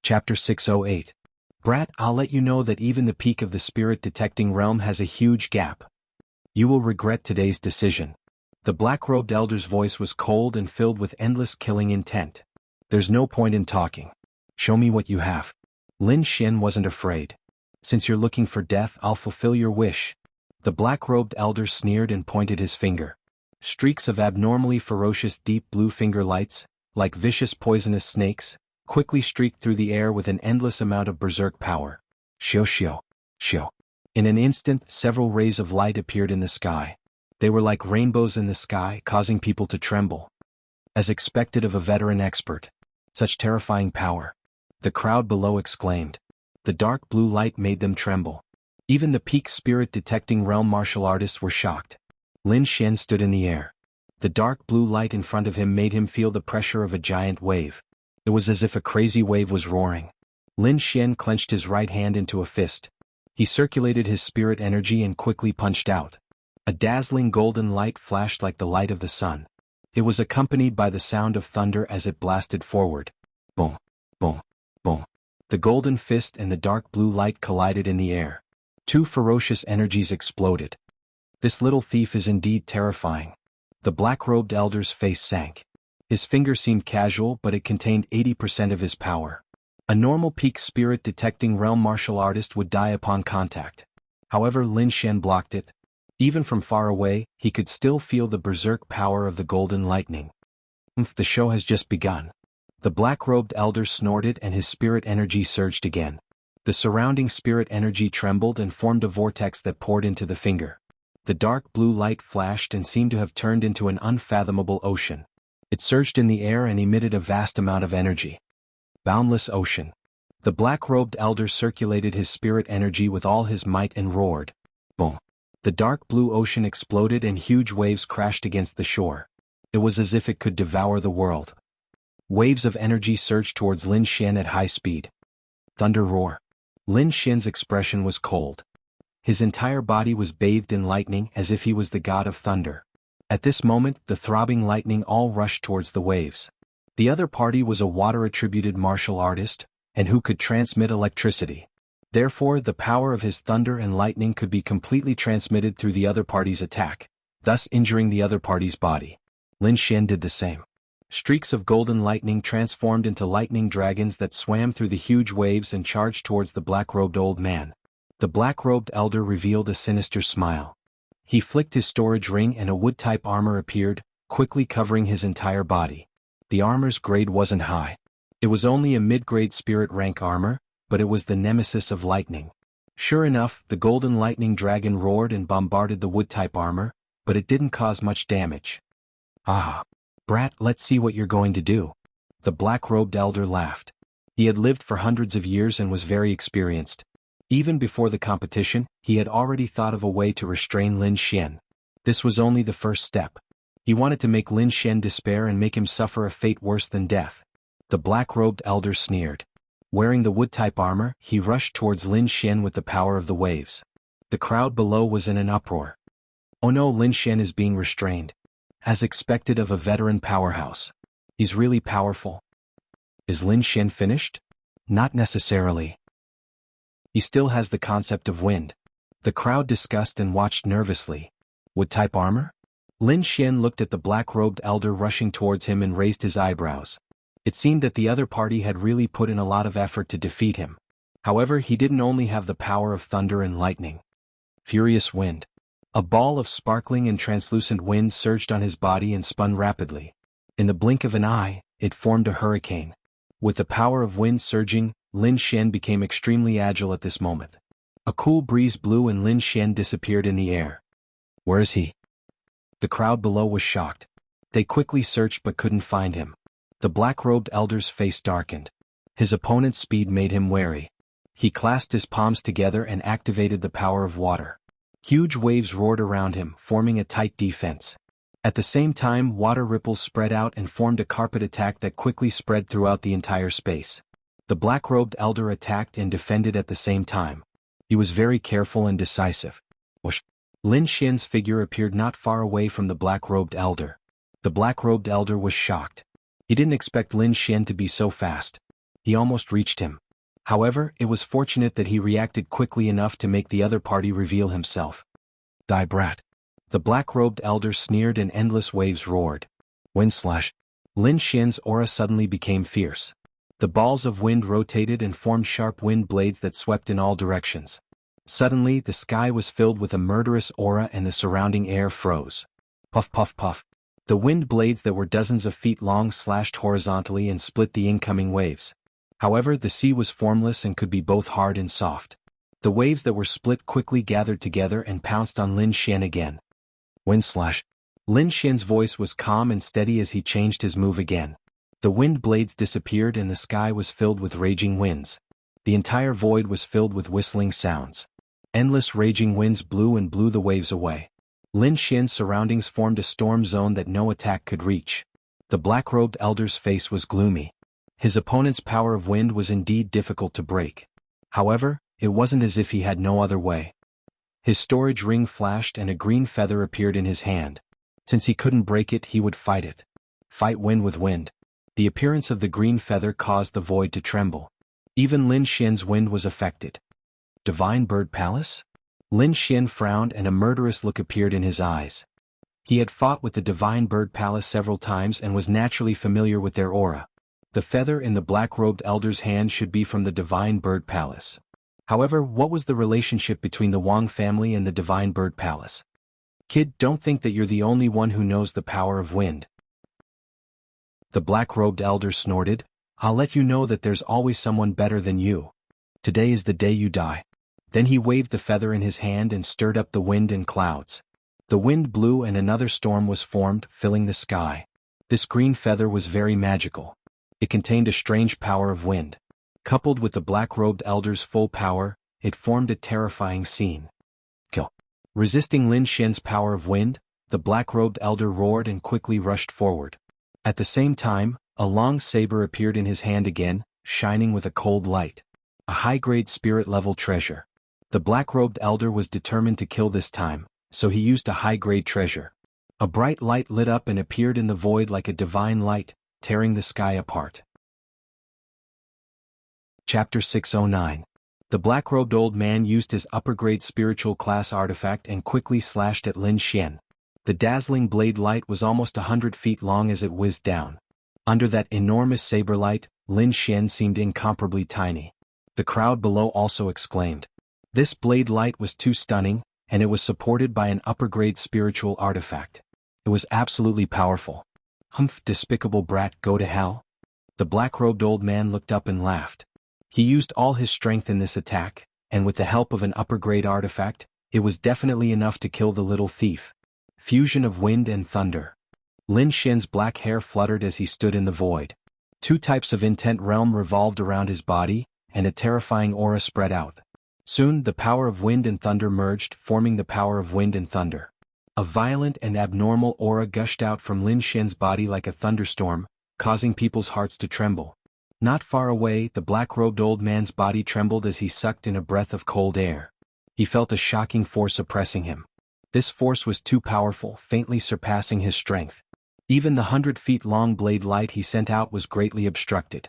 Chapter 608. Brat, I'll let you know that even the peak of the spirit-detecting realm has a huge gap. You will regret today's decision. The black-robed elder's voice was cold and filled with endless killing intent. There's no point in talking. Show me what you have. Lin Xian wasn't afraid. Since you're looking for death, I'll fulfill your wish. The black-robed elder sneered and pointed his finger. Streaks of abnormally ferocious deep blue finger lights, like vicious poisonous snakes, quickly streaked through the air with an endless amount of berserk power. Xiao xiao, xiao. In an instant, several rays of light appeared in the sky. They were like rainbows in the sky, causing people to tremble. As expected of a veteran expert. Such terrifying power. The crowd below exclaimed. The dark blue light made them tremble. Even the peak spirit-detecting realm martial artists were shocked. Lin Xian stood in the air. The dark blue light in front of him made him feel the pressure of a giant wave. It was as if a crazy wave was roaring. Lin Xian clenched his right hand into a fist. He circulated his spirit energy and quickly punched out. A dazzling golden light flashed like the light of the sun. It was accompanied by the sound of thunder as it blasted forward. Boom, boom, boom. The golden fist and the dark blue light collided in the air. Two ferocious energies exploded. This little thief is indeed terrifying. The black-robed elder's face sank. His finger seemed casual, but it contained 80% of his power. A normal peak spirit-detecting realm martial artist would die upon contact. However, Lin Xian blocked it. Even from far away, he could still feel the berserk power of the golden lightning. The show has just begun. The black-robed elder snorted and his spirit energy surged again. The surrounding spirit energy trembled and formed a vortex that poured into the finger. The dark blue light flashed and seemed to have turned into an unfathomable ocean. It surged in the air and emitted a vast amount of energy. Boundless ocean. The black-robed elder circulated his spirit energy with all his might and roared. Boom. The dark blue ocean exploded and huge waves crashed against the shore. It was as if it could devour the world. Waves of energy surged towards Lin Xian at high speed. Thunder roar. Lin Xian's expression was cold. His entire body was bathed in lightning as if he was the god of thunder. At this moment, the throbbing lightning all rushed towards the waves. The other party was a water-attributed martial artist, and who could transmit electricity. Therefore, the power of his thunder and lightning could be completely transmitted through the other party's attack, thus injuring the other party's body. Lin Xian did the same. Streaks of golden lightning transformed into lightning dragons that swam through the huge waves and charged towards the black-robed old man. The black-robed elder revealed a sinister smile. He flicked his storage ring and a wood-type armor appeared, quickly covering his entire body. The armor's grade wasn't high. It was only a mid-grade spirit rank armor, but it was the nemesis of lightning. Sure enough, the golden lightning dragon roared and bombarded the wood-type armor, but it didn't cause much damage. Ah, brat, let's see what you're going to do. The black-robed elder laughed. He had lived for hundreds of years and was very experienced. Even before the competition, he had already thought of a way to restrain Lin Xian. This was only the first step. He wanted to make Lin Xian despair and make him suffer a fate worse than death. The black-robed elder sneered. Wearing the wood-type armor, he rushed towards Lin Xian with the power of the waves. The crowd below was in an uproar. Oh no, Lin Xian is being restrained. As expected of a veteran powerhouse. He's really powerful. Is Lin Xian finished? Not necessarily. He still has the concept of wind. The crowd discussed and watched nervously. Wood-type armor? Lin Xian looked at the black-robed elder rushing towards him and raised his eyebrows. It seemed that the other party had really put in a lot of effort to defeat him. However, he didn't only have the power of thunder and lightning. Furious wind. A ball of sparkling and translucent wind surged on his body and spun rapidly. In the blink of an eye, it formed a hurricane. With the power of wind surging, Lin Xian became extremely agile at this moment. A cool breeze blew and Lin Xian disappeared in the air. Where is he? The crowd below was shocked. They quickly searched but couldn't find him. The black-robed elder's face darkened. His opponent's speed made him wary. He clasped his palms together and activated the power of water. Huge waves roared around him, forming a tight defense. At the same time, water ripples spread out and formed a carpet attack that quickly spread throughout the entire space. The black-robed elder attacked and defended at the same time. He was very careful and decisive. Whoosh! Lin Xian's figure appeared not far away from the black-robed elder. The black-robed elder was shocked. He didn't expect Lin Xian to be so fast. he almost reached him. However, it was fortunate that he reacted quickly enough to make the other party reveal himself. Die, brat. The black-robed elder sneered and endless waves roared. Wind slash. Lin Xian's aura suddenly became fierce. The balls of wind rotated and formed sharp wind blades that swept in all directions. Suddenly, the sky was filled with a murderous aura and the surrounding air froze. Puff puff puff. The wind blades that were dozens of feet long slashed horizontally and split the incoming waves. However, the sea was formless and could be both hard and soft. The waves that were split quickly gathered together and pounced on Lin Xian again. Wind slash. Lin Xian's voice was calm and steady as he changed his move again. The wind blades disappeared and the sky was filled with raging winds. The entire void was filled with whistling sounds. Endless raging winds blew and blew the waves away. Lin Xian's surroundings formed a storm zone that no attack could reach. The black-robed elder's face was gloomy. His opponent's power of wind was indeed difficult to break. However, it wasn't as if he had no other way. His storage ring flashed and a green feather appeared in his hand. Since he couldn't break it, he would fight it. Fight wind with wind. The appearance of the green feather caused the void to tremble. Even Lin Xian's wind was affected. Divine Bird Palace? Lin Xian frowned and a murderous look appeared in his eyes. He had fought with the Divine Bird Palace several times and was naturally familiar with their aura. The feather in the black-robed elder's hand should be from the Divine Bird Palace. However, what was the relationship between the Wang family and the Divine Bird Palace? Kid, don't think that you're the only one who knows the power of wind. The black-robed elder snorted. I'll let you know that there's always someone better than you. Today is the day you die. Then he waved the feather in his hand and stirred up the wind and clouds. The wind blew and another storm was formed, filling the sky. This green feather was very magical. It contained a strange power of wind. Coupled with the black-robed elder's full power, it formed a terrifying scene. Kill. Resisting Lin Xian's power of wind, the black-robed elder roared and quickly rushed forward. At the same time, a long saber appeared in his hand again, shining with a cold light. A high-grade spirit-level treasure. The black-robed elder was determined to kill this time, so he used a high-grade treasure. A bright light lit up and appeared in the void like a divine light, tearing the sky apart. Chapter 609. The black-robed old man used his upper-grade spiritual class artifact and quickly slashed at Lin Xian. The dazzling blade light was almost 100 feet long as it whizzed down. Under that enormous saber light, Lin Xian seemed incomparably tiny. The crowd below also exclaimed. This blade light was too stunning, and it was supported by an upper-grade spiritual artifact. It was absolutely powerful. Humph, despicable brat, go to hell. The black-robed old man looked up and laughed. He used all his strength in this attack, and with the help of an upper-grade artifact, it was definitely enough to kill the little thief. Fusion of wind and thunder. Lin Xian's black hair fluttered as he stood in the void. Two types of intent realm revolved around his body, and a terrifying aura spread out. Soon, the power of wind and thunder merged, forming the power of wind and thunder. A violent and abnormal aura gushed out from Lin Xian's body like a thunderstorm, causing people's hearts to tremble. Not far away, the black-robed old man's body trembled as he sucked in a breath of cold air. He felt a shocking force oppressing him. This force was too powerful, faintly surpassing his strength. Even the 100-feet-long blade light he sent out was greatly obstructed.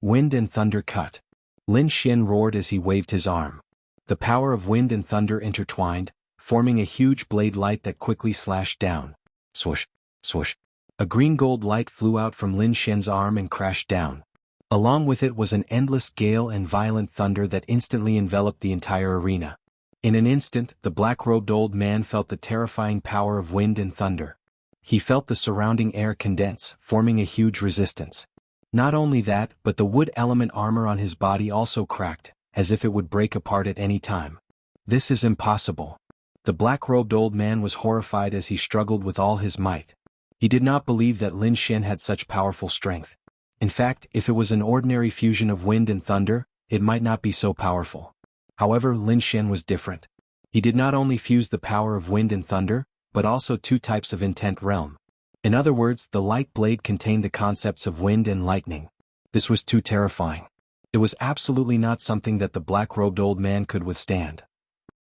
Wind and thunder cut. Lin Xian roared as he waved his arm. The power of wind and thunder intertwined, forming a huge blade light that quickly slashed down. Swoosh, swoosh. A green-gold light flew out from Lin Xian's arm and crashed down. Along with it was an endless gale and violent thunder that instantly enveloped the entire arena. In an instant, the black-robed old man felt the terrifying power of wind and thunder. He felt the surrounding air condense, forming a huge resistance. Not only that, but the wood element armor on his body also cracked, as if it would break apart at any time. This is impossible. The black-robed old man was horrified as he struggled with all his might. He did not believe that Lin Xian had such powerful strength. In fact, if it was an ordinary fusion of wind and thunder, it might not be so powerful. However, Lin Xian was different. He did not only fuse the power of wind and thunder, but also two types of intent realm. In other words, the light blade contained the concepts of wind and lightning. This was too terrifying. It was absolutely not something that the black-robed old man could withstand.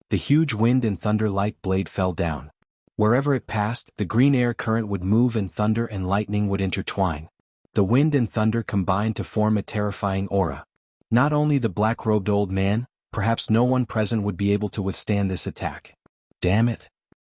The huge wind and thunder light blade fell down. Wherever it passed, the green air current would move and thunder and lightning would intertwine. The wind and thunder combined to form a terrifying aura. Not only the black-robed old man, perhaps no one present would be able to withstand this attack. Damn it.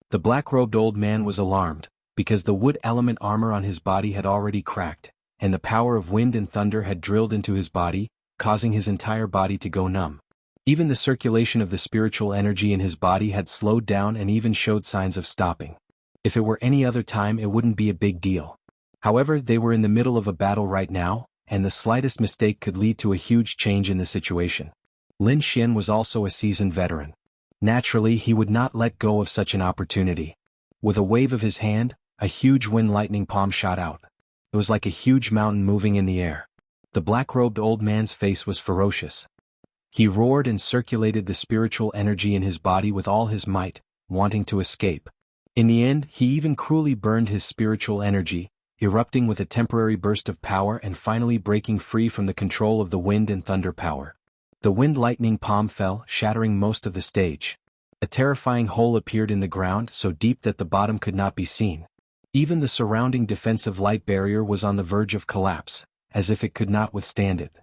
The black-robed old man was alarmed, because the wood element armor on his body had already cracked, and the power of wind and thunder had drilled into his body, causing his entire body to go numb. Even the circulation of the spiritual energy in his body had slowed down and even showed signs of stopping. If it were any other time it wouldn't be a big deal. However, they were in the middle of a battle right now, and the slightest mistake could lead to a huge change in the situation. Lin Xian was also a seasoned veteran. Naturally, he would not let go of such an opportunity. With a wave of his hand, a huge wind lightning palm shot out. It was like a huge mountain moving in the air. The black-robed old man's face was ferocious. He roared and circulated the spiritual energy in his body with all his might, wanting to escape. In the end, he even cruelly burned his spiritual energy, erupting with a temporary burst of power and finally breaking free from the control of the wind and thunder power. The wind lightning palm fell, shattering most of the stage. A terrifying hole appeared in the ground so deep that the bottom could not be seen. Even the surrounding defensive light barrier was on the verge of collapse, as if it could not withstand it.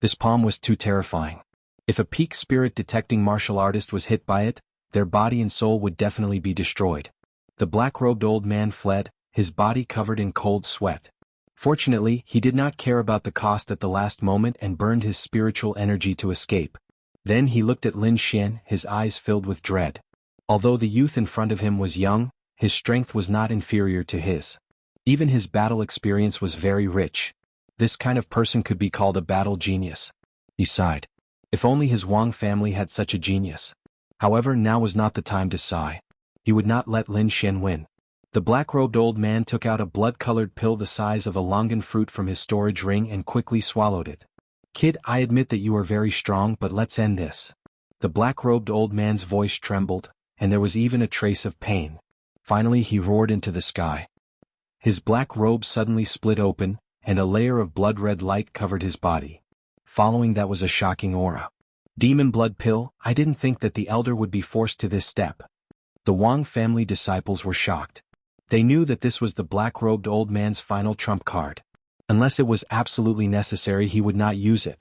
This palm was too terrifying. If a peak spirit detecting martial artist was hit by it, their body and soul would definitely be destroyed. The black-robed old man fled, his body covered in cold sweat. Fortunately, he did not care about the cost at the last moment and burned his spiritual energy to escape. Then he looked at Lin Xian, his eyes filled with dread. Although the youth in front of him was young, his strength was not inferior to his. Even his battle experience was very rich. This kind of person could be called a battle genius. He sighed. If only his Wang family had such a genius. However, now was not the time to sigh. He would not let Lin Xian win. The black-robed old man took out a blood-colored pill the size of a longan fruit from his storage ring and quickly swallowed it. Kid, I admit that you are very strong, but let's end this. The black-robed old man's voice trembled, and there was even a trace of pain. Finally he roared into the sky. His black robe suddenly split open, and a layer of blood-red light covered his body. Following that was a shocking aura. Demon blood pill, I didn't think that the elder would be forced to this step. The Wang family disciples were shocked. They knew that this was the black-robed old man's final trump card. Unless it was absolutely necessary, he would not use it.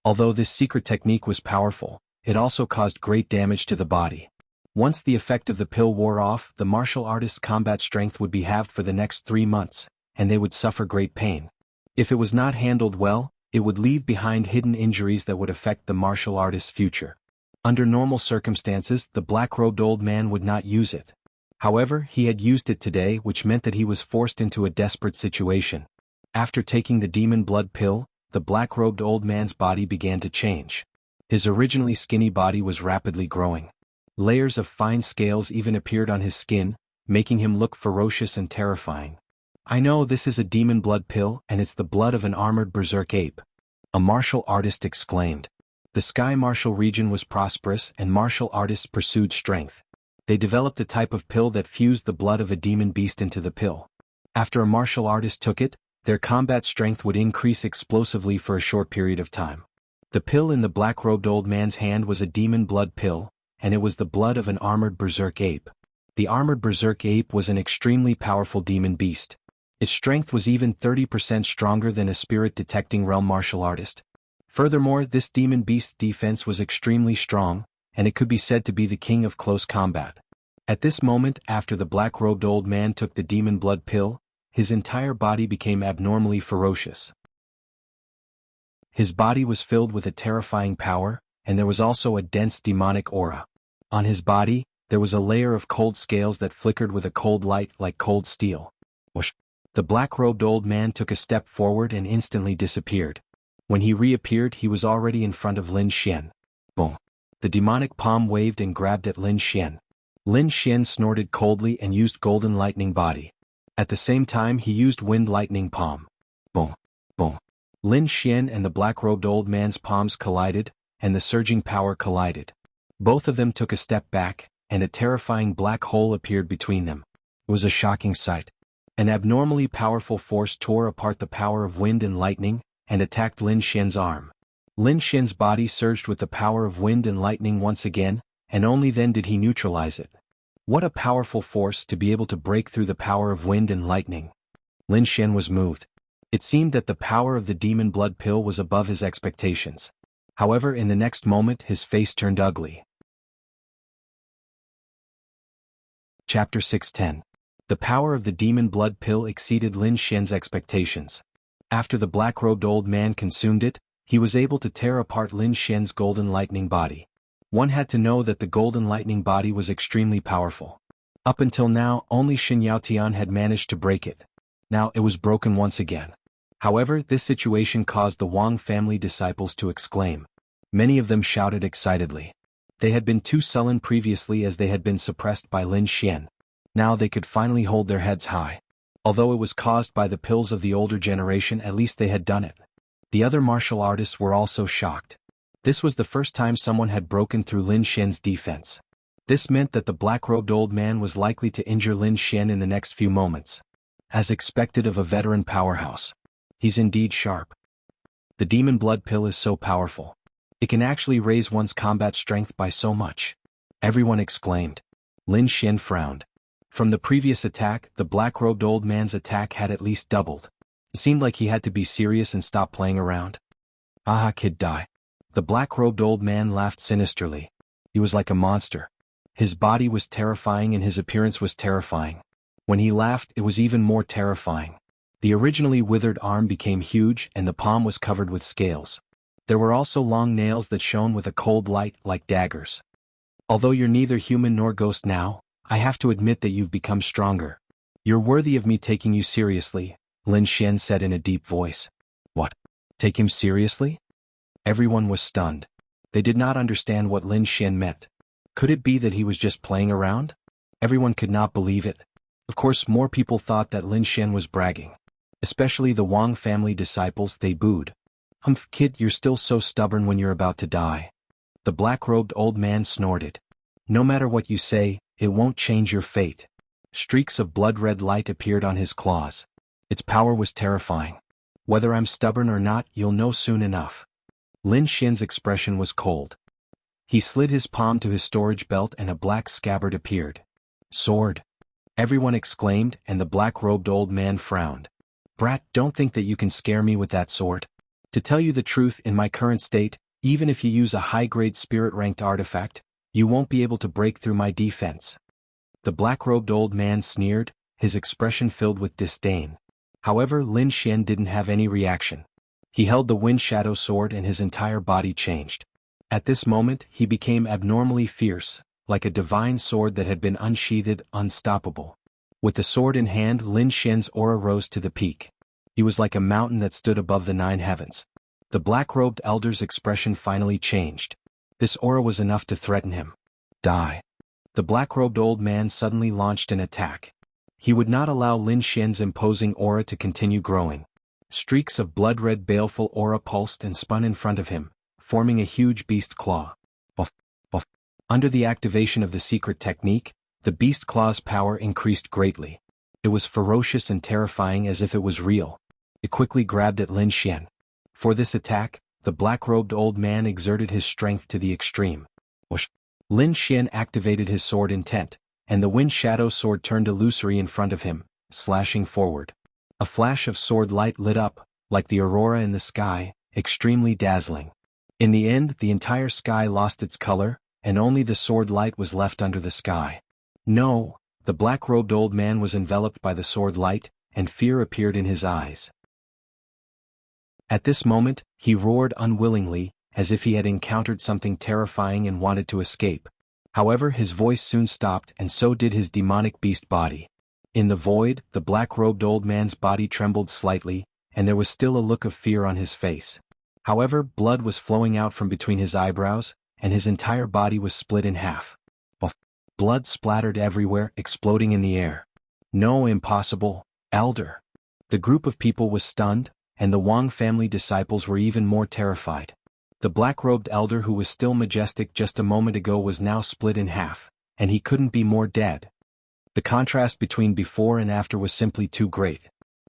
Although this secret technique was powerful, it also caused great damage to the body. Once the effect of the pill wore off, the martial artist's combat strength would be halved for the next 3 months, and they would suffer great pain. If it was not handled well, it would leave behind hidden injuries that would affect the martial artist's future. Under normal circumstances, the black-robed old man would not use it. However, he had used it today, which meant that he was forced into a desperate situation. After taking the demon blood pill, the black-robed old man's body began to change. His originally skinny body was rapidly growing. Layers of fine scales even appeared on his skin, making him look ferocious and terrifying. I know this is a demon blood pill and it's the blood of an armored berserk ape. A martial artist exclaimed. The sky martial region was prosperous and martial artists pursued strength. They developed a type of pill that fused the blood of a demon beast into the pill. After a martial artist took it, their combat strength would increase explosively for a short period of time. The pill in the black-robed old man's hand was a demon blood pill, and it was the blood of an armored berserk ape. The armored berserk ape was an extremely powerful demon beast. Its strength was even 30% stronger than a spirit-detecting realm martial artist. Furthermore, this demon beast's defense was extremely strong, and it could be said to be the king of close combat. At this moment, after the black-robed old man took the demon blood pill, his entire body became abnormally ferocious. His body was filled with a terrifying power, and there was also a dense demonic aura. On his body, there was a layer of cold scales that flickered with a cold light like cold steel. Whoosh! The black-robed old man took a step forward and instantly disappeared. When he reappeared, he was already in front of Lin Xian. Boom! The demonic palm waved and grabbed at Lin Xian. Lin Xian snorted coldly and used golden lightning body. At the same time he used wind lightning palm. Boom! Boom! Lin Xian and the black-robed old man's palms collided, and the surging power collided. Both of them took a step back, and a terrifying black hole appeared between them. It was a shocking sight. An abnormally powerful force tore apart the power of wind and lightning, and attacked Lin Xian's arm. Lin Xian's body surged with the power of wind and lightning once again, and only then did he neutralize it. What a powerful force to be able to break through the power of wind and lightning. Lin Xian was moved. It seemed that the power of the demon blood pill was above his expectations. However, in the next moment his face turned ugly. Chapter 610. The power of the demon blood pill exceeded Lin Xian's expectations. After the black-robed old man consumed it, he was able to tear apart Lin Xian's golden lightning body. One had to know that the golden lightning body was extremely powerful. Up until now, only Xin Yaotian had managed to break it. Now it was broken once again. However, this situation caused the Wang family disciples to exclaim. Many of them shouted excitedly. They had been too sullen previously as they had been suppressed by Lin Xian. Now they could finally hold their heads high. Although it was caused by the pills of the older generation, at least they had done it. The other martial artists were also shocked. This was the first time someone had broken through Lin Xian's defense. This meant that the black-robed old man was likely to injure Lin Xian in the next few moments. As expected of a veteran powerhouse. He's indeed sharp. The demon blood pill is so powerful. It can actually raise one's combat strength by so much. Everyone exclaimed. Lin Xian frowned. From the previous attack, the black-robed old man's attack had at least doubled. It seemed like he had to be serious and stop playing around. Aha, kid, die. The black-robed old man laughed sinisterly. He was like a monster. His body was terrifying and his appearance was terrifying. When he laughed, it was even more terrifying. The originally withered arm became huge and the palm was covered with scales. There were also long nails that shone with a cold light like daggers. Although you're neither human nor ghost now, I have to admit that you've become stronger. You're worthy of me taking you seriously, Lin Xian said in a deep voice. What? Take him seriously? Everyone was stunned. They did not understand what Lin Xian meant. Could it be that he was just playing around? Everyone could not believe it. Of course, more people thought that Lin Xian was bragging. Especially the Wang family disciples, they booed. Humph, kid, you're still so stubborn when you're about to die. The black-robed old man snorted. No matter what you say, it won't change your fate. Streaks of blood-red light appeared on his claws. Its power was terrifying. Whether I'm stubborn or not, you'll know soon enough. Lin Xian's expression was cold. He slid his palm to his storage belt and a black scabbard appeared. Sword. Everyone exclaimed and the black-robed old man frowned. Brat, don't think that you can scare me with that sword. To tell you the truth, in my current state, even if you use a high-grade spirit-ranked artifact, you won't be able to break through my defense. The black-robed old man sneered, his expression filled with disdain. However, Lin Xian didn't have any reaction. He held the wind shadow sword and his entire body changed. At this moment, he became abnormally fierce, like a divine sword that had been unsheathed, unstoppable. With the sword in hand, Lin Xian's aura rose to the peak. He was like a mountain that stood above the 9 heavens. The black-robed elder's expression finally changed. This aura was enough to threaten him. Die. The black-robed old man suddenly launched an attack. He would not allow Lin Xian's imposing aura to continue growing. Streaks of blood-red baleful aura pulsed and spun in front of him, forming a huge beast claw. Buff, buff. Under the activation of the secret technique, the beast claw's power increased greatly. It was ferocious and terrifying as if it was real. It quickly grabbed at Lin Xian. For this attack, the black-robed old man exerted his strength to the extreme. Whoosh! Lin Xian activated his sword intent, and the wind shadow sword turned illusory in front of him, slashing forward. A flash of sword light lit up, like the aurora in the sky, extremely dazzling. In the end, the entire sky lost its color, and only the sword light was left under the sky. No, the black-robed old man was enveloped by the sword light, and fear appeared in his eyes. At this moment, he roared unwillingly, as if he had encountered something terrifying and wanted to escape. However, his voice soon stopped and so did his demonic beast body. In the void, the black-robed old man's body trembled slightly, and there was still a look of fear on his face. However, blood was flowing out from between his eyebrows, and his entire body was split in half. Blood splattered everywhere, exploding in the air. No, impossible, elder. The group of people was stunned, and the Wang family disciples were even more terrified. The black-robed elder who was still majestic just a moment ago was now split in half, and he couldn't be more dead. The contrast between before and after was simply too great.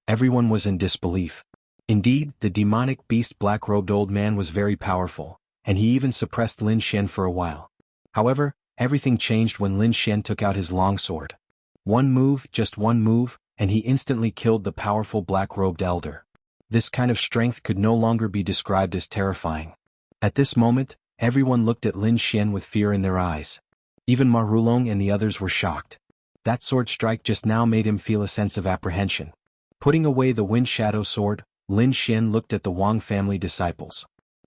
Everyone was in disbelief. Indeed, the demonic beast black-robed old man was very powerful, and he even suppressed Lin Xian for a while. However, everything changed when Lin Xian took out his longsword. One move, just one move, and he instantly killed the powerful black-robed elder. This kind of strength could no longer be described as terrifying. At this moment, everyone looked at Lin Xian with fear in their eyes. Even Ma Rulong and the others were shocked. That sword strike just now made him feel a sense of apprehension. Putting away the wind shadow sword, Lin Xian looked at the Wang family disciples.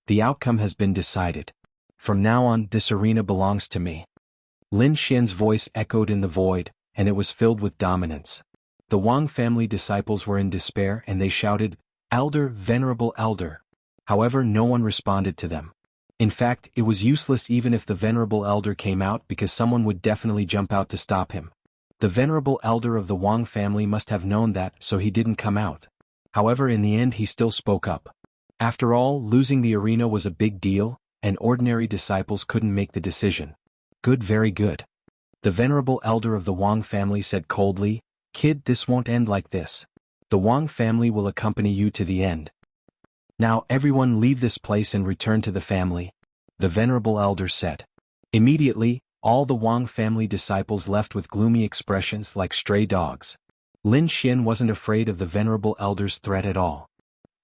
The outcome has been decided. From now on, this arena belongs to me. Lin Xian's voice echoed in the void, and it was filled with dominance. The Wang family disciples were in despair and they shouted, "Elder, venerable elder." However, no one responded to them. In fact, it was useless even if the venerable elder came out because someone would definitely jump out to stop him. The venerable elder of the Wang family must have known that, so he didn't come out. However, in the end he still spoke up. After all, losing the arena was a big deal, and ordinary disciples couldn't make the decision. Good, very good. The venerable elder of the Wang family said coldly, "Kid, this won't end like this. The Wang family will accompany you to the end. Now everyone leave this place and return to the family," the venerable elder said. Immediately, all the Wang family disciples left with gloomy expressions like stray dogs. Lin Xian wasn't afraid of the venerable elder's threat at all.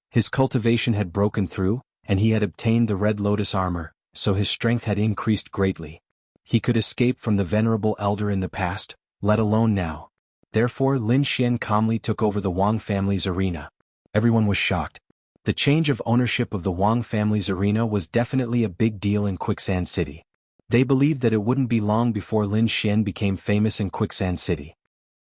His cultivation had broken through, and he had obtained the red lotus armor, so his strength had increased greatly. He could escape from the venerable elder in the past, let alone now. Therefore Lin Xian calmly took over the Wang family's arena. Everyone was shocked. The change of ownership of the Wang family's arena was definitely a big deal in Quicksand City. They believed that it wouldn't be long before Lin Xian became famous in Quicksand City.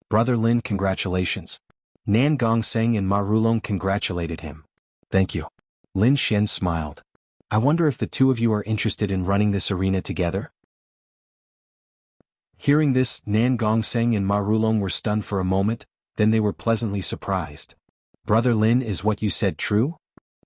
"Brother Lin, congratulations." Nan Gongseng and Ma Rulong congratulated him. "Thank you." Lin Xian smiled. "I wonder if the two of you are interested in running this arena together?" Hearing this, Nan Gongseng and Ma Rulong were stunned for a moment, then they were pleasantly surprised. "Brother Lin, is what you said true?"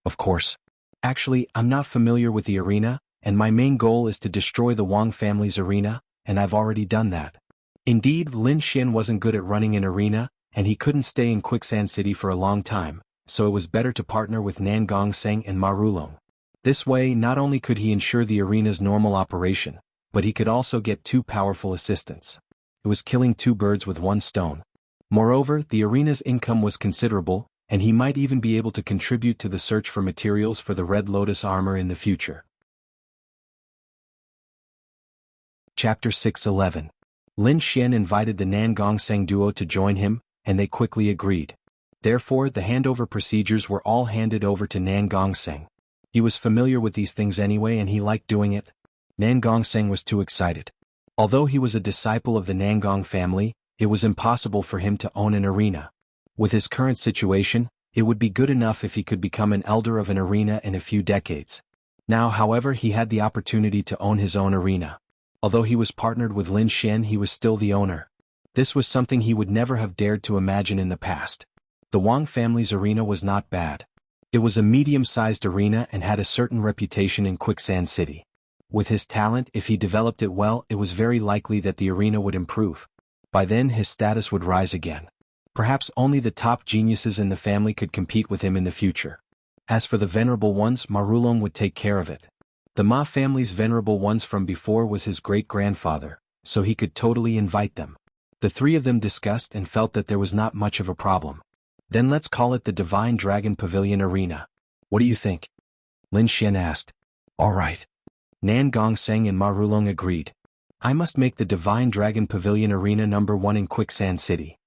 "Of course. Actually, I'm not familiar with the arena, and my main goal is to destroy the Wang family's arena, and I've already done that." Indeed, Lin Xian wasn't good at running an arena, and he couldn't stay in Quicksand City for a long time, so it was better to partner with Nan Gongseng and Ma Rulong. This way, not only could he ensure the arena's normal operation, but he could also get two powerful assistants. It was killing two birds with one stone. Moreover, the arena's income was considerable, and he might even be able to contribute to the search for materials for the Red Lotus armor in the future. Chapter 6:11. Lin Xian invited the Nan Gongseng duo to join him, and they quickly agreed. Therefore, the handover procedures were all handed over to Nan Gongseng. He was familiar with these things anyway and he liked doing it. Nan Gongseng was too excited. Although he was a disciple of the Nangong family, it was impossible for him to own an arena. With his current situation, it would be good enough if he could become an elder of an arena in a few decades. Now, however, he had the opportunity to own his own arena. Although he was partnered with Lin Xian, he was still the owner. This was something he would never have dared to imagine in the past. The Wang family's arena was not bad. It was a medium-sized arena and had a certain reputation in Quicksand City. With his talent, if he developed it well, it was very likely that the arena would improve. By then his status would rise again. Perhaps only the top geniuses in the family could compete with him in the future. As for the venerable ones, Ma Rulong would take care of it. The Ma family's venerable ones from before was his great-grandfather, so he could totally invite them. The three of them discussed and felt that there was not much of a problem. "Then let's call it the Divine Dragon Pavilion Arena. What do you think?" Lin Xian asked. "All right." Nan Gongseng and Ma Rulong agreed. "I must make the Divine Dragon Pavilion Arena #1 in Quicksand City."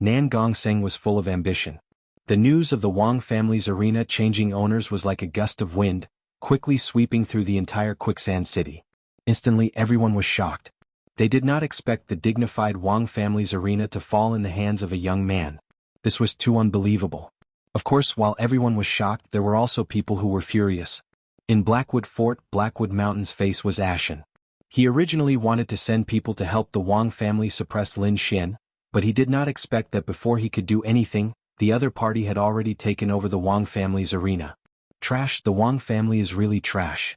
Nan Gongseng was full of ambition. The news of the Wang family's arena changing owners was like a gust of wind, quickly sweeping through the entire Quicksand City. Instantly everyone was shocked. They did not expect the dignified Wang family's arena to fall in the hands of a young man. This was too unbelievable. Of course, while everyone was shocked, there were also people who were furious. In Blackwood Fort, Blackwood Mountain's face was ashen. He originally wanted to send people to help the Wang family suppress Lin Xian, but he did not expect that before he could do anything, the other party had already taken over the Wang family's arena. Trash, the Wang family is really trash.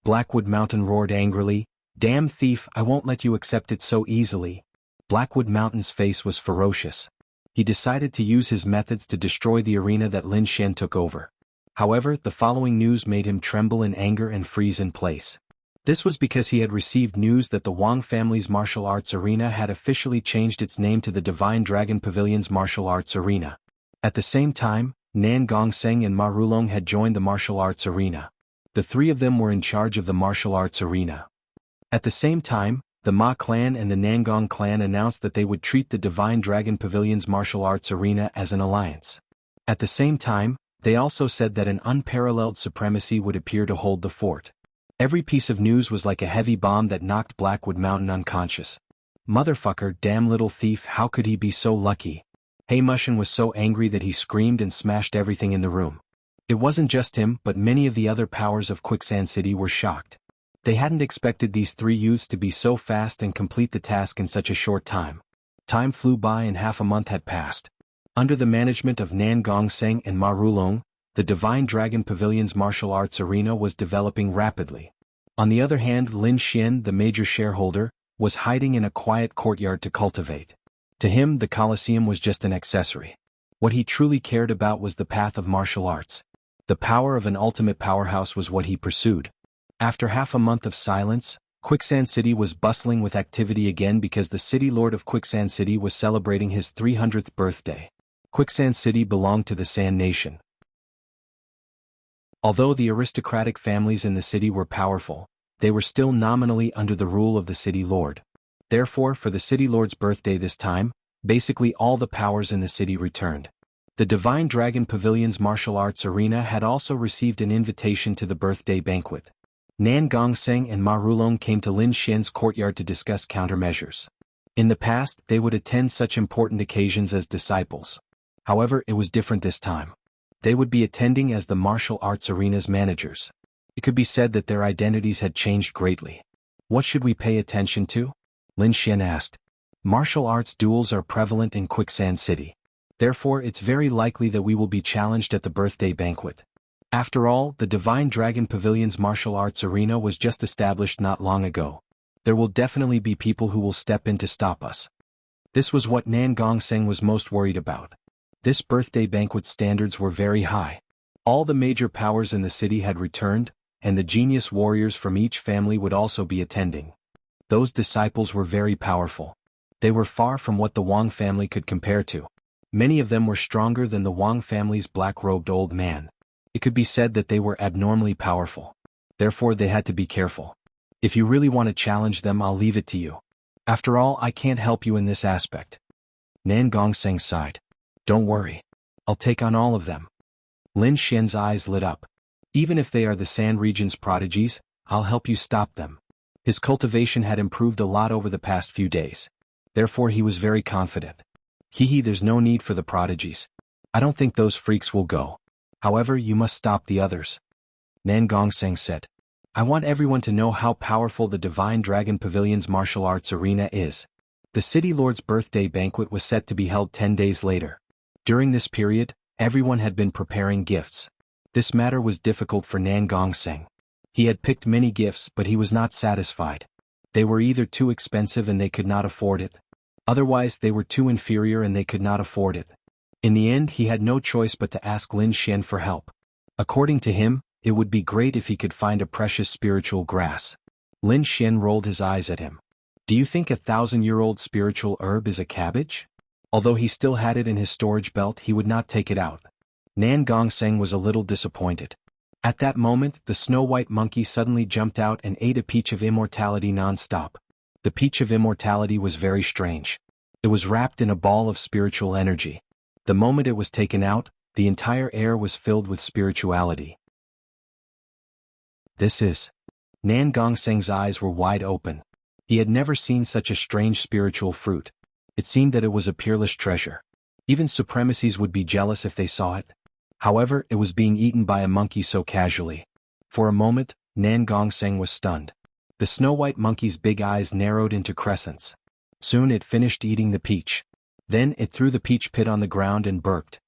Blackwood Mountain roared angrily, "Damn thief, I won't let you accept it so easily." Blackwood Mountain's face was ferocious. He decided to use his methods to destroy the arena that Lin Xian took over. However, the following news made him tremble in anger and freeze in place. This was because he had received news that the Wang family's martial arts arena had officially changed its name to the Divine Dragon Pavilion's martial arts arena. At the same time, Nan Gongseng and Ma Rulong had joined the martial arts arena. The three of them were in charge of the martial arts arena. At the same time, the Ma clan and the Nangong clan announced that they would treat the Divine Dragon Pavilion's martial arts arena as an alliance. At the same time, they also said that an unparalleled supremacy would appear to hold the fort. Every piece of news was like a heavy bomb that knocked Blackwood Mountain unconscious. Motherfucker, damn little thief, how could he be so lucky? Mushin was so angry that he screamed and smashed everything in the room. It wasn't just him, but many of the other powers of Quicksand City were shocked. They hadn't expected these three youths to be so fast and complete the task in such a short time. Time flew by and half a month had passed. Under the management of Nan Gongseng and Ma Rulong, the Divine Dragon Pavilion's martial arts arena was developing rapidly. On the other hand, Lin Xian, the major shareholder, was hiding in a quiet courtyard to cultivate. To him, the Colosseum was just an accessory. What he truly cared about was the path of martial arts. The power of an ultimate powerhouse was what he pursued. After half a month of silence, Quicksand City was bustling with activity again because the city lord of Quicksand City was celebrating his 300th birthday. Quicksand City belonged to the Sand Nation. Although the aristocratic families in the city were powerful, they were still nominally under the rule of the city lord. Therefore, for the city lord's birthday this time, basically all the powers in the city returned. The Divine Dragon Pavilion's martial arts arena had also received an invitation to the birthday banquet. Nan Gongseng and Ma Rulong came to Lin Xian's courtyard to discuss countermeasures. In the past, they would attend such important occasions as disciples. However, it was different this time. They would be attending as the martial arts arena's managers. It could be said that their identities had changed greatly. What should we pay attention to? Lin Xian asked. Martial arts duels are prevalent in Quicksand City. Therefore, it's very likely that we will be challenged at the birthday banquet. After all, the Divine Dragon Pavilion's martial arts arena was just established not long ago. There will definitely be people who will step in to stop us. This was what Nan Gongseng was most worried about. This birthday banquet standards were very high. All the major powers in the city had returned, and the genius warriors from each family would also be attending. Those disciples were very powerful. They were far from what the Wang family could compare to. Many of them were stronger than the Wang family's black-robed old man. It could be said that they were abnormally powerful. Therefore, they had to be careful. If you really want to challenge them, I'll leave it to you. After all, I can't help you in this aspect. Nan Gongseng sighed. Don't worry. I'll take on all of them. Lin Xian's eyes lit up. Even if they are the Sand Region's prodigies, I'll help you stop them. His cultivation had improved a lot over the past few days. Therefore, he was very confident. There's no need for the prodigies. I don't think those freaks will go. However, you must stop the others. Nan Gongseng said. I want everyone to know how powerful the Divine Dragon Pavilion's martial arts arena is. The city lord's birthday banquet was set to be held 10 days later. During this period, everyone had been preparing gifts. This matter was difficult for Nan Gongseng. He had picked many gifts, but he was not satisfied. They were either too expensive and they could not afford it. Otherwise, they were too inferior and they could not afford it. In the end, he had no choice but to ask Lin Xian for help. According to him, it would be great if he could find a precious spiritual grass. Lin Xian rolled his eyes at him. Do you think 1,000-year-old spiritual herb is a cabbage? Although he still had it in his storage belt, he would not take it out. Nan Gongseng was a little disappointed. At that moment, the snow-white monkey suddenly jumped out and ate a peach of immortality non-stop. The peach of immortality was very strange. It was wrapped in a ball of spiritual energy. The moment it was taken out, the entire air was filled with spirituality. This is. Nan Gongseng's eyes were wide open. He had never seen such a strange spiritual fruit. It seemed that it was a peerless treasure. Even supremacies would be jealous if they saw it. However, it was being eaten by a monkey so casually. For a moment, Nan Gongseng was stunned. The snow-white monkey's big eyes narrowed into crescents. Soon it finished eating the peach. Then it threw the peach pit on the ground and burped.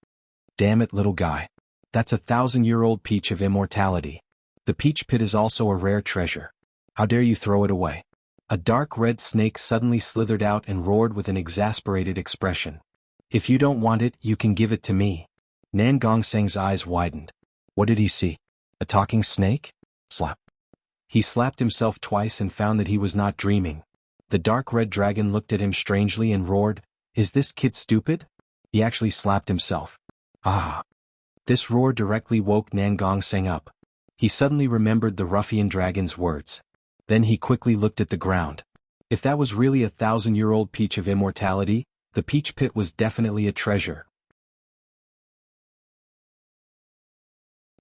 Damn it, little guy. That's 1,000-year-old peach of immortality. The peach pit is also a rare treasure. How dare you throw it away? A dark red snake suddenly slithered out and roared with an exasperated expression. If you don't want it, you can give it to me. Nan Gongseng's eyes widened. What did he see? A talking snake? Slap. He slapped himself twice and found that he was not dreaming. The dark red dragon looked at him strangely and roared, "Is this kid stupid?" He actually slapped himself. Ah! This roar directly woke Nan Gongseng up. He suddenly remembered the ruffian dragon's words. Then he quickly looked at the ground. If that was really a 1,000-year-old peach of immortality, the peach pit was definitely a treasure.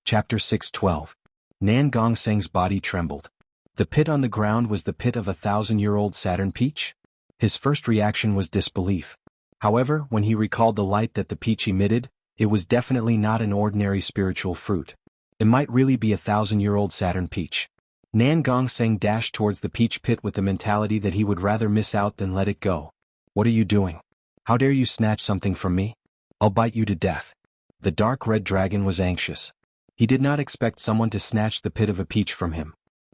Chapter 6:12. Nan Gongseng's body trembled. The pit on the ground was the pit of a 1,000-year-old Saturn peach? His first reaction was disbelief. However, when he recalled the light that the peach emitted, it was definitely not an ordinary spiritual fruit. It might really be a 1,000-year-old Saturn peach. Nan Gongseng dashed towards the peach pit with the mentality that he would rather miss out than let it go. "What are you doing? How dare you snatch something from me? I'll bite you to death." The dark red dragon was anxious. He did not expect someone to snatch the pit of a peach from him.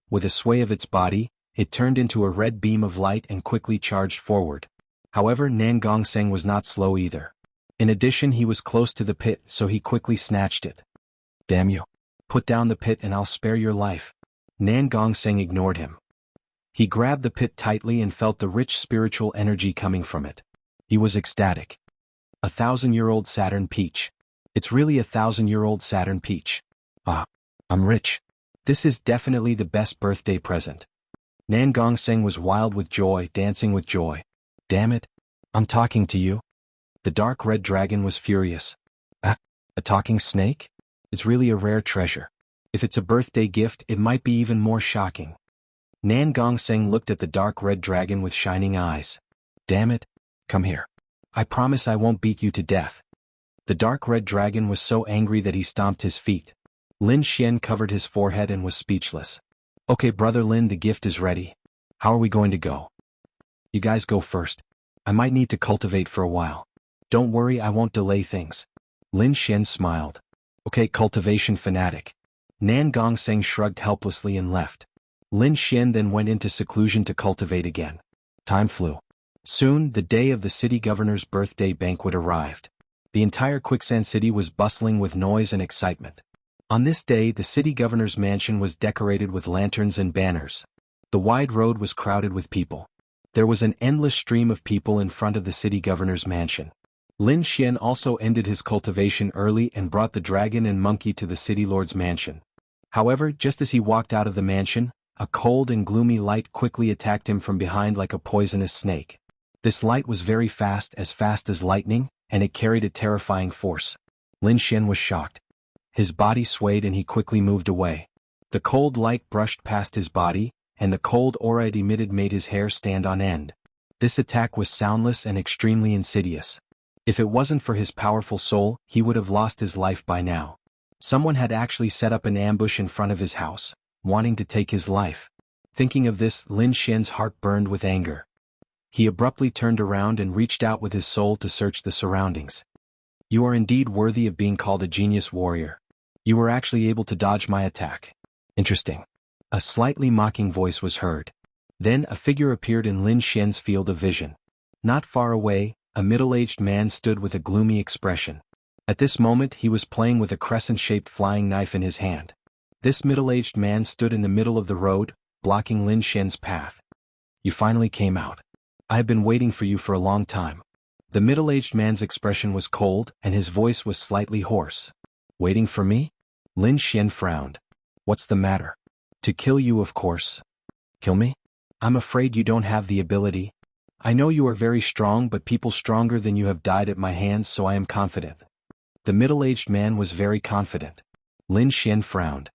With a sway of its body, it turned into a red beam of light and quickly charged forward. However, Nan Gongseng was not slow either. In addition, he was close to the pit, so he quickly snatched it. "Damn you. Put down the pit and I'll spare your life." Nan Gongseng ignored him. He grabbed the pit tightly and felt the rich spiritual energy coming from it. He was ecstatic. A 1,000-year-old Saturn peach. It's really a 1,000-year-old Saturn peach. Ah, I'm rich. This is definitely the best birthday present. Nan Gongseng was wild with joy, dancing with joy. "Damn it. I'm talking to you." The dark red dragon was furious. "Ah, a talking snake? It's really a rare treasure. If it's a birthday gift, it might be even more shocking." Nan Gongseng looked at the dark red dragon with shining eyes. "Damn it. Come here. I promise I won't beat you to death." The dark red dragon was so angry that he stomped his feet. Lin Xian covered his forehead and was speechless. "Okay, Brother Lin, the gift is ready. How are we going to go?" "You guys go first. I might need to cultivate for a while." "Don't worry, I won't delay things." Lin Xian smiled. "Okay, cultivation fanatic." Nan Gongseng shrugged helplessly and left. Lin Xian then went into seclusion to cultivate again. Time flew. Soon, the day of the city governor's birthday banquet arrived. The entire Quicksand City was bustling with noise and excitement. On this day, the city governor's mansion was decorated with lanterns and banners. The wide road was crowded with people. There was an endless stream of people in front of the city governor's mansion. Lin Xian also ended his cultivation early and brought the dragon and monkey to the city lord's mansion. However, just as he walked out of the mansion, a cold and gloomy light quickly attacked him from behind like a poisonous snake. This light was very fast as lightning, and it carried a terrifying force. Lin Xian was shocked. His body swayed and he quickly moved away. The cold light brushed past his body, and the cold aura it emitted made his hair stand on end. This attack was soundless and extremely insidious. If it wasn't for his powerful soul, he would have lost his life by now. Someone had actually set up an ambush in front of his house, wanting to take his life. Thinking of this, Lin Xian's heart burned with anger. He abruptly turned around and reached out with his soul to search the surroundings. "You are indeed worthy of being called a genius warrior. You were actually able to dodge my attack. Interesting." A slightly mocking voice was heard. Then a figure appeared in Lin Xian's field of vision. Not far away, a middle-aged man stood with a gloomy expression. At this moment he was playing with a crescent-shaped flying knife in his hand. This middle-aged man stood in the middle of the road, blocking Lin Xian's path. "You finally came out. I have been waiting for you for a long time." The middle-aged man's expression was cold, and his voice was slightly hoarse. "Waiting for me?" Lin Xian frowned. "What's the matter?" "To kill you, of course." "Kill me? I'm afraid you don't have the ability. I know you are very strong, but people stronger than you have died at my hands, so I am confident." The middle-aged man was very confident. Lin Xian frowned.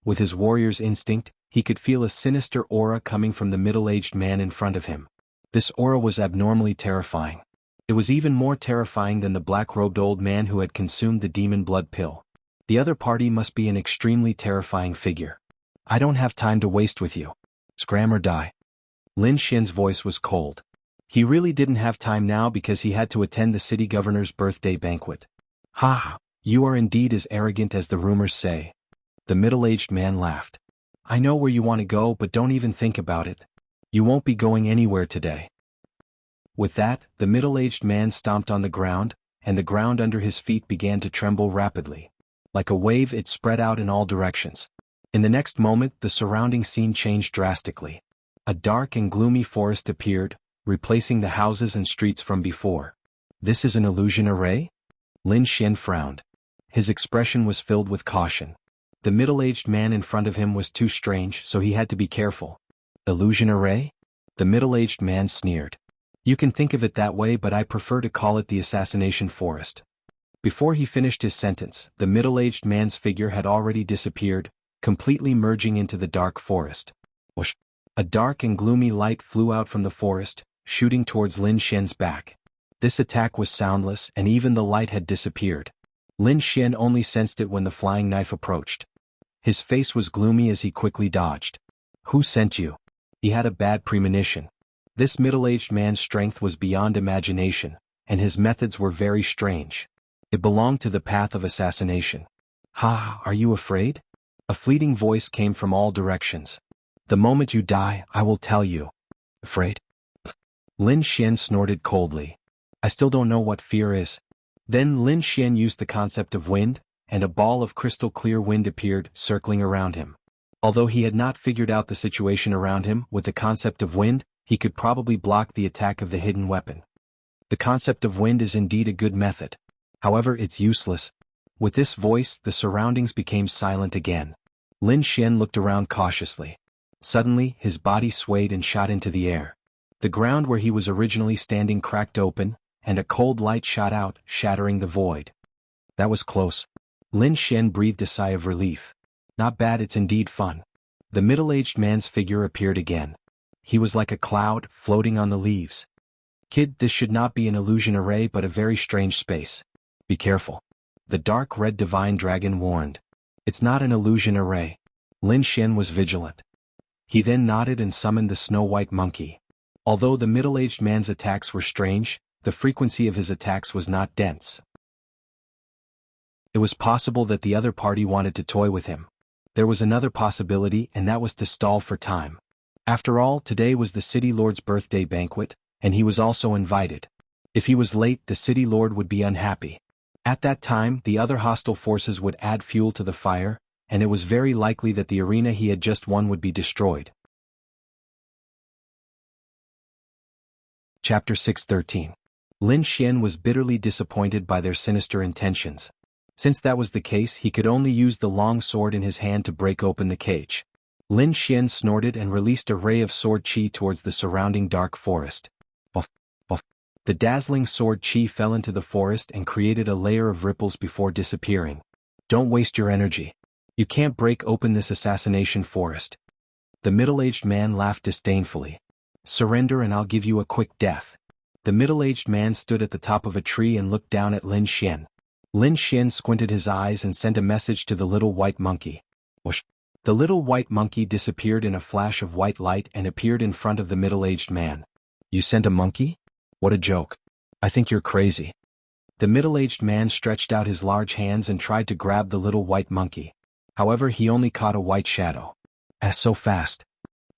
With his warrior's instinct, he could feel a sinister aura coming from the middle-aged man in front of him. This aura was abnormally terrifying. It was even more terrifying than the black-robed old man who had consumed the demon blood pill. The other party must be an extremely terrifying figure. "I don't have time to waste with you. Scram or die." Lin Xian's voice was cold. He really didn't have time now because he had to attend the city governor's birthday banquet. "Ha! You are indeed as arrogant as the rumors say." The middle-aged man laughed. "I know where you want to go, but don't even think about it. You won't be going anywhere today." With that, the middle-aged man stomped on the ground, and the ground under his feet began to tremble rapidly. Like a wave, it spread out in all directions. In the next moment, the surrounding scene changed drastically. A dark and gloomy forest appeared, replacing the houses and streets from before. This is an illusion array? Lin Xian frowned. His expression was filled with caution. The middle-aged man in front of him was too strange, so he had to be careful. Illusion array? The middle-aged man sneered. You can think of it that way, but I prefer to call it the assassination forest. Before he finished his sentence, the middle-aged man's figure had already disappeared, completely merging into the dark forest. Whoosh! A dark and gloomy light flew out from the forest, shooting towards Lin Xian's back. This attack was soundless, and even the light had disappeared. Lin Xian only sensed it when the flying knife approached. His face was gloomy as he quickly dodged. Who sent you? He had a bad premonition. This middle-aged man's strength was beyond imagination, and his methods were very strange. It belonged to the path of assassination. Ha, are you afraid? A fleeting voice came from all directions. The moment you die, I will tell you. Afraid? Lin Xian snorted coldly. I still don't know what fear is. Then Lin Xian used the concept of wind, and a ball of crystal clear wind appeared, circling around him. Although he had not figured out the situation around him with the concept of wind, he could probably block the attack of the hidden weapon. The concept of wind is indeed a good method. However, it's useless. With this voice, the surroundings became silent again. Lin Xian looked around cautiously. Suddenly, his body swayed and shot into the air. The ground where he was originally standing cracked open, and a cold light shot out, shattering the void. That was close. Lin Xian breathed a sigh of relief. Not bad, it's indeed fun. The middle-aged man's figure appeared again. He was like a cloud, floating on the leaves. Kid, this should not be an illusion array but a very strange space. Be careful. The dark red divine dragon warned. It's not an illusion array. Lin Xian was vigilant. He then nodded and summoned the snow-white monkey. Although the middle-aged man's attacks were strange, the frequency of his attacks was not dense. It was possible that the other party wanted to toy with him. There was another possibility, and that was to stall for time. After all, today was the city lord's birthday banquet, and he was also invited. If he was late, the city lord would be unhappy. At that time, the other hostile forces would add fuel to the fire, and it was very likely that the arena he had just won would be destroyed. Chapter 613. Lin Xian was bitterly disappointed by their sinister intentions. Since that was the case, he could only use the long sword in his hand to break open the cage. Lin Xian snorted and released a ray of sword chi towards the surrounding dark forest. Buff, buff. The dazzling sword chi fell into the forest and created a layer of ripples before disappearing. Don't waste your energy. You can't break open this assassination forest. The middle-aged man laughed disdainfully. Surrender and I'll give you a quick death. The middle-aged man stood at the top of a tree and looked down at Lin Xian. Lin Xian squinted his eyes and sent a message to the little white monkey. Whoosh! The little white monkey disappeared in a flash of white light and appeared in front of the middle-aged man. You sent a monkey? What a joke. I think you're crazy. The middle-aged man stretched out his large hands and tried to grab the little white monkey. However, he only caught a white shadow. So fast.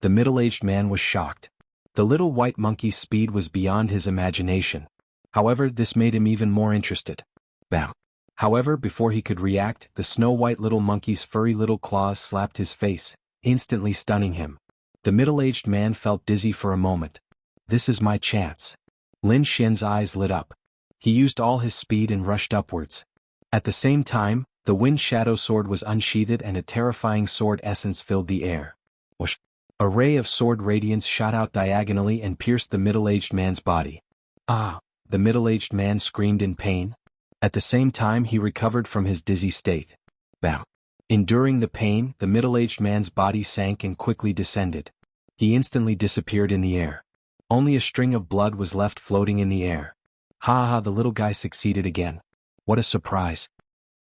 The middle-aged man was shocked. The little white monkey's speed was beyond his imagination. However, this made him even more interested. Bam. However, before he could react, the snow-white little monkey's furry little claws slapped his face, instantly stunning him. The middle-aged man felt dizzy for a moment. This is my chance. Lin Xian's eyes lit up. He used all his speed and rushed upwards. At the same time, the wind shadow sword was unsheathed and a terrifying sword essence filled the air. Whoosh! A ray of sword radiance shot out diagonally and pierced the middle-aged man's body. Ah! The middle-aged man screamed in pain. At the same time he recovered from his dizzy state. Bam! Enduring the pain, the middle-aged man's body sank and quickly descended. He instantly disappeared in the air. Only a string of blood was left floating in the air. Ha ha, the little guy succeeded again. What a surprise.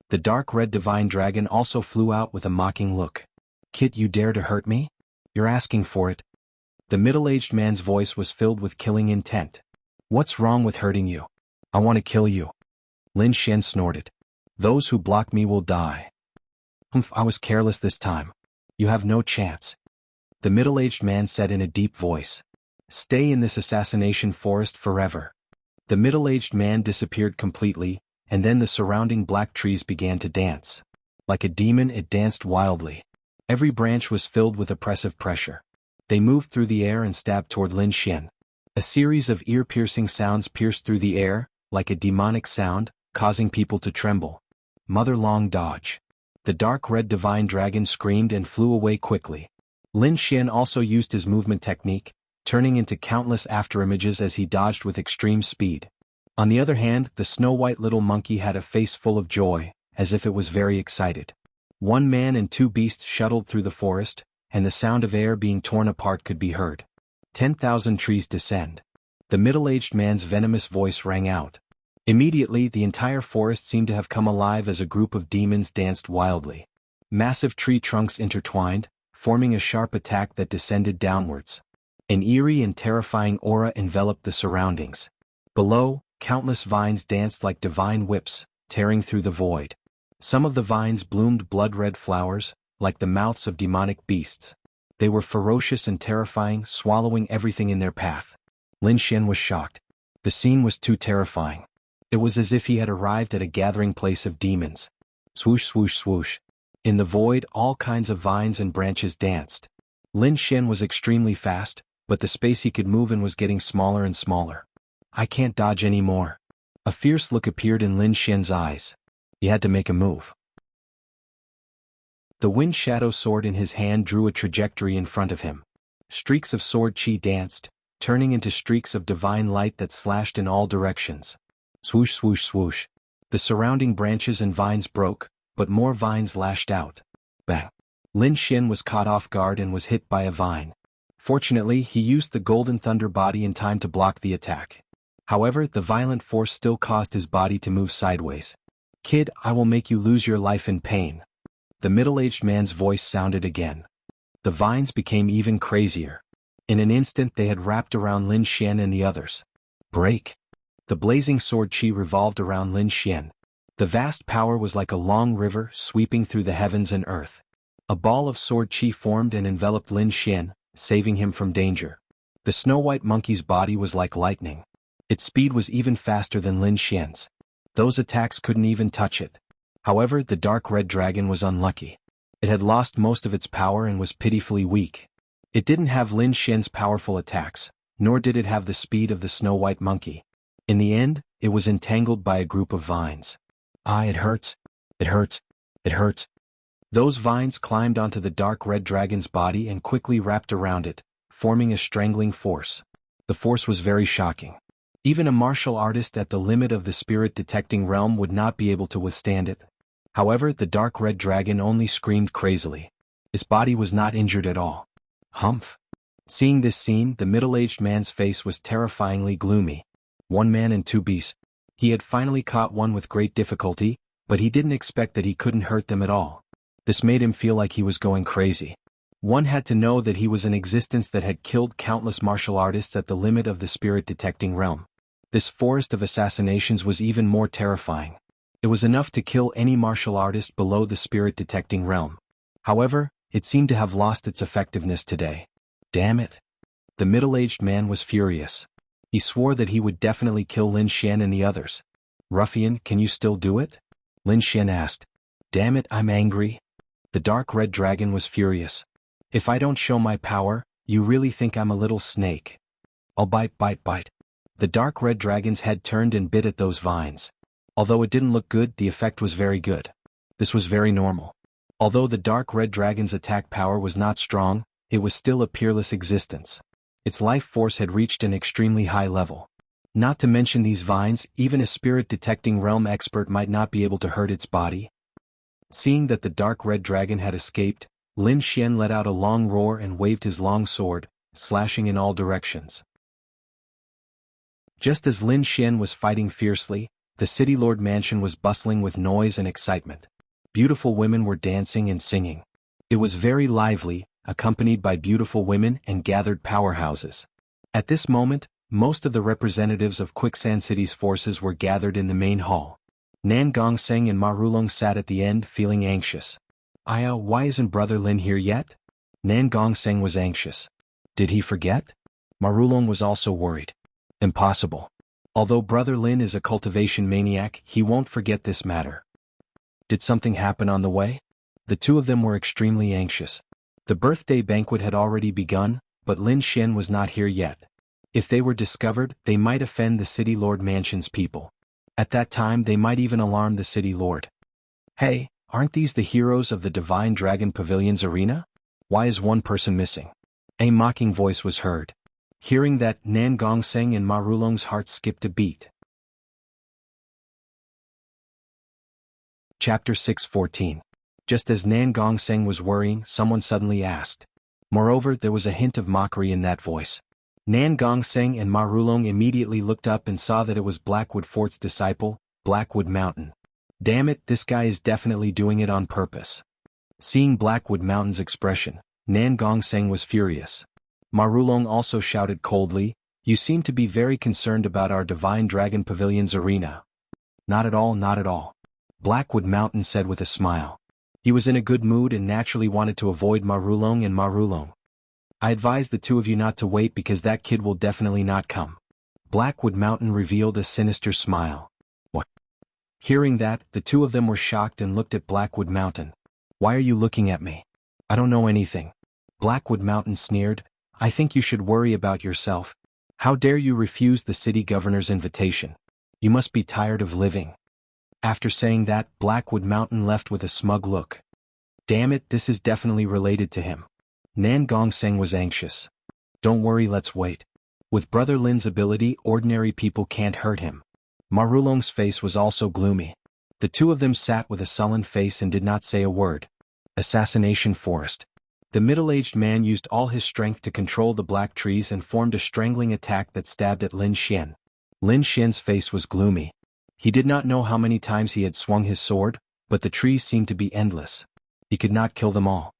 The dark red divine dragon also flew out with a mocking look. Kid, you dare to hurt me? You're asking for it. The middle-aged man's voice was filled with killing intent. What's wrong with hurting you? I want to kill you. Lin Xian snorted. Those who block me will die. I was careless this time. You have no chance. The middle-aged man said in a deep voice. Stay in this assassination forest forever. The middle-aged man disappeared completely, and then the surrounding black trees began to dance. Like a demon, it danced wildly. Every branch was filled with oppressive pressure. They moved through the air and stabbed toward Lin Xian. A series of ear-piercing sounds pierced through the air, like a demonic sound, causing people to tremble. Mother Long dodge. The dark red divine dragon screamed and flew away quickly. Lin Xian also used his movement technique, turning into countless afterimages as he dodged with extreme speed. On the other hand, the snow-white little monkey had a face full of joy, as if it was very excited. One man and two beasts shuttled through the forest, and the sound of air being torn apart could be heard. 10,000 trees descend. The middle-aged man's venomous voice rang out. Immediately, the entire forest seemed to have come alive as a group of demons danced wildly. Massive tree trunks intertwined, forming a sharp attack that descended downwards. An eerie and terrifying aura enveloped the surroundings. Below, countless vines danced like divine whips, tearing through the void. Some of the vines bloomed blood-red flowers, like the mouths of demonic beasts. They were ferocious and terrifying, swallowing everything in their path. Lin Xian was shocked. The scene was too terrifying. It was as if he had arrived at a gathering place of demons. Swoosh swoosh swoosh. In the void, all kinds of vines and branches danced. Lin Xian was extremely fast, but the space he could move in was getting smaller and smaller. I can't dodge anymore. A fierce look appeared in Lin Xian's eyes. He had to make a move. The wind shadow sword in his hand drew a trajectory in front of him. Streaks of sword chi danced, turning into streaks of divine light that slashed in all directions. Swoosh swoosh swoosh. The surrounding branches and vines broke, but more vines lashed out. Bang. Lin Xian was caught off guard and was hit by a vine. Fortunately, he used the golden thunder body in time to block the attack. However, the violent force still caused his body to move sideways. Kid, I will make you lose your life in pain. The middle-aged man's voice sounded again. The vines became even crazier. In an instant they had wrapped around Lin Xian and the others. Break. The blazing sword chi revolved around Lin Xian. The vast power was like a long river sweeping through the heavens and earth. A ball of sword chi formed and enveloped Lin Xian, saving him from danger. The snow-white monkey's body was like lightning. Its speed was even faster than Lin Xian's. Those attacks couldn't even touch it. However, the dark red dragon was unlucky. It had lost most of its power and was pitifully weak. It didn't have Lin Xian's powerful attacks, nor did it have the speed of the snow-white monkey. In the end, it was entangled by a group of vines. Ah, it hurts. It hurts. It hurts. Those vines climbed onto the dark red dragon's body and quickly wrapped around it, forming a strangling force. The force was very shocking. Even a martial artist at the limit of the spirit-detecting realm would not be able to withstand it. However, the dark red dragon only screamed crazily. Its body was not injured at all. Humph. Seeing this scene, the middle-aged man's face was terrifyingly gloomy. One man and two beasts. He had finally caught one with great difficulty, but he didn't expect that he couldn't hurt them at all. This made him feel like he was going crazy. One had to know that he was an existence that had killed countless martial artists at the limit of the spirit-detecting realm. This forest of assassinations was even more terrifying. It was enough to kill any martial artist below the spirit-detecting realm. However, it seemed to have lost its effectiveness today. Damn it. The middle-aged man was furious. He swore that he would definitely kill Lin Xian and the others. Ruffian, can you still do it? Lin Xian asked. Damn it, I'm angry. The dark red dragon was furious. If I don't show my power, you really think I'm a little snake? I'll bite, bite, bite. The dark red dragon's head turned and bit at those vines. Although it didn't look good, the effect was very good. This was very normal. Although the dark red dragon's attack power was not strong, it was still a peerless existence. Its life force had reached an extremely high level. Not to mention these vines, even a spirit-detecting realm expert might not be able to hurt its body. Seeing that the dark red dragon had escaped, Lin Xian let out a long roar and waved his long sword, slashing in all directions. Just as Lin Xian was fighting fiercely, the city lord mansion was bustling with noise and excitement. Beautiful women were dancing and singing. It was very lively, accompanied by beautiful women and gathered powerhouses. At this moment, most of the representatives of Quicksand City's forces were gathered in the main hall. Nan Gongseng and Ma Rulong sat at the end feeling anxious. Aya, why isn't Brother Lin here yet? Nan Gongseng was anxious. Did he forget? Ma Rulong was also worried. Impossible. Although Brother Lin is a cultivation maniac, he won't forget this matter. Did something happen on the way? The two of them were extremely anxious. The birthday banquet had already begun, but Lin Xian was not here yet. If they were discovered, they might offend the City Lord Mansion's people. At that time they might even alarm the City Lord. Hey, aren't these the heroes of the Divine Dragon Pavilion's arena? Why is one person missing? A mocking voice was heard. Hearing that, Nan Gongseng and Ma Rulong's hearts skipped a beat. Chapter 6:14. Just as Nan Gongseng was worrying, someone suddenly asked. Moreover, there was a hint of mockery in that voice. Nan Gongseng and Ma Rulong immediately looked up and saw that it was Blackwood Fort's disciple, Blackwood Mountain. Damn it, this guy is definitely doing it on purpose. Seeing Blackwood Mountain's expression, Nan Gongseng was furious. Ma Rulong also shouted coldly, "You seem to be very concerned about our Divine Dragon Pavilion's arena." Not at all, not at all. Blackwood Mountain said with a smile. He was in a good mood and naturally wanted to avoid Ma Rulong and Ma Rulong. I advise the two of you not to wait because that kid will definitely not come. Blackwood Mountain revealed a sinister smile. What? Hearing that, the two of them were shocked and looked at Blackwood Mountain. Why are you looking at me? I don't know anything. Blackwood Mountain sneered. I think you should worry about yourself. How dare you refuse the city governor's invitation? You must be tired of living. After saying that, Blackwood Mountain left with a smug look. Damn it, this is definitely related to him. Nan Gongseng was anxious. Don't worry, let's wait. With Brother Lin's ability, ordinary people can't hurt him. Ma Rulong's face was also gloomy. The two of them sat with a sullen face and did not say a word. Assassination Forest. The middle-aged man used all his strength to control the black trees and formed a strangling attack that stabbed at Lin Xian. Lin Xian's face was gloomy. He did not know how many times he had swung his sword, but the trees seemed to be endless. He could not kill them all.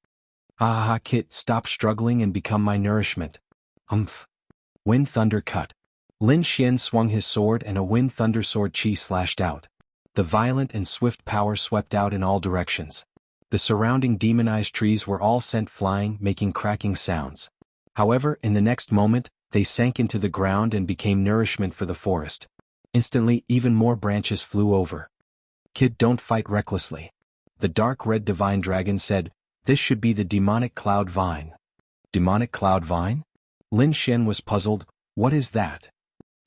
Ha, kid, stop struggling and become my nourishment. Humph. Wind Thunder Cut. Lin Xian swung his sword and a Wind Thunder sword chi slashed out. The violent and swift power swept out in all directions. The surrounding demonized trees were all sent flying, making cracking sounds. However, in the next moment, they sank into the ground and became nourishment for the forest. Instantly, even more branches flew over. Kid, don't fight recklessly. The dark red divine dragon said, this should be the demonic cloud vine. Demonic cloud vine? Lin Xian was puzzled. What is that?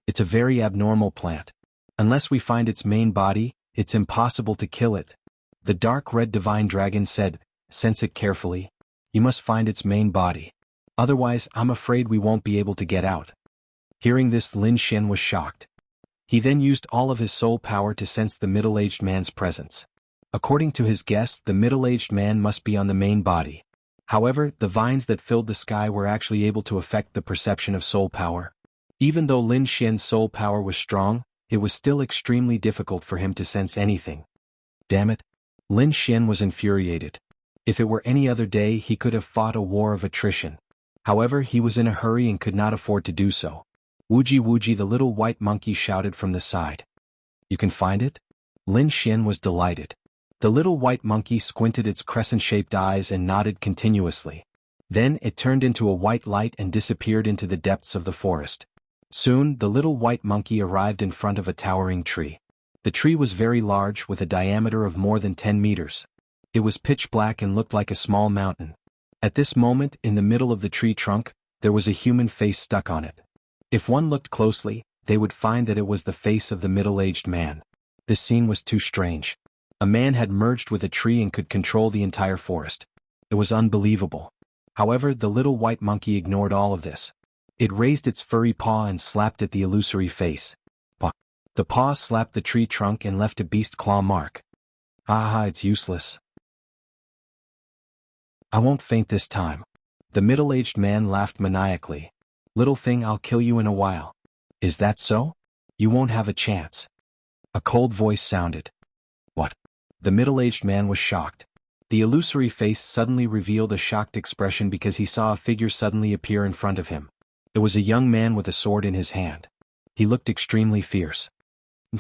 It's a very abnormal plant. Unless we find its main body, it's impossible to kill it. The dark red divine dragon said, sense it carefully. You must find its main body. Otherwise, I'm afraid we won't be able to get out. Hearing this, Lin Xian was shocked. He then used all of his soul power to sense the middle-aged man's presence. According to his guess, the middle-aged man must be on the main body. However, the vines that filled the sky were actually able to affect the perception of soul power. Even though Lin Xian's soul power was strong, it was still extremely difficult for him to sense anything. Damn it. Lin Xian was infuriated. If it were any other day, he could have fought a war of attrition. However, he was in a hurry and could not afford to do so. Wuji, the little white monkey shouted from the side. You can find it? Lin Xian was delighted. The little white monkey squinted its crescent-shaped eyes and nodded continuously. Then it turned into a white light and disappeared into the depths of the forest. Soon, the little white monkey arrived in front of a towering tree. The tree was very large, with a diameter of more than 10 meters. It was pitch black and looked like a small mountain. At this moment, in the middle of the tree trunk, there was a human face stuck on it. If one looked closely, they would find that it was the face of the middle-aged man. This scene was too strange. A man had merged with a tree and could control the entire forest. It was unbelievable. However, the little white monkey ignored all of this. It raised its furry paw and slapped at the illusory face. Paw. The paw slapped the tree trunk and left a beast claw mark. It's useless. I won't faint this time. The middle-aged man laughed maniacally. Little thing, I'll kill you in a while. Is that so? You won't have a chance. A cold voice sounded. What? The middle-aged man was shocked. The illusory face suddenly revealed a shocked expression because he saw a figure suddenly appear in front of him. It was a young man with a sword in his hand. He looked extremely fierce.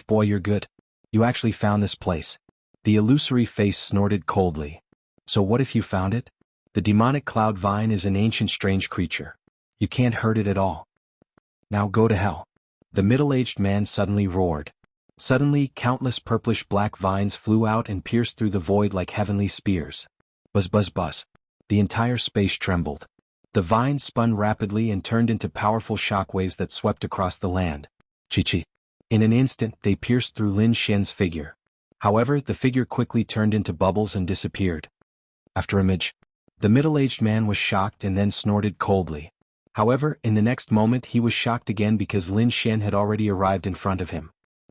Boy, you're good. You actually found this place. The illusory face snorted coldly. So what if you found it? The demonic cloud vine is an ancient strange creature. You can't hurt it at all. Now go to hell. The middle-aged man suddenly roared. Suddenly, countless purplish black vines flew out and pierced through the void like heavenly spears. Buzz buzz buzz. The entire space trembled. The vines spun rapidly and turned into powerful shockwaves that swept across the land. Chi-chi. In an instant, they pierced through Lin Xian's figure. However, the figure quickly turned into bubbles and disappeared. After a midge, the middle-aged man was shocked and then snorted coldly. However, in the next moment he was shocked again because Lin Xian had already arrived in front of him.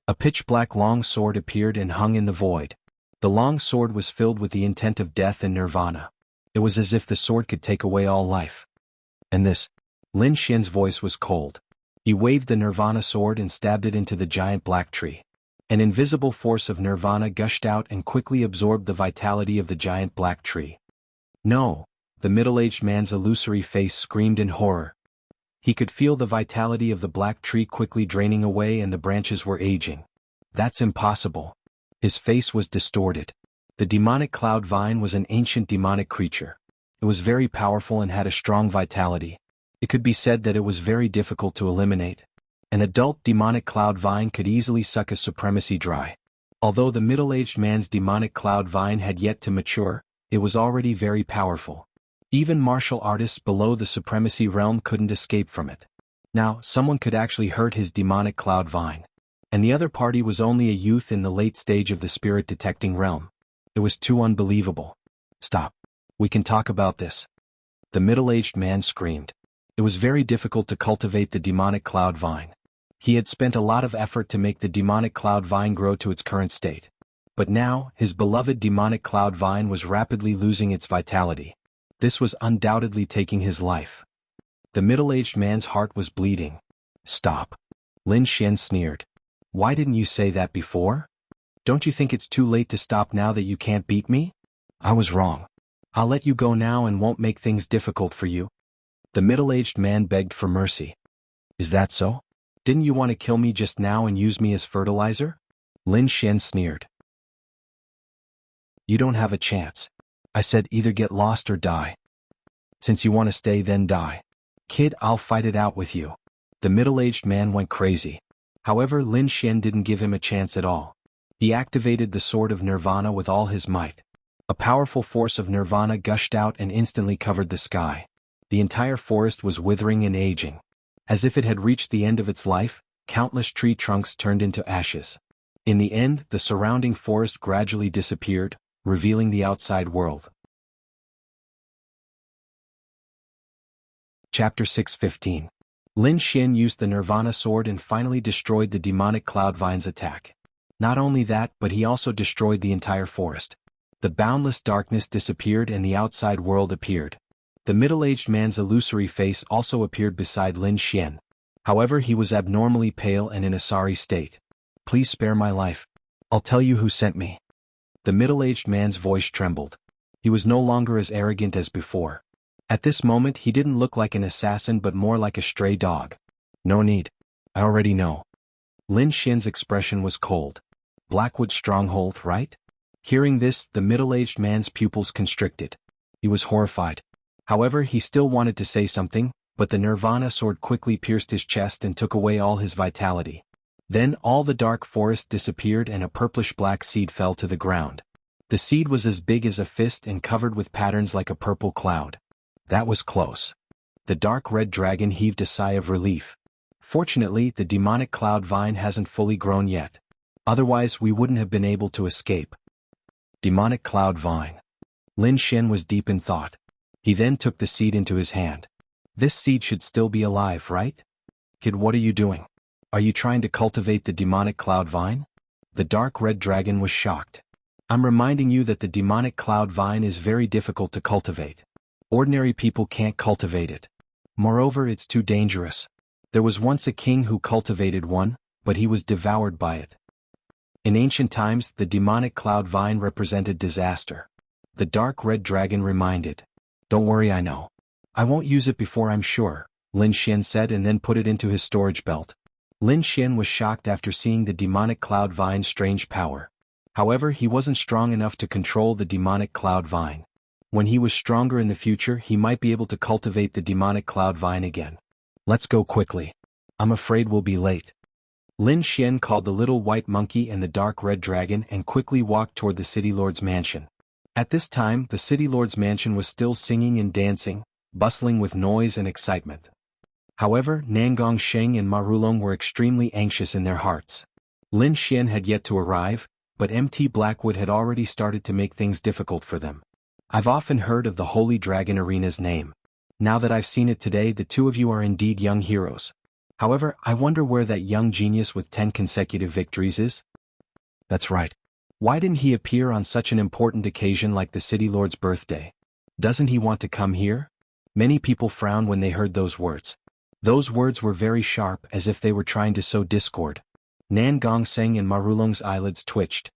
A pitch-black long sword appeared and hung in the void. The long sword was filled with the intent of death and nirvana. It was as if the sword could take away all life. And this? Lin Xian's voice was cold. He waved the nirvana sword and stabbed it into the giant black tree. An invisible force of nirvana gushed out and quickly absorbed the vitality of the giant black tree. No! The middle-aged man's illusory face screamed in horror. He could feel the vitality of the black tree quickly draining away and the branches were aging. That's impossible. His face was distorted. The demonic cloud vine was an ancient demonic creature. It was very powerful and had a strong vitality. It could be said that it was very difficult to eliminate. An adult demonic cloud vine could easily suck a supremacy dry. Although the middle-aged man's demonic cloud vine had yet to mature, it was already very powerful. Even martial artists below the supremacy realm couldn't escape from it. Now, someone could actually hurt his demonic cloud vine. And the other party was only a youth in the late stage of the spirit detecting realm. It was too unbelievable. Stop. We can talk about this. The middle-aged man screamed. It was very difficult to cultivate the demonic cloud vine. He had spent a lot of effort to make the demonic cloud vine grow to its current state. But now, his beloved demonic cloud vine was rapidly losing its vitality. This was undoubtedly taking his life. The middle-aged man's heart was bleeding. Stop. Lin Xian sneered. Why didn't you say that before? Don't you think it's too late to stop now that you can't beat me? I was wrong. I'll let you go now and won't make things difficult for you. The middle-aged man begged for mercy. Is that so? Didn't you want to kill me just now and use me as fertilizer? Lin Xian sneered. You don't have a chance. I said either get lost or die. Since you want to stay, then die. Kid, I'll fight it out with you. The middle-aged man went crazy. However, Lin Xian didn't give him a chance at all. He activated the sword of nirvana with all his might. A powerful force of nirvana gushed out and instantly covered the sky. The entire forest was withering and aging. As if it had reached the end of its life, countless tree trunks turned into ashes. In the end, the surrounding forest gradually disappeared, revealing the outside world. Chapter 6:15. Lin Xian used the Nirvana sword and finally destroyed the demonic cloud vine's attack. Not only that, but he also destroyed the entire forest. The boundless darkness disappeared and the outside world appeared. The middle-aged man's illusory face also appeared beside Lin Xian. However, he was abnormally pale and in a sorry state. Please spare my life. I'll tell you who sent me. The middle-aged man's voice trembled. He was no longer as arrogant as before. At this moment he didn't look like an assassin but more like a stray dog. No need. I already know. Lin Xian's expression was cold. Blackwood Stronghold, right? Hearing this, the middle-aged man's pupils constricted. He was horrified. However, he still wanted to say something, but the Nirvana sword quickly pierced his chest and took away all his vitality. Then all the dark forest disappeared and a purplish-black seed fell to the ground. The seed was as big as a fist and covered with patterns like a purple cloud. That was close. The dark red dragon heaved a sigh of relief. Fortunately, the demonic cloud vine hasn't fully grown yet. Otherwise, we wouldn't have been able to escape. Demonic cloud vine. Lin Xian was deep in thought. He then took the seed into his hand. This seed should still be alive, right? Kid, what are you doing? Are you trying to cultivate the demonic cloud vine? The dark red dragon was shocked. I'm reminding you that the demonic cloud vine is very difficult to cultivate. Ordinary people can't cultivate it. Moreover, it's too dangerous. There was once a king who cultivated one, but he was devoured by it. In ancient times, the demonic cloud vine represented disaster. The dark red dragon reminded. Don't worry, I know. I won't use it before I'm sure, Lin Xian said and then put it into his storage belt. Lin Xian was shocked after seeing the demonic cloud vine's strange power. However, he wasn't strong enough to control the demonic cloud vine. When he was stronger in the future, he might be able to cultivate the demonic cloud vine again. Let's go quickly. I'm afraid we'll be late. Lin Xian called the little white monkey and the dark red dragon and quickly walked toward the city lord's mansion. At this time, the city lord's mansion was still singing and dancing, bustling with noise and excitement. However, Nangong Sheng and Marulong were extremely anxious in their hearts. Lin Xian had yet to arrive, but MT Blackwood had already started to make things difficult for them. I've often heard of the Holy Dragon Arena's name. Now that I've seen it today, the two of you are indeed young heroes. However, I wonder where that young genius with 10 consecutive victories is? That's right. Why didn't he appear on such an important occasion like the city lord's birthday? Doesn't he want to come here? Many people frowned when they heard those words. Those words were very sharp, as if they were trying to sow discord. Nan Gongseng and Marulong's eyelids twitched.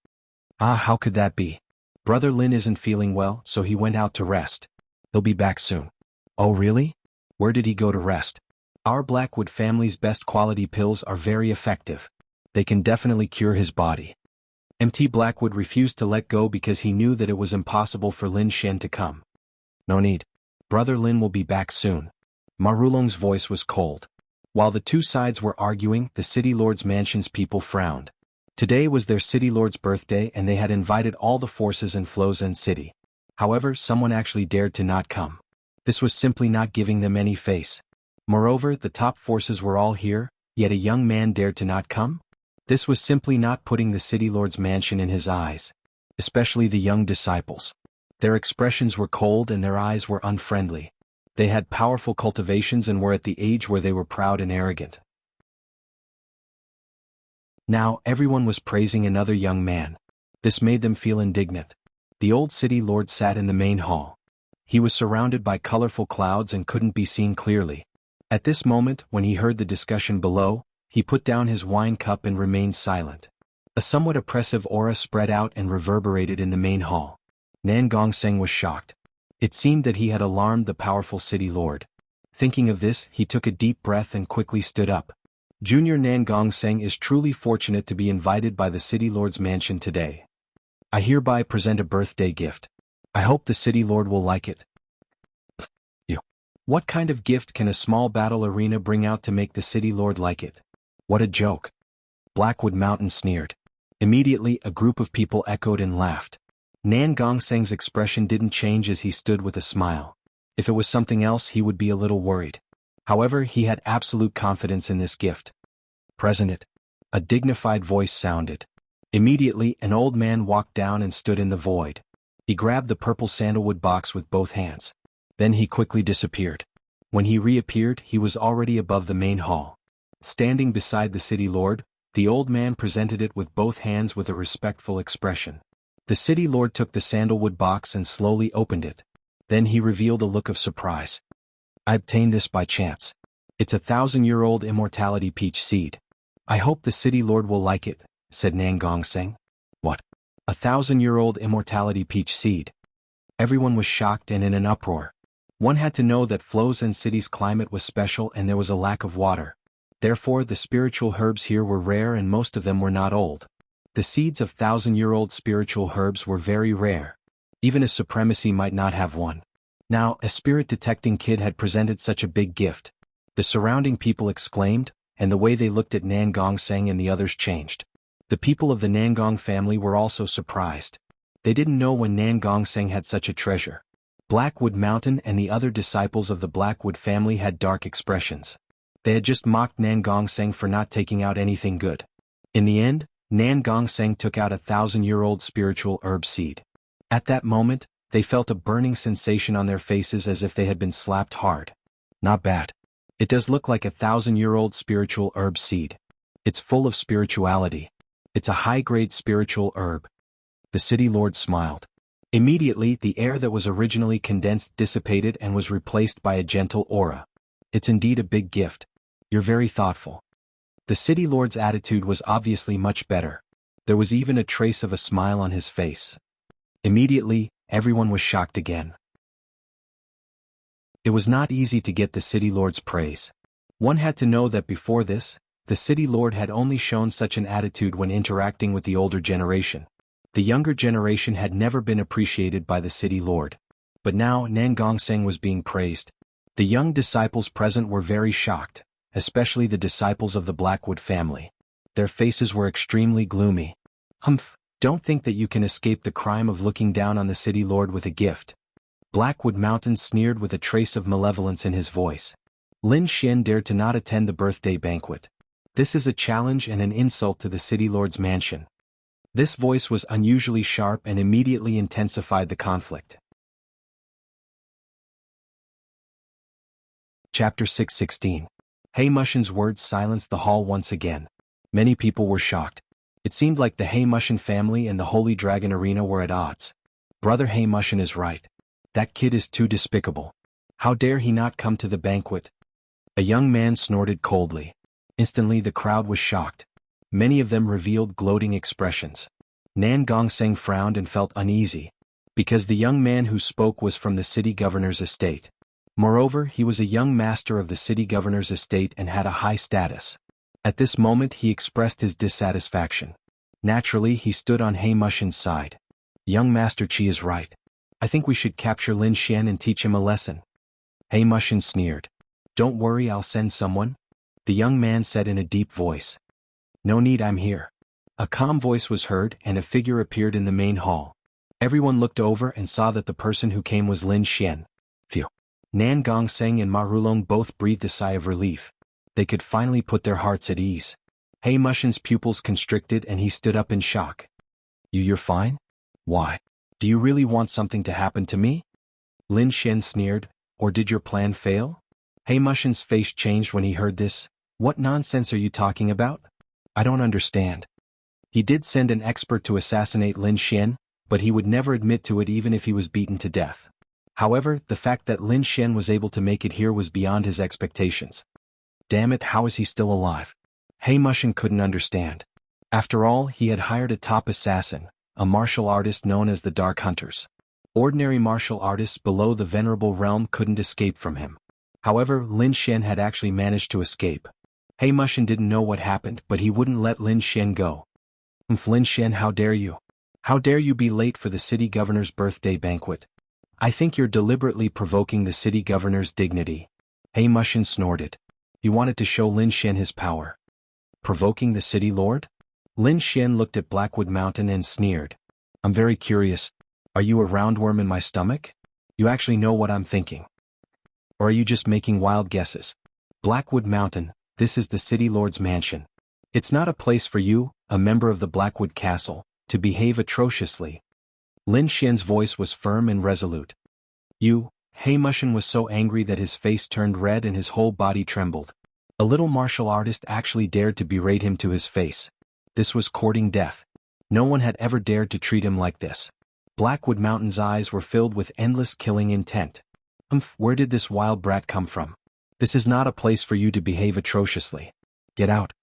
Ah, how could that be? Brother Lin isn't feeling well, so he went out to rest. He'll be back soon. Oh really? Where did he go to rest? Our Blackwood family's best quality pills are very effective. They can definitely cure his body. MT Blackwood refused to let go because he knew that it was impossible for Lin Xian to come. No need. Brother Lin will be back soon. Marulong's voice was cold. While the two sides were arguing, the city lord's mansion's people frowned. Today was their city lord's birthday and they had invited all the forces in Flozhen City. However, someone actually dared to not come. This was simply not giving them any face. Moreover, the top forces were all here, yet a young man dared to not come? This was simply not putting the city lord's mansion in his eyes. Especially the young disciples. Their expressions were cold and their eyes were unfriendly. They had powerful cultivations and were at the age where they were proud and arrogant. Now, everyone was praising another young man. This made them feel indignant. The old city lord sat in the main hall. He was surrounded by colorful clouds and couldn't be seen clearly. At this moment, when he heard the discussion below, he put down his wine cup and remained silent. A somewhat oppressive aura spread out and reverberated in the main hall. Nan Gongseng was shocked. It seemed that he had alarmed the powerful city lord. Thinking of this, he took a deep breath and quickly stood up. Junior Nan Gongseng is truly fortunate to be invited by the city lord's mansion today. I hereby present a birthday gift. I hope the city lord will like it. What kind of gift can a small battle arena bring out to make the city lord like it? What a joke. Blackwood Mountain sneered. Immediately, a group of people echoed and laughed. Nan Gongseng's expression didn't change as he stood with a smile. If it was something else, he would be a little worried. However, he had absolute confidence in this gift. Present it. A dignified voice sounded. Immediately, an old man walked down and stood in the void. He grabbed the purple sandalwood box with both hands. Then he quickly disappeared. When he reappeared, he was already above the main hall. Standing beside the city lord, the old man presented it with both hands with a respectful expression. The city lord took the sandalwood box and slowly opened it. Then he revealed a look of surprise. I obtained this by chance. It's a 1,000-year-old immortality peach seed. I hope the city lord will like it, said Nan Gongseng. What? A 1,000-year-old immortality peach seed? Everyone was shocked and in an uproar. One had to know that Flozhen City's climate was special and there was a lack of water. Therefore, the spiritual herbs here were rare and most of them were not old. The seeds of 1,000-year-old spiritual herbs were very rare. Even a supremacy might not have one. Now, a spirit-detecting kid had presented such a big gift. The surrounding people exclaimed, and the way they looked at Nan Gongseng and the others changed. The people of the Nangong family were also surprised. They didn't know when Nan Gongseng had such a treasure. Blackwood Mountain and the other disciples of the Blackwood family had dark expressions. They had just mocked Nan Gongseng for not taking out anything good. In the end, Nan Gongseng took out a 1,000-year-old spiritual herb seed. At that moment, they felt a burning sensation on their faces as if they had been slapped hard. Not bad. It does look like a 1,000-year-old spiritual herb seed. It's full of spirituality. It's a high-grade spiritual herb. The city lord smiled. Immediately, the air that was originally condensed dissipated and was replaced by a gentle aura. It's indeed a big gift. You're very thoughtful. The city lord's attitude was obviously much better. There was even a trace of a smile on his face. Immediately, everyone was shocked again. It was not easy to get the city lord's praise. One had to know that before this, the city lord had only shown such an attitude when interacting with the older generation. The younger generation had never been appreciated by the city lord. But now Nan Gongseng was being praised. The young disciples present were very shocked, especially the disciples of the Blackwood family. Their faces were extremely gloomy. Humph, Don't think that you can escape the crime of looking down on the city lord with a gift. Blackwood Mountain sneered with a trace of malevolence in his voice. Lin Xian dared to not attend the birthday banquet. This is a challenge and an insult to the city lord's mansion. This voice was unusually sharp and immediately intensified the conflict. Chapter 6:16. Mushin's words silenced the hall once again. Many people were shocked. It seemed like the Mushin family and the Holy Dragon Arena were at odds. Brother Mushin is right. That kid is too despicable. How dare he not come to the banquet? A young man snorted coldly. Instantly the crowd was shocked. Many of them revealed gloating expressions. Nan Gongseng frowned and felt uneasy, because the young man who spoke was from the city governor's estate. Moreover, he was a young master of the city governor's estate and had a high status. At this moment he expressed his dissatisfaction. Naturally, he stood on Mushin's side. Young Master Qi is right. I think we should capture Lin Xian and teach him a lesson. Mushin sneered. Don't worry, I'll send someone, the young man said in a deep voice. No need, I'm here. A calm voice was heard and a figure appeared in the main hall. Everyone looked over and saw that the person who came was Lin Xian. Phew. Nan Gongseng and Ma Rulong both breathed a sigh of relief. They could finally put their hearts at ease. Mushin's pupils constricted and he stood up in shock. You're fine? Why? Do you really want something to happen to me? Lin Xian sneered. Or did your plan fail? Mushin's face changed when he heard this. What nonsense are you talking about? I don't understand. He did send an expert to assassinate Lin Xian, but he would never admit to it even if he was beaten to death. However, the fact that Lin Xian was able to make it here was beyond his expectations. Damn it, how is he still alive? Mushin couldn't understand. After all, he had hired a top assassin, a martial artist known as the Dark Hunters. Ordinary martial artists below the Venerable Realm couldn't escape from him. However, Lin Xian had actually managed to escape. Mushin didn't know what happened, but he wouldn't let Lin Xian go. Lin Xian, how dare you? How dare you be late for the city governor's birthday banquet? I think you're deliberately provoking the city governor's dignity. Mushin snorted. He wanted to show Lin Xian his power. Provoking the city lord? Lin Xian looked at Blackwood Mountain and sneered. I'm very curious. Are you a roundworm in my stomach? You actually know what I'm thinking? Or are you just making wild guesses? Blackwood Mountain, this is the city lord's mansion. It's not a place for you, a member of the Blackwood Castle, to behave atrociously. Lin Xian's voice was firm and resolute. Mushin was so angry that his face turned red and his whole body trembled. A little martial artist actually dared to berate him to his face. This was courting death. No one had ever dared to treat him like this. Blackwood Mountain's eyes were filled with endless killing intent. Where did this wild brat come from? This is not a place for you to behave atrociously. Get out.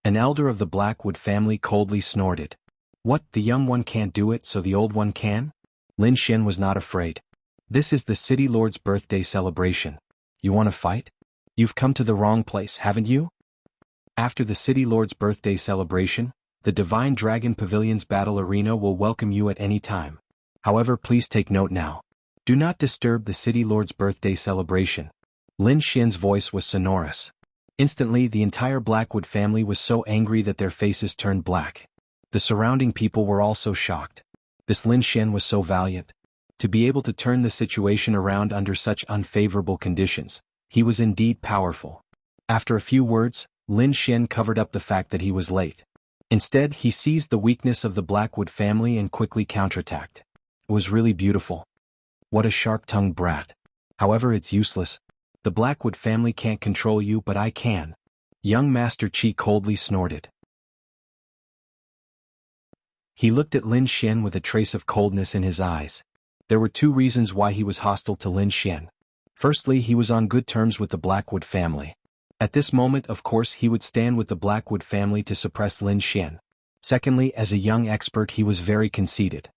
An elder of the Blackwood family coldly snorted. What, the young one can't do it so the old one can? Lin Xian was not afraid. This is the city lord's birthday celebration. You want to fight? You've come to the wrong place, haven't you? After the city lord's birthday celebration, the Divine Dragon Pavilion's battle arena will welcome you at any time. However, please take note now. Do not disturb the city lord's birthday celebration. Lin Xian's voice was sonorous. Instantly, the entire Blackwood family was so angry that their faces turned black. The surrounding people were also shocked. This Lin Xian was so valiant. To be able to turn the situation around under such unfavorable conditions, he was indeed powerful. After a few words, Lin Xian covered up the fact that he was late. Instead, he seized the weakness of the Blackwood family and quickly counterattacked. It was really beautiful. What a sharp-tongued brat. However, it's useless. The Blackwood family can't control you, but I can. Young Master Qi coldly snorted. He looked at Lin Xian with a trace of coldness in his eyes. There were two reasons why he was hostile to Lin Xian. Firstly, he was on good terms with the Blackwood family. At this moment, of course, he would stand with the Blackwood family to suppress Lin Xian. Secondly, as a young expert, he was very conceited.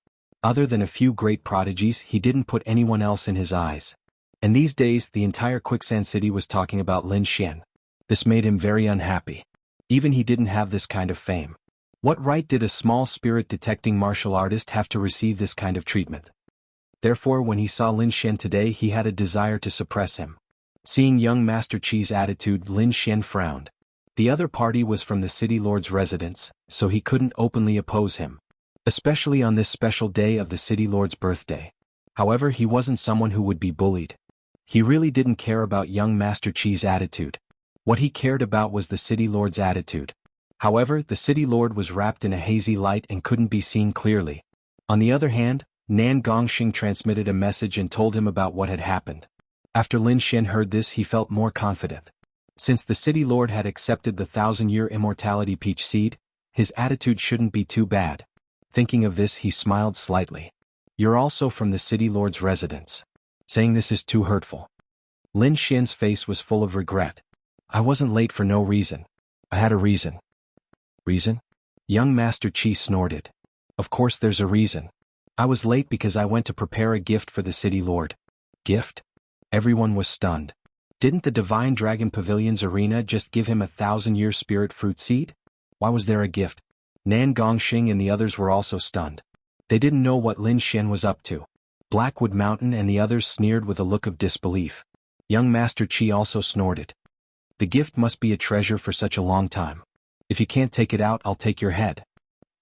Other than a few great prodigies, he didn't put anyone else in his eyes. And these days, the entire Quicksand City was talking about Lin Xian. This made him very unhappy. Even he didn't have this kind of fame. What right did a small spirit-detecting martial artist have to receive this kind of treatment? Therefore, when he saw Lin Xian today, he had a desire to suppress him. Seeing young Master Qi's attitude, Lin Xian frowned. The other party was from the city lord's residence, so he couldn't openly oppose him. especially on this special day of the city lord's birthday. However, he wasn't someone who would be bullied. He really didn't care about young Master Chi's attitude. What he cared about was the city lord's attitude. However, the city lord was wrapped in a hazy light and couldn't be seen clearly. On the other hand, Nan Gongxing transmitted a message and told him about what had happened. After Lin Xian heard this, he felt more confident. Since the city lord had accepted the 1,000-year immortality peach seed, his attitude shouldn't be too bad. Thinking of this, he smiled slightly. You're also from the city lord's residence. Saying this is too hurtful. Lin Xian's face was full of regret. I wasn't late for no reason. I had a reason. Reason? Young Master Chi snorted. Of course there's a reason. I was late because I went to prepare a gift for the city lord. Gift? Everyone was stunned. Didn't the Divine Dragon Pavilion's arena just give him a 1,000-year spirit fruit seed? Why was there a gift? Nan Gongxing and the others were also stunned. They didn't know what Lin Xian was up to. Blackwood Mountain and the others sneered with a look of disbelief. Young Master Chi also snorted. The gift must be a treasure for such a long time. If you can't take it out, I'll take your head.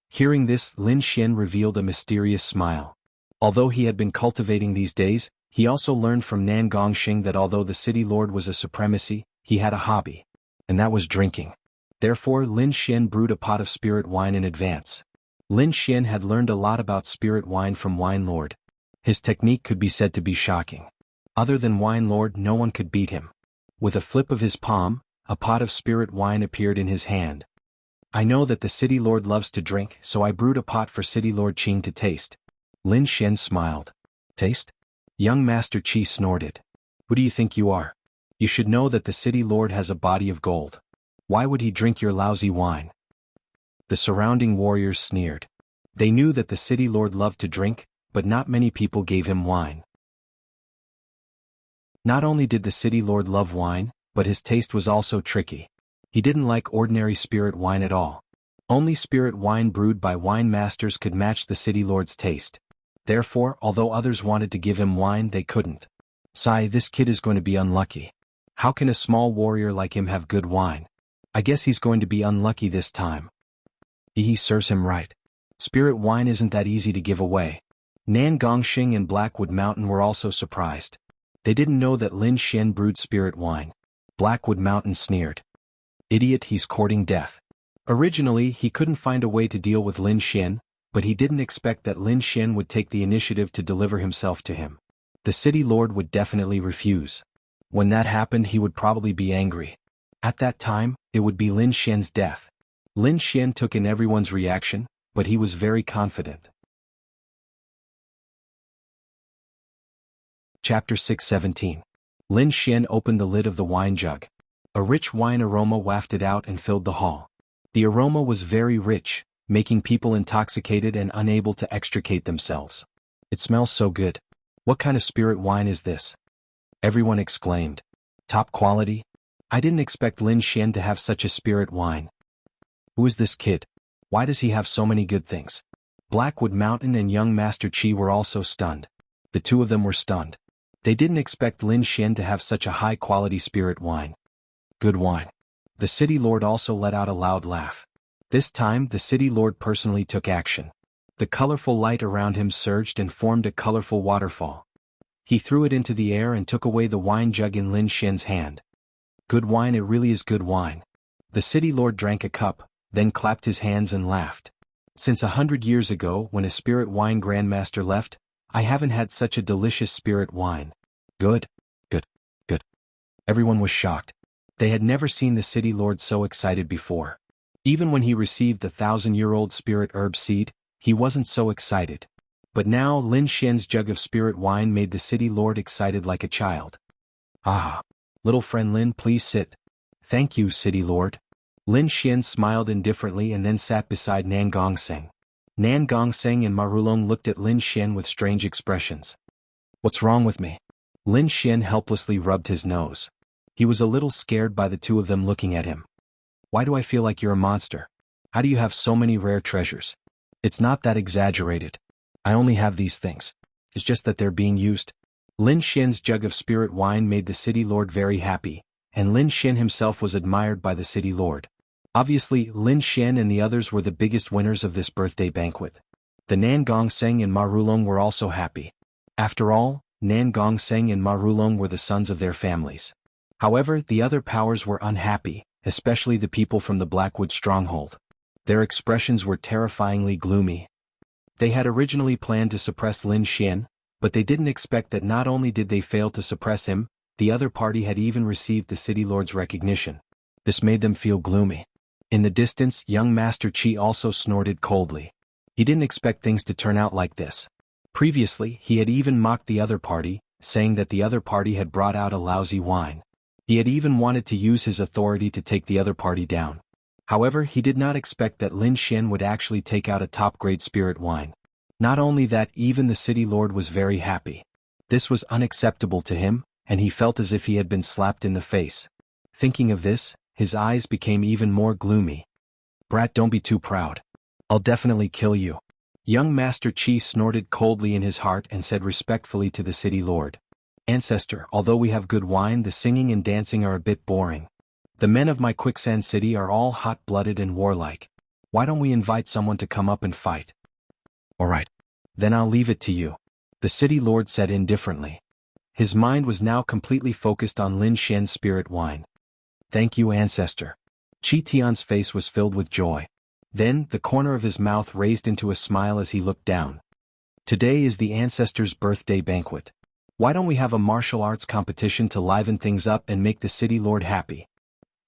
Hearing this, Lin Xian revealed a mysterious smile. Although he had been cultivating these days, he also learned from Nan Gongxing that although the city lord was a supremacy, he had a hobby. And that was drinking. Therefore, Lin Xian brewed a pot of spirit wine in advance. Lin Xian had learned a lot about spirit wine from Wine Lord. His technique could be said to be shocking. Other than Wine Lord, no one could beat him. With a flip of his palm, a pot of spirit wine appeared in his hand. I know that the city lord loves to drink, so I brewed a pot for city lord Qing to taste. Lin Xian smiled. Taste? Young Master Chi snorted. Who do you think you are? You should know that the city lord has a body of gold. Why would he drink your lousy wine? The surrounding warriors sneered. They knew that the city lord loved to drink, but not many people gave him wine. Not only did the city lord love wine, but his taste was also tricky. He didn't like ordinary spirit wine at all. Only spirit wine brewed by wine masters could match the city lord's taste. Therefore, although others wanted to give him wine, they couldn't. Sigh, this kid is going to be unlucky. How can a small warrior like him have good wine? I guess he's going to be unlucky this time. He serves him right. Spirit wine isn't that easy to give away. Nan Gongxing and Blackwood Mountain were also surprised. They didn't know that Lin Xian brewed spirit wine. Blackwood Mountain sneered. Idiot, he's courting death. Originally, he couldn't find a way to deal with Lin Xian, but he didn't expect that Lin Xian would take the initiative to deliver himself to him. The city lord would definitely refuse. When that happened, he would probably be angry. At that time, it would be Lin Xian's death. Lin Xian took in everyone's reaction, but he was very confident. Chapter 6:17. Lin Xian opened the lid of the wine jug. A rich wine aroma wafted out and filled the hall. The aroma was very rich, making people intoxicated and unable to extricate themselves. It smells so good. What kind of spirit wine is this? Everyone exclaimed. Top quality? I didn't expect Lin Xian to have such a spirit wine. Who is this kid? Why does he have so many good things? Blackwood Mountain and young Master Chi were also stunned. The two of them were stunned. They didn't expect Lin Xian to have such a high-quality spirit wine. Good wine. The city lord also let out a loud laugh. This time, the city lord personally took action. The colorful light around him surged and formed a colorful waterfall. He threw it into the air and took away the wine jug in Lin Xian's hand. Good wine, it really is good wine. The city lord drank a cup, then clapped his hands and laughed. Since 100 years ago, when a spirit wine grandmaster left, I haven't had such a delicious spirit wine. Good, good, good. Everyone was shocked. They had never seen the city lord so excited before. Even when he received the 1,000-year-old spirit herb seed, he wasn't so excited. But now Lin Xian's jug of spirit wine made the city lord excited like a child. Ah, little friend Lin, please sit. Thank you, city lord. Lin Xian smiled indifferently and then sat beside Nan Gongxing. Nan Gongxing and Marulong looked at Lin Xian with strange expressions. What's wrong with me? Lin Xian helplessly rubbed his nose. He was a little scared by the two of them looking at him. Why do I feel like you're a monster? How do you have so many rare treasures? It's not that exaggerated. I only have these things. It's just that they're being used. Lin Xian's jug of spirit wine made the city lord very happy, and Lin Xian himself was admired by the city lord. Obviously, Lin Xian and the others were the biggest winners of this birthday banquet. The Nan Gongseng and Ma Rulong were also happy. After all, Nan Gongseng and Ma Rulong were the sons of their families. However, the other powers were unhappy, especially the people from the Blackwood stronghold. Their expressions were terrifyingly gloomy. They had originally planned to suppress Lin Xian, but they didn't expect that not only did they fail to suppress him, the other party had even received the city lord's recognition. This made them feel gloomy. In the distance, young Master Qi also snorted coldly. He didn't expect things to turn out like this. Previously, he had even mocked the other party, saying that the other party had brought out a lousy wine. He had even wanted to use his authority to take the other party down. However, he did not expect that Lin Xian would actually take out a top-grade spirit wine. Not only that, even the city lord was very happy. This was unacceptable to him, and he felt as if he had been slapped in the face. Thinking of this, his eyes became even more gloomy. "Brat, don't be too proud. I'll definitely kill you." Young Master Qi snorted coldly in his heart and said respectfully to the city lord, "Ancestor, although we have good wine, the singing and dancing are a bit boring. The men of my Quicksand City are all hot-blooded and warlike. Why don't we invite someone to come up and fight?" "Alright. Then I'll leave it to you," the city lord said indifferently. His mind was now completely focused on Lin Xian's spirit wine. "Thank you, Ancestor." Qi Tian's face was filled with joy. Then, the corner of his mouth raised into a smile as he looked down. "Today is the Ancestor's birthday banquet. Why don't we have a martial arts competition to liven things up and make the city lord happy?"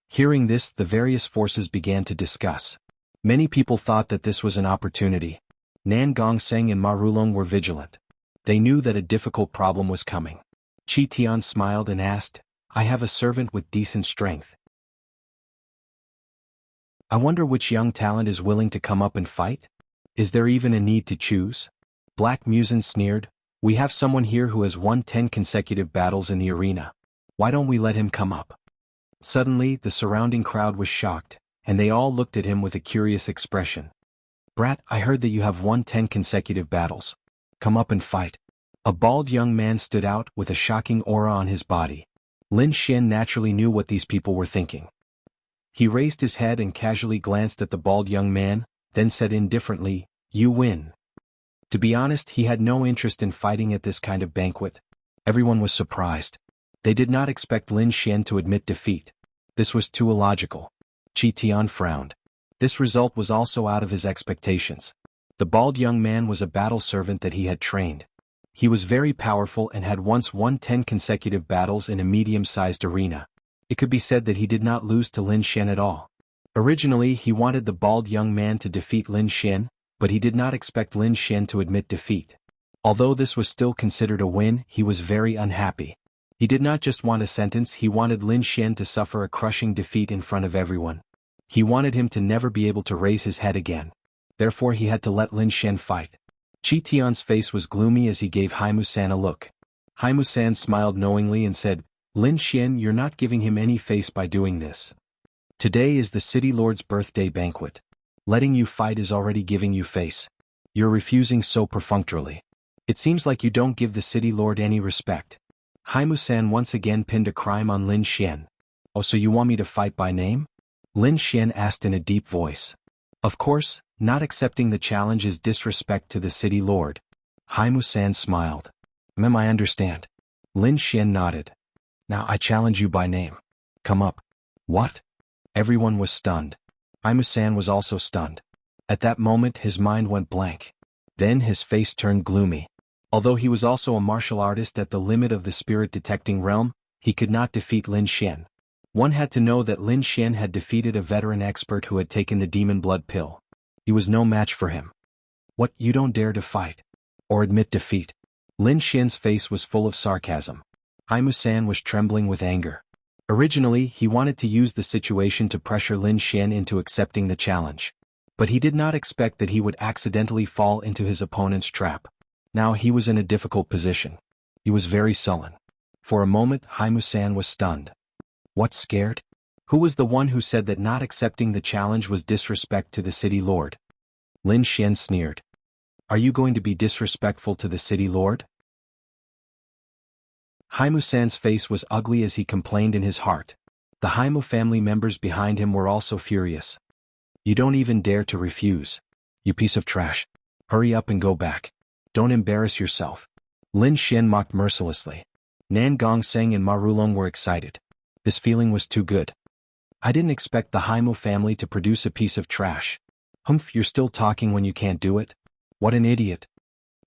Hearing this, the various forces began to discuss. Many people thought that this was an opportunity. Nan Gongseng and Ma Rulong were vigilant. They knew that a difficult problem was coming. Qi Tian smiled and asked, "I have a servant with decent strength. I wonder which young talent is willing to come up and fight? Is there even a need to choose?" Black Musin sneered, "We have someone here who has won 10 consecutive battles in the arena. Why don't we let him come up?" Suddenly, the surrounding crowd was shocked, and they all looked at him with a curious expression. "Brat, I heard that you have won 10 consecutive battles. Come up and fight." A bald young man stood out with a shocking aura on his body. Lin Xian naturally knew what these people were thinking. He raised his head and casually glanced at the bald young man, then said indifferently, "You win." To be honest, he had no interest in fighting at this kind of banquet. Everyone was surprised. They did not expect Lin Xian to admit defeat. This was too illogical. Qi Tian frowned. This result was also out of his expectations. The bald young man was a battle servant that he had trained. He was very powerful and had once won 10 consecutive battles in a medium-sized arena. It could be said that he did not lose to Lin Xian at all. Originally, he wanted the bald young man to defeat Lin Xian, but he did not expect Lin Xian to admit defeat. Although this was still considered a win, he was very unhappy. He did not just want a sentence, he wanted Lin Xian to suffer a crushing defeat in front of everyone. He wanted him to never be able to raise his head again. Therefore he had to let Lin Xian fight. Qi Tian's face was gloomy as he gave Haimu-san a look. Haimu-san smiled knowingly and said, "Lin Xian, you're not giving him any face by doing this. Today is the city lord's birthday banquet. Letting you fight is already giving you face. You're refusing so perfunctorily. It seems like you don't give the city lord any respect." Haimu-san once again pinned a crime on Lin Xian. "Oh, so you want me to fight by name?" Lin Xian asked in a deep voice. Of course, not accepting the challenge is disrespect to the city lord. Haimu-san smiled. I understand." Lin Xian nodded. "Now I challenge you by name. Come up." "What?" Everyone was stunned. Haimu-san was also stunned. At that moment his mind went blank. Then his face turned gloomy. Although he was also a martial artist at the limit of the spirit-detecting realm, he could not defeat Lin Xian. One had to know that Lin Xian had defeated a veteran expert who had taken the demon blood pill. He was no match for him. "What, you don't dare to fight? Or admit defeat?" Lin Xian's face was full of sarcasm. Haimu-san was trembling with anger. Originally, he wanted to use the situation to pressure Lin Xian into accepting the challenge. But he did not expect that he would accidentally fall into his opponent's trap. Now he was in a difficult position. He was very sullen. For a moment, Haimu-san was stunned. What, scared? Who was the one who said that not accepting the challenge was disrespect to the city lord? Lin Xian sneered. Are you going to be disrespectful to the city lord? Haimu-san's face was ugly as he complained in his heart. The Haimu family members behind him were also furious. You don't even dare to refuse. You piece of trash. Hurry up and go back. Don't embarrass yourself. Lin Xian mocked mercilessly. Nan Gongseng and Ma Rulong were excited. This feeling was too good. I didn't expect the Haimu family to produce a piece of trash. Humph, you're still talking when you can't do it? What an idiot.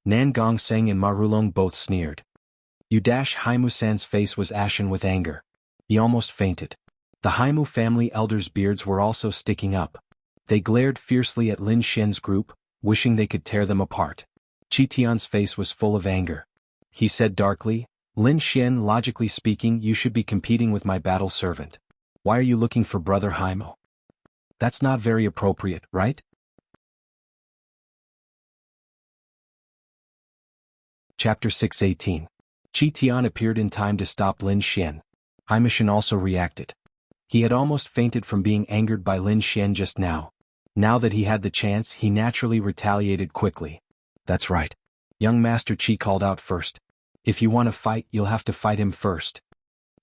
Nan Gongseng and Ma Rulong both sneered. Haimu-san's face was ashen with anger. He almost fainted. The Haimu family elders' beards were also sticking up. They glared fiercely at Lin Xian's group, wishing they could tear them apart. Qi Tian's face was full of anger. He said darkly, Lin Xian, logically speaking, you should be competing with my battle servant. Why are you looking for Brother Haimu? That's not very appropriate, right? Chapter 6:18. Qi Tian appeared in time to stop Lin Xian. Haimishan also reacted. He had almost fainted from being angered by Lin Xian just now. Now that he had the chance, he naturally retaliated quickly. That's right. Young Master Qi called out first. If you want to fight, you'll have to fight him first.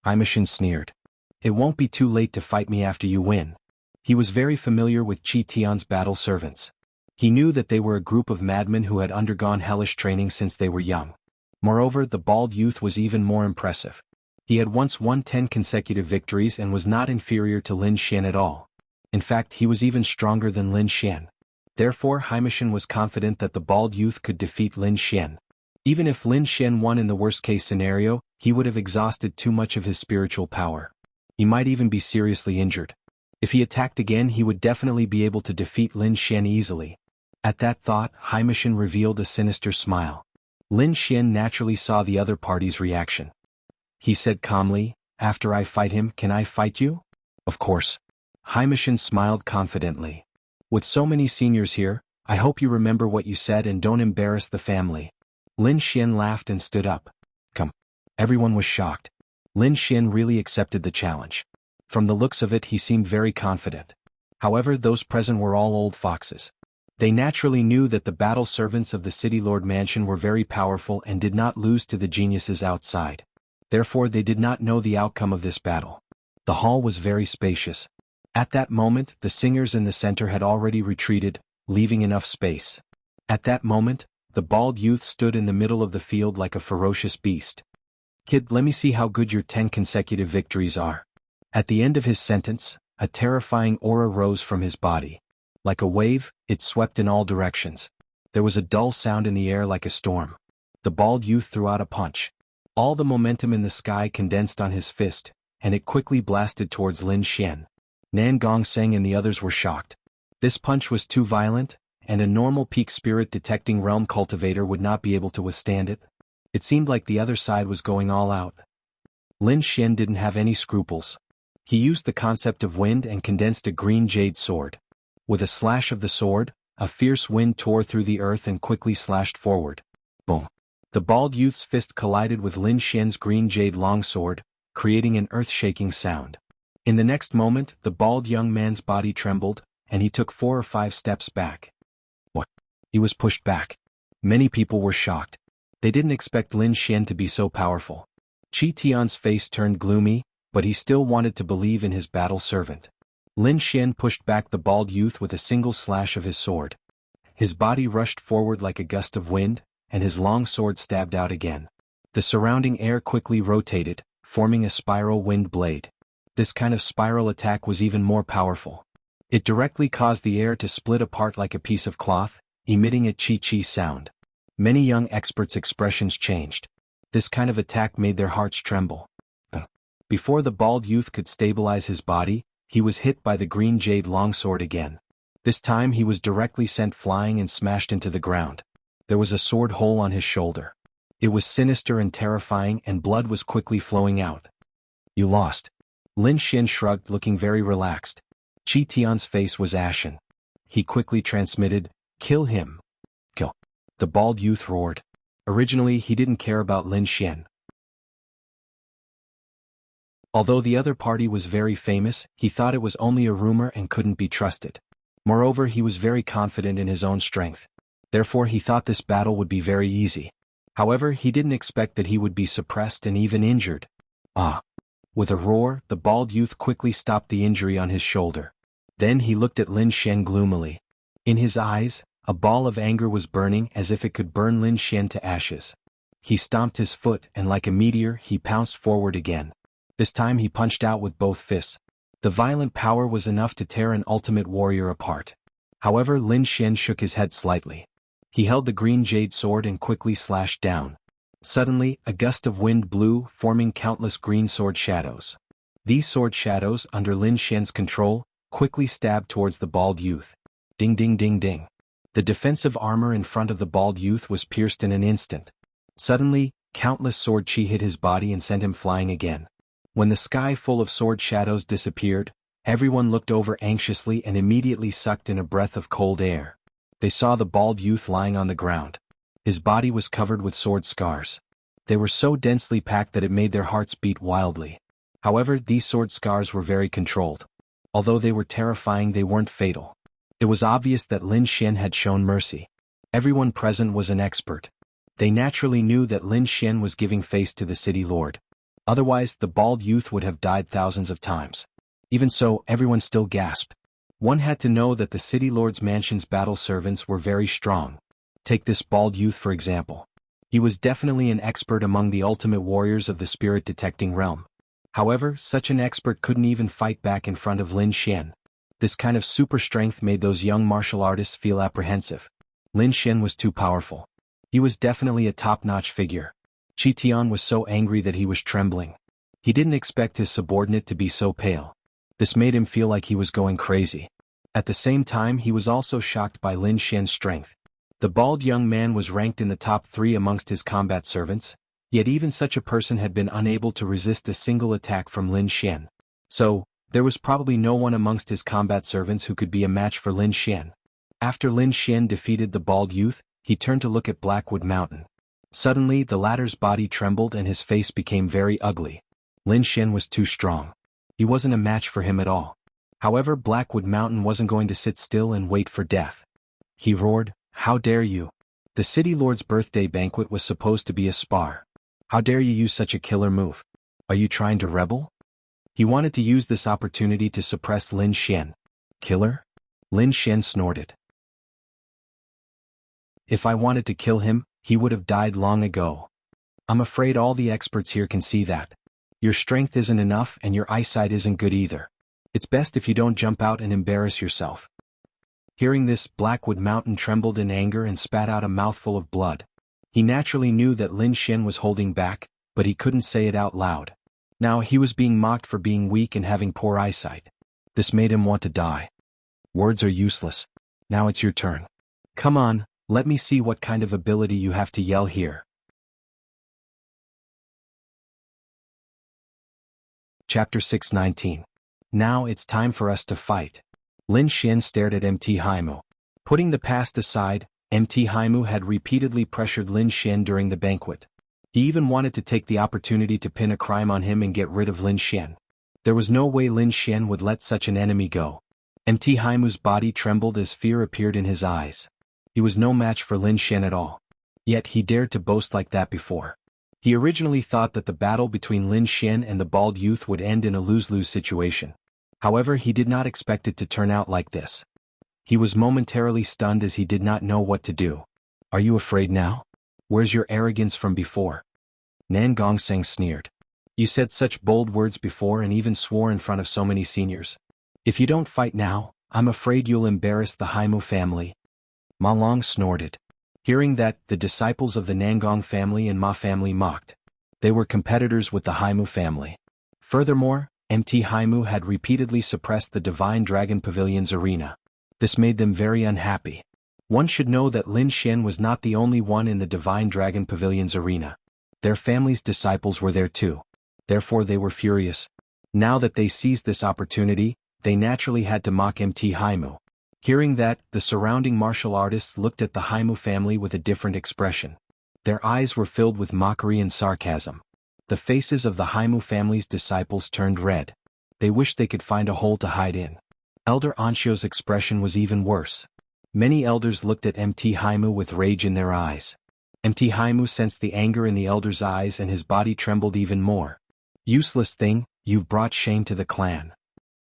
Haimishan sneered. It won't be too late to fight me after you win. He was very familiar with Qi Tian's battle servants. He knew that they were a group of madmen who had undergone hellish training since they were young. Moreover, the bald youth was even more impressive. He had once won 10 consecutive victories and was not inferior to Lin Xian at all. In fact, he was even stronger than Lin Xian. Therefore, Haimishan was confident that the bald youth could defeat Lin Xian. Even if Lin Xian won in the worst-case scenario, he would have exhausted too much of his spiritual power. He might even be seriously injured. If he attacked again, he would definitely be able to defeat Lin Xian easily. At that thought, Haimishan revealed a sinister smile. Lin Xian naturally saw the other party's reaction. He said calmly, after I fight him, can I fight you? Of course. Haimishan smiled confidently. With so many seniors here, I hope you remember what you said and don't embarrass the family. Lin Xian laughed and stood up. Come. Everyone was shocked. Lin Xian really accepted the challenge. From the looks of it, he seemed very confident. However, those present were all old foxes. They naturally knew that the battle servants of the City Lord Mansion were very powerful and did not lose to the geniuses outside. Therefore, they did not know the outcome of this battle. The hall was very spacious. At that moment, the singers in the center had already retreated, leaving enough space. At that moment, the bald youth stood in the middle of the field like a ferocious beast. Kid, let me see how good your 10 consecutive victories are. At the end of his sentence, a terrifying aura rose from his body. Like a wave, it swept in all directions. There was a dull sound in the air like a storm. The bald youth threw out a punch. All the momentum in the sky condensed on his fist, and it quickly blasted towards Lin Xian. Nan Gongseng and the others were shocked. This punch was too violent, and a normal peak spirit detecting realm cultivator would not be able to withstand it. It seemed like the other side was going all out. Lin Xian didn't have any scruples. He used the concept of wind and condensed a green jade sword. With a slash of the sword, a fierce wind tore through the earth and quickly slashed forward. Boom. The bald youth's fist collided with Lin Xian's green jade longsword, creating an earth-shaking sound. In the next moment, the bald young man's body trembled, and he took 4 or 5 steps back. What? He was pushed back. Many people were shocked. They didn't expect Lin Xian to be so powerful. Qi Tian's face turned gloomy, but he still wanted to believe in his battle servant. Lin Xian pushed back the bald youth with a single slash of his sword. His body rushed forward like a gust of wind, and his long sword stabbed out again. The surrounding air quickly rotated, forming a spiral wind blade. This kind of spiral attack was even more powerful. It directly caused the air to split apart like a piece of cloth, emitting a chi-chi sound. Many young experts' expressions changed. This kind of attack made their hearts tremble. Before the bald youth could stabilize his body, he was hit by the green jade longsword again. This time he was directly sent flying and smashed into the ground. There was a sword hole on his shoulder. It was sinister and terrifying, and blood was quickly flowing out. You lost. Lin Xian shrugged, looking very relaxed. Qi Tian's face was ashen. He quickly transmitted, "Kill him." Kill. The bald youth roared. Originally, he didn't care about Lin Xian. Although the other party was very famous, he thought it was only a rumor and couldn't be trusted. Moreover, he was very confident in his own strength. Therefore, he thought this battle would be very easy. However, he didn't expect that he would be suppressed and even injured. Ah! With a roar, the bald youth quickly stopped the injury on his shoulder. Then he looked at Lin Xian gloomily. In his eyes, A ball of anger was burning as if it could burn Lin Xian to ashes. He stomped his foot and like a meteor he pounced forward again. This time he punched out with both fists. The violent power was enough to tear an ultimate warrior apart. However, Lin Xian shook his head slightly. He held the green jade sword and quickly slashed down. Suddenly, a gust of wind blew, forming countless green sword shadows. These sword shadows, under Lin Xian's control, quickly stabbed towards the bald youth. Ding ding ding ding. The defensive armor in front of the bald youth was pierced in an instant. Suddenly, countless sword chi hit his body and sent him flying again. When the sky full of sword shadows disappeared, everyone looked over anxiously and immediately sucked in a breath of cold air. They saw the bald youth lying on the ground. His body was covered with sword scars. They were so densely packed that it made their hearts beat wildly. However, these sword scars were very controlled. Although they were terrifying, they weren't fatal. It was obvious that Lin Xian had shown mercy. Everyone present was an expert. They naturally knew that Lin Xian was giving face to the city lord. Otherwise, the bald youth would have died thousands of times. Even so, everyone still gasped. One had to know that the city lord's mansion's battle servants were very strong. Take this bald youth for example. He was definitely an expert among the ultimate warriors of the spirit-detecting realm. However, such an expert couldn't even fight back in front of Lin Xian. This kind of super strength made those young martial artists feel apprehensive. Lin Xian was too powerful. He was definitely a top-notch figure. Qi Tian was so angry that he was trembling. He didn't expect his subordinate to be so pale. This made him feel like he was going crazy. At the same time, he was also shocked by Lin Xian's strength. The bald young man was ranked in the top 3 amongst his combat servants, yet even such a person had been unable to resist a single attack from Lin Xian. So, there was probably no one amongst his combat servants who could be a match for Lin Xian. After Lin Xian defeated the bald youth, he turned to look at Blackwood Mountain. Suddenly, the latter's body trembled and his face became very ugly. Lin Xian was too strong. He wasn't a match for him at all. However, Blackwood Mountain wasn't going to sit still and wait for death. He roared, "How dare you? The city lord's birthday banquet was supposed to be a spar. How dare you use such a killer move? Are you trying to rebel?" He wanted to use this opportunity to suppress Lin Xian. Killer? Lin Xian snorted. If I wanted to kill him, he would have died long ago. I'm afraid all the experts here can see that. Your strength isn't enough and your eyesight isn't good either. It's best if you don't jump out and embarrass yourself. Hearing this, Blackwood Mountain trembled in anger and spat out a mouthful of blood. He naturally knew that Lin Xian was holding back, but he couldn't say it out loud. Now he was being mocked for being weak and having poor eyesight. This made him want to die. Words are useless. Now it's your turn. Come on, let me see what kind of ability you have to yell here. Chapter 619. Now it's time for us to fight. Lin Xian stared at MT Haimu. Putting the past aside, MT Haimu had repeatedly pressured Lin Xian during the banquet. He even wanted to take the opportunity to pin a crime on him and get rid of Lin Xian. There was no way Lin Xian would let such an enemy go. MT Haimu's body trembled as fear appeared in his eyes. He was no match for Lin Xian at all. Yet he dared to boast like that before. He originally thought that the battle between Lin Xian and the bald youth would end in a lose-lose situation. However, he did not expect it to turn out like this. He was momentarily stunned as he did not know what to do. Are you afraid now? Where's your arrogance from before? Nan Gongseng sneered. You said such bold words before and even swore in front of so many seniors. If you don't fight now, I'm afraid you'll embarrass the Haimu family. Ma Long snorted. Hearing that, the disciples of the Nangong family and Ma family mocked. They were competitors with the Haimu family. Furthermore, MT Haimu had repeatedly suppressed the Divine Dragon Pavilion's arena. This made them very unhappy. One should know that Lin Xian was not the only one in the Divine Dragon Pavilion's arena. Their family's disciples were there too. Therefore they were furious. Now that they seized this opportunity, they naturally had to mock MT Haimu. Hearing that, the surrounding martial artists looked at the Haimu family with a different expression. Their eyes were filled with mockery and sarcasm. The faces of the Haimu family's disciples turned red. They wished they could find a hole to hide in. Elder Anxio's expression was even worse. Many elders looked at MT Haimu with rage in their eyes. MT Haimu sensed the anger in the elder's eyes and his body trembled even more. Useless thing, you've brought shame to the clan.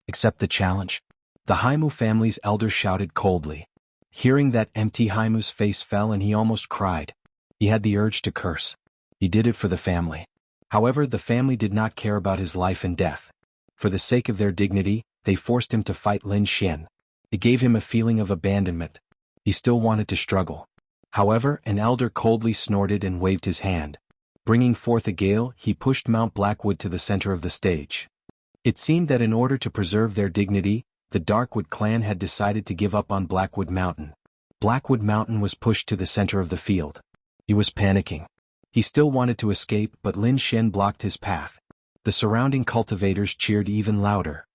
Accept the challenge. The Haimu family's elders shouted coldly. Hearing that, MT Haimu's face fell and he almost cried. He had the urge to curse. He did it for the family. However, the family did not care about his life and death. For the sake of their dignity, they forced him to fight Lin Xian. It gave him a feeling of abandonment. He still wanted to struggle. However, an elder coldly snorted and waved his hand. Bringing forth a gale, he pushed Mount Blackwood to the center of the stage. It seemed that in order to preserve their dignity, the Darkwood clan had decided to give up on Blackwood Mountain. Blackwood Mountain was pushed to the center of the field. He was panicking. He still wanted to escape, but Lin Xian blocked his path. The surrounding cultivators cheered even louder.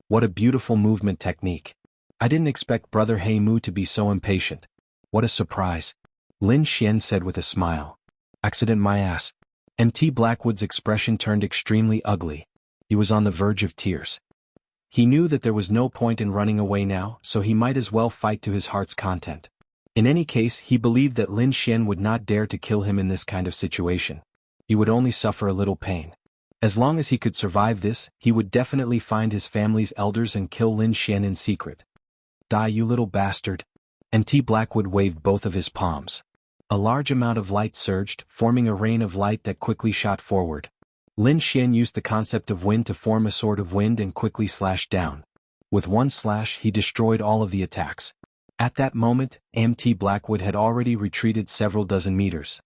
What a beautiful movement technique. I didn't expect Brother Hei Mu to be so impatient. What a surprise. Lin Xian said with a smile. Accident my ass. MT Blackwood's expression turned extremely ugly. He was on the verge of tears. He knew that there was no point in running away now, so he might as well fight to his heart's content. In any case, he believed that Lin Xian would not dare to kill him in this kind of situation. He would only suffer a little pain. As long as he could survive this, he would definitely find his family's elders and kill Lin Xian in secret. Die, you little bastard. MT Blackwood waved both of his palms. A large amount of light surged, forming a rain of light that quickly shot forward. Lin Xian used the concept of wind to form a sword of wind and quickly slashed down. With one slash, he destroyed all of the attacks. At that moment, MT Blackwood had already retreated several dozen meters.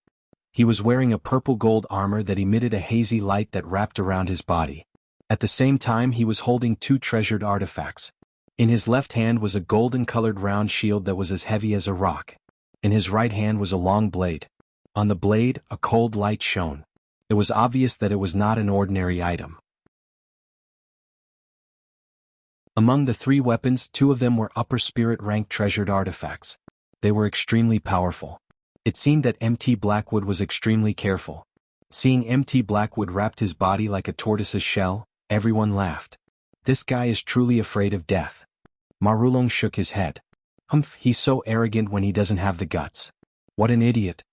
He was wearing a purple-gold armor that emitted a hazy light that wrapped around his body. At the same time, he was holding two treasured artifacts. In his left hand was a golden-colored round shield that was as heavy as a rock. In his right hand was a long blade. On the blade, a cold light shone. It was obvious that it was not an ordinary item. Among the three weapons, two of them were upper spirit rank treasured artifacts. They were extremely powerful. It seemed that MT Blackwood was extremely careful. Seeing MT Blackwood wrapped his body like a tortoise's shell, everyone laughed. This guy is truly afraid of death. Marulong shook his head. Humph, he's so arrogant when he doesn't have the guts. What an idiot.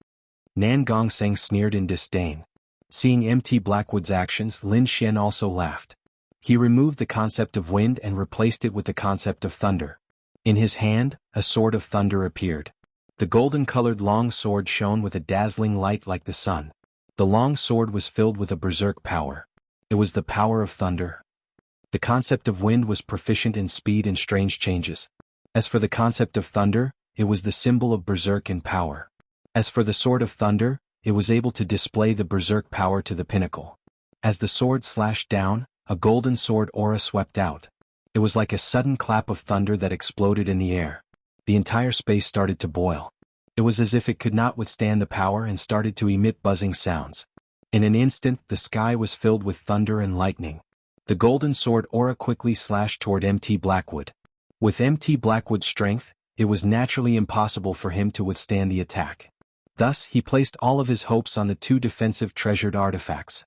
Nan Gongseng sneered in disdain. Seeing MT Blackwood's actions, Lin Xian also laughed. He removed the concept of wind and replaced it with the concept of thunder. In his hand, a sword of thunder appeared. The golden-colored long sword shone with a dazzling light like the sun. The long sword was filled with a berserk power. It was the power of thunder. The concept of wind was proficient in speed and strange changes. As for the concept of thunder, it was the symbol of berserk and power. As for the sword of thunder, it was able to display the berserk power to the pinnacle. As the sword slashed down, a golden sword aura swept out. It was like a sudden clap of thunder that exploded in the air. The entire space started to boil. It was as if it could not withstand the power and started to emit buzzing sounds. In an instant, the sky was filled with thunder and lightning. The golden sword aura quickly slashed toward MT Blackwood. With MT Blackwood's strength, it was naturally impossible for him to withstand the attack. Thus, he placed all of his hopes on the two defensive treasured artifacts.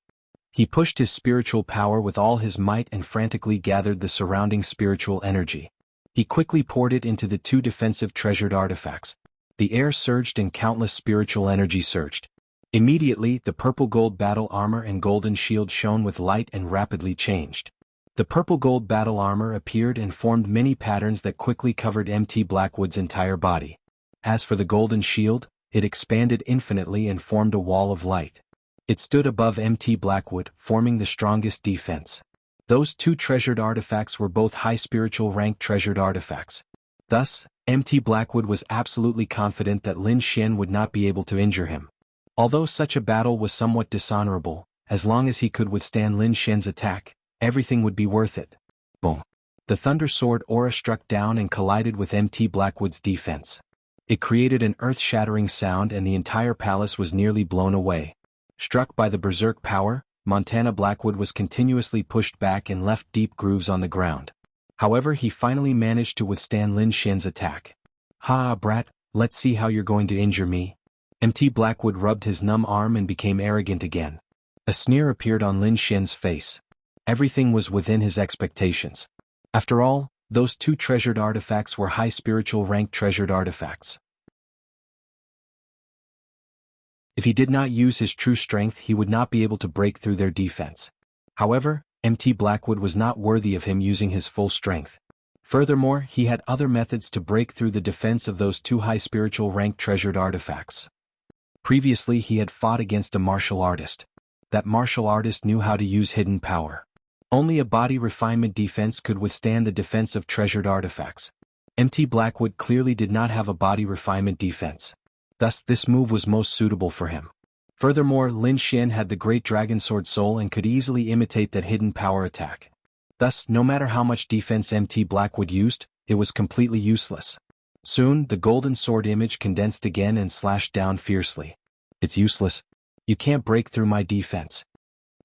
He pushed his spiritual power with all his might and frantically gathered the surrounding spiritual energy. He quickly poured it into the two defensive treasured artifacts. The air surged and countless spiritual energy surged. Immediately, the purple-gold battle armor and golden shield shone with light and rapidly changed. The purple-gold battle armor appeared and formed many patterns that quickly covered MT Blackwood's entire body. As for the golden shield, it expanded infinitely and formed a wall of light. It stood above MT Blackwood, forming the strongest defense. Those two treasured artifacts were both high spiritual rank treasured artifacts. Thus, MT Blackwood was absolutely confident that Lin Xian would not be able to injure him. Although such a battle was somewhat dishonorable, as long as he could withstand Lin Xian's attack, everything would be worth it. Boom. The Thunder Sword aura struck down and collided with MT Blackwood's defense. It created an earth-shattering sound and the entire palace was nearly blown away. Struck by the berserk power, Montana Blackwood was continuously pushed back and left deep grooves on the ground. However, he finally managed to withstand Lin Xian's attack. "Ha, brat, let's see how you're going to injure me." MT Blackwood rubbed his numb arm and became arrogant again. A sneer appeared on Lin Xian's face. Everything was within his expectations. After all, those two treasured artifacts were high spiritual rank treasured artifacts. If he did not use his true strength, he would not be able to break through their defense. However, MT Blackwood was not worthy of him using his full strength. Furthermore, he had other methods to break through the defense of those two high spiritual rank treasured artifacts. Previously he had fought against a martial artist. That martial artist knew how to use hidden power. Only a body refinement defense could withstand the defense of treasured artifacts. MT Blackwood clearly did not have a body refinement defense. Thus, this move was most suitable for him. Furthermore, Lin Xian had the Great Dragon Sword Soul and could easily imitate that hidden power attack. Thus, no matter how much defense MT Blackwood used, it was completely useless. Soon, the golden sword image condensed again and slashed down fiercely. It's useless. You can't break through my defense.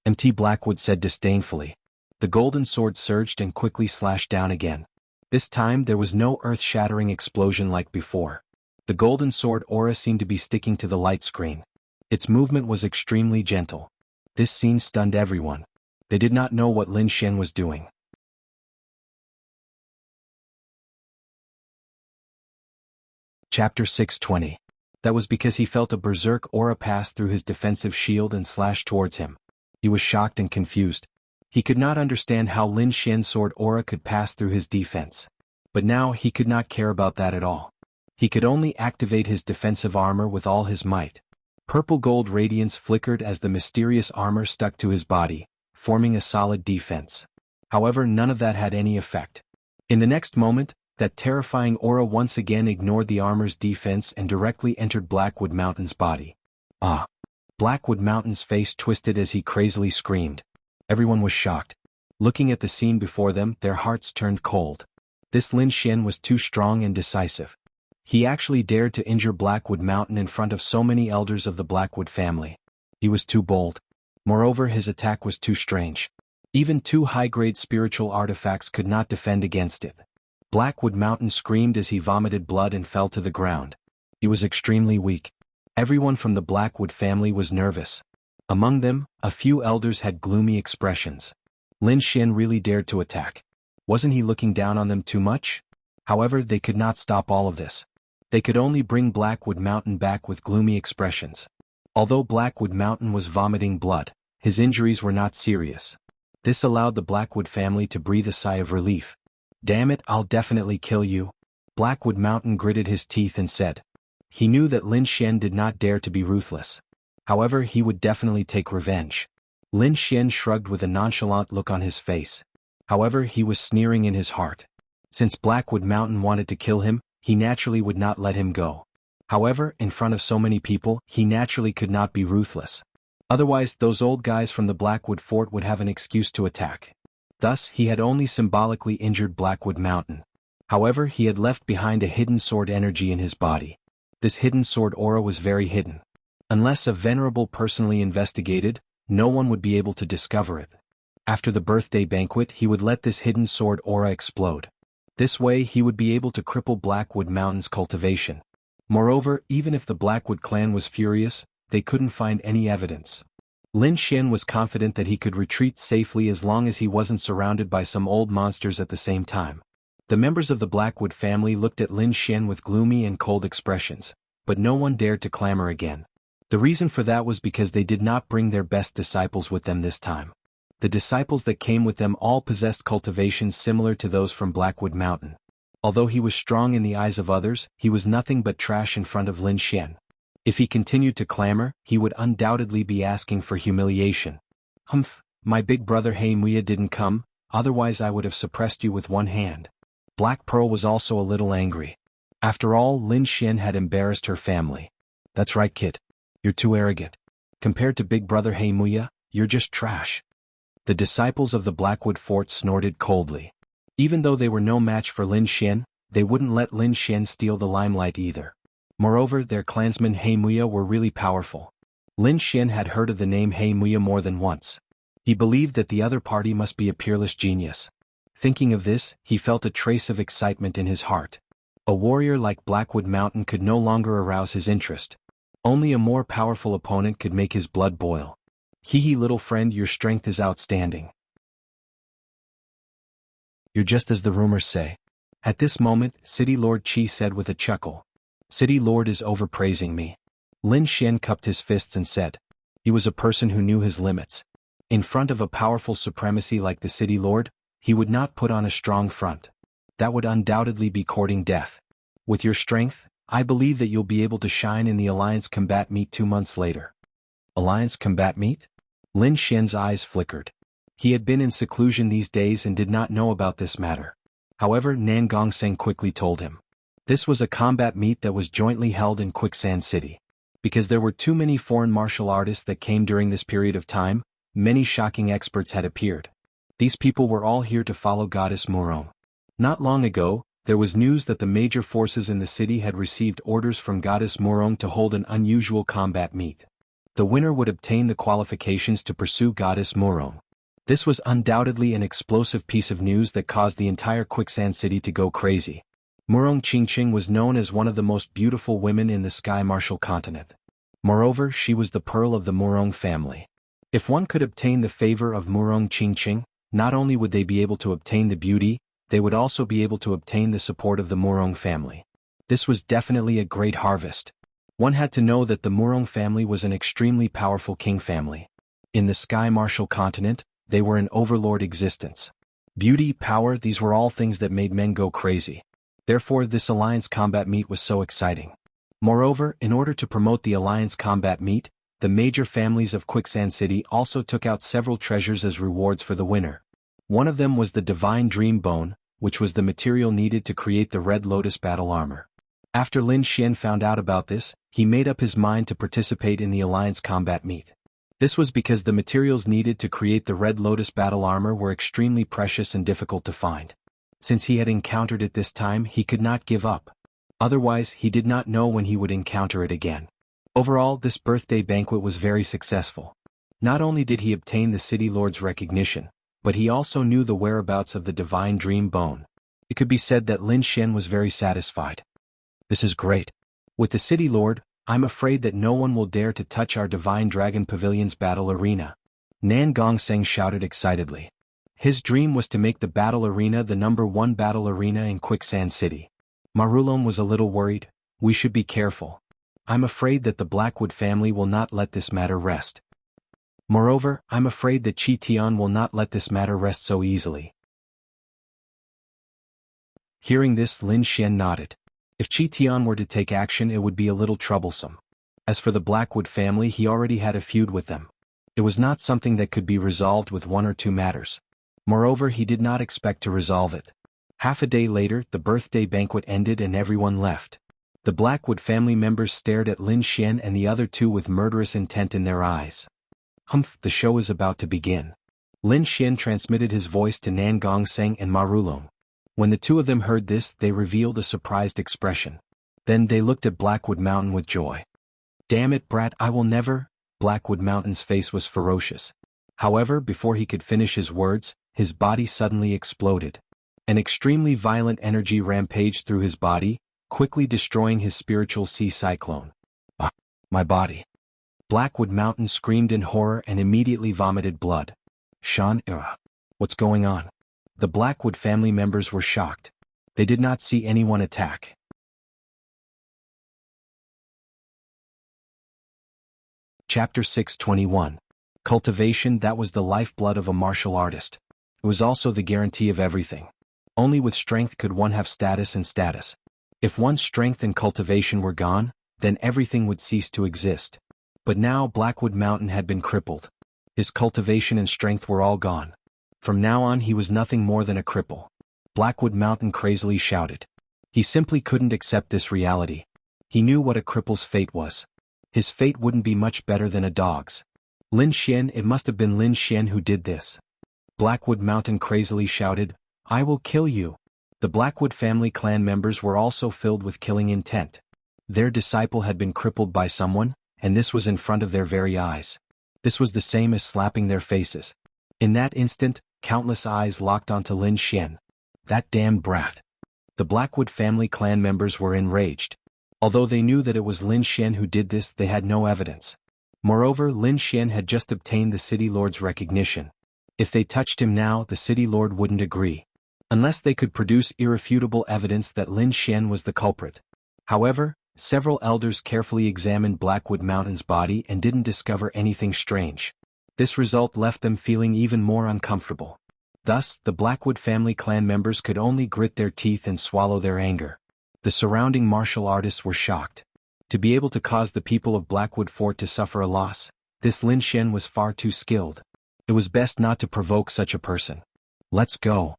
MT Blackwood said disdainfully. The golden sword surged and quickly slashed down again. This time there was no earth-shattering explosion like before. The golden sword aura seemed to be sticking to the light screen. Its movement was extremely gentle. This scene stunned everyone. They did not know what Lin Xian was doing. Chapter 620. That was because he felt a berserk aura pass through his defensive shield and slash towards him. He was shocked and confused. He could not understand how Lin Xian's sword aura could pass through his defense. But now he could not care about that at all. He could only activate his defensive armor with all his might. Purple gold radiance flickered as the mysterious armor stuck to his body, forming a solid defense. However, none of that had any effect. In the next moment, that terrifying aura once again ignored the armor's defense and directly entered Blackwood Mountain's body. Ah! Blackwood Mountain's face twisted as he crazily screamed. Everyone was shocked. Looking at the scene before them, their hearts turned cold. This Lin Xian was too strong and decisive. He actually dared to injure Blackwood Mountain in front of so many elders of the Blackwood family. He was too bold. Moreover, his attack was too strange. Even two high-grade spiritual artifacts could not defend against it. Blackwood Mountain screamed as he vomited blood and fell to the ground. He was extremely weak. Everyone from the Blackwood family was nervous. Among them, a few elders had gloomy expressions. Lin Xian really dared to attack. Wasn't he looking down on them too much? However, they could not stop all of this. They could only bring Blackwood Mountain back with gloomy expressions. Although Blackwood Mountain was vomiting blood, his injuries were not serious. This allowed the Blackwood family to breathe a sigh of relief. Damn it, I'll definitely kill you. Blackwood Mountain gritted his teeth and said. He knew that Lin Xian did not dare to be ruthless. However, he would definitely take revenge. Lin Xian shrugged with a nonchalant look on his face. However, he was sneering in his heart. Since Blackwood Mountain wanted to kill him, he naturally would not let him go. However, in front of so many people, he naturally could not be ruthless. Otherwise, those old guys from the Blackwood Fort would have an excuse to attack. Thus, he had only symbolically injured Blackwood Mountain. However, he had left behind a hidden sword energy in his body. This hidden sword aura was very hidden. Unless a venerable personally investigated, no one would be able to discover it. After the birthday banquet, he would let this hidden sword aura explode. This way, he would be able to cripple Blackwood Mountain's cultivation. Moreover, even if the Blackwood clan was furious, they couldn't find any evidence. Lin Xian was confident that he could retreat safely as long as he wasn't surrounded by some old monsters at the same time. The members of the Blackwood family looked at Lin Xian with gloomy and cold expressions, but no one dared to clamor again. The reason for that was because they did not bring their best disciples with them this time. The disciples that came with them all possessed cultivations similar to those from Blackwood Mountain. Although he was strong in the eyes of others, he was nothing but trash in front of Lin Xian. If he continued to clamor, he would undoubtedly be asking for humiliation. Humph, my big brother He Muya didn't come, otherwise I would have suppressed you with one hand. Black Pearl was also a little angry. After all, Lin Xian had embarrassed her family. That's right, kid. You're too arrogant. Compared to big brother He Muya, you're just trash. The disciples of the Blackwood Fort snorted coldly. Even though they were no match for Lin Xian, they wouldn't let Lin Xian steal the limelight either. Moreover, their clansmen He Muya were really powerful. Lin Xian had heard of the name He Muya more than once. He believed that the other party must be a peerless genius. Thinking of this, he felt a trace of excitement in his heart. A warrior like Blackwood Mountain could no longer arouse his interest. Only a more powerful opponent could make his blood boil. Hee little friend, your strength is outstanding. You're just as the rumors say. At this moment, City Lord Qi said with a chuckle. City Lord is overpraising me. Lin Xian cupped his fists and said. He was a person who knew his limits. In front of a powerful supremacy like the City Lord, he would not put on a strong front. that would undoubtedly be courting death. With your strength, I believe that you'll be able to shine in the Alliance combat meet 2 months later. Alliance combat meet? Lin Xian's eyes flickered. He had been in seclusion these days and did not know about this matter. However, Nan Gongseng quickly told him. This was a combat meet that was jointly held in Quicksand City. Because there were too many foreign martial artists that came during this period of time, many shocking experts had appeared. These people were all here to follow Goddess Murong. Not long ago, there was news that the major forces in the city had received orders from Goddess Murong to hold an unusual combat meet. The winner would obtain the qualifications to pursue Goddess Murong. This was undoubtedly an explosive piece of news that caused the entire Quicksand City to go crazy. Murong Qingqing was known as one of the most beautiful women in the Sky Martial continent. Moreover, she was the pearl of the Murong family. If one could obtain the favor of Murong Qingqing, not only would they be able to obtain the beauty, they would also be able to obtain the support of the Murong family. This was definitely a great harvest. One had to know that the Murong family was an extremely powerful king family. In the Sky Martial continent, they were an overlord existence. Beauty, power, these were all things that made men go crazy. Therefore, this Alliance combat meet was so exciting. Moreover, in order to promote the Alliance combat meet, the major families of Quicksand City also took out several treasures as rewards for the winner. One of them was the Divine Dream Bone, which was the material needed to create the Red Lotus battle armor. After Lin Xian found out about this, he made up his mind to participate in the Alliance combat meet. This was because the materials needed to create the Red Lotus battle armor were extremely precious and difficult to find. Since he had encountered it this time, he could not give up. Otherwise, he did not know when he would encounter it again. Overall, this birthday banquet was very successful. Not only did he obtain the City Lord's recognition, but he also knew the whereabouts of the Divine Dream Bone. It could be said that Lin Xian was very satisfied. This is great. With the City Lord, I'm afraid that no one will dare to touch our Divine Dragon Pavilion's battle arena. Nan Gongseng shouted excitedly. His dream was to make the battle arena the #1 battle arena in Quicksand City. Marulong was a little worried. We should be careful. I'm afraid that the Blackwood family will not let this matter rest. Moreover, I'm afraid that Qi Tian will not let this matter rest so easily. Hearing this, Lin Xian nodded. If Qi Tian were to take action, it would be a little troublesome. As for the Blackwood family, he already had a feud with them. It was not something that could be resolved with 1 or 2 matters. Moreover, he did not expect to resolve it. Half a day later, the birthday banquet ended and everyone left. The Blackwood family members stared at Lin Xian and the other two with murderous intent in their eyes. Humph, the show is about to begin. Lin Xian transmitted his voice to Nan Gongseng and Marulong. When the two of them heard this, they revealed a surprised expression. Then they looked at Blackwood Mountain with joy. Damn it, brat, I will never. Blackwood Mountain's face was ferocious. However, before he could finish his words, his body suddenly exploded. An extremely violent energy rampaged through his body, quickly destroying his spiritual sea cyclone. Ah, my body. Blackwood Mountain screamed in horror and immediately vomited blood. Shan, what's going on? The Blackwood family members were shocked. They did not see anyone attack. Chapter 621. Cultivation. That was the lifeblood of a martial artist. It was also the guarantee of everything. Only with strength could one have status and status. If one's strength and cultivation were gone, then everything would cease to exist. But now Blackwood Mountain had been crippled. His cultivation and strength were all gone. From now on he was nothing more than a cripple. Blackwood Mountain crazily shouted. He simply couldn't accept this reality. He knew what a cripple's fate was. His fate wouldn't be much better than a dog's. Lin Xian, it must have been Lin Xian who did this. Blackwood Mountain crazily shouted, I will kill you. The Blackwood family clan members were also filled with killing intent. Their disciple had been crippled by someone, and this was in front of their very eyes. This was the same as slapping their faces. In that instant, countless eyes locked onto Lin Xian. That damned brat. The Blackwood family clan members were enraged. Although they knew that it was Lin Xian who did this, they had no evidence. Moreover, Lin Xian had just obtained the City Lord's recognition. If they touched him now, the City Lord wouldn't agree. Unless they could produce irrefutable evidence that Lin Xian was the culprit. However, several elders carefully examined Blackwood Mountain's body and didn't discover anything strange. This result left them feeling even more uncomfortable. Thus, the Blackwood family clan members could only grit their teeth and swallow their anger. The surrounding martial artists were shocked. To be able to cause the people of Blackwood Fort to suffer a loss, this Lin Xian was far too skilled. It was best not to provoke such a person. Let's go.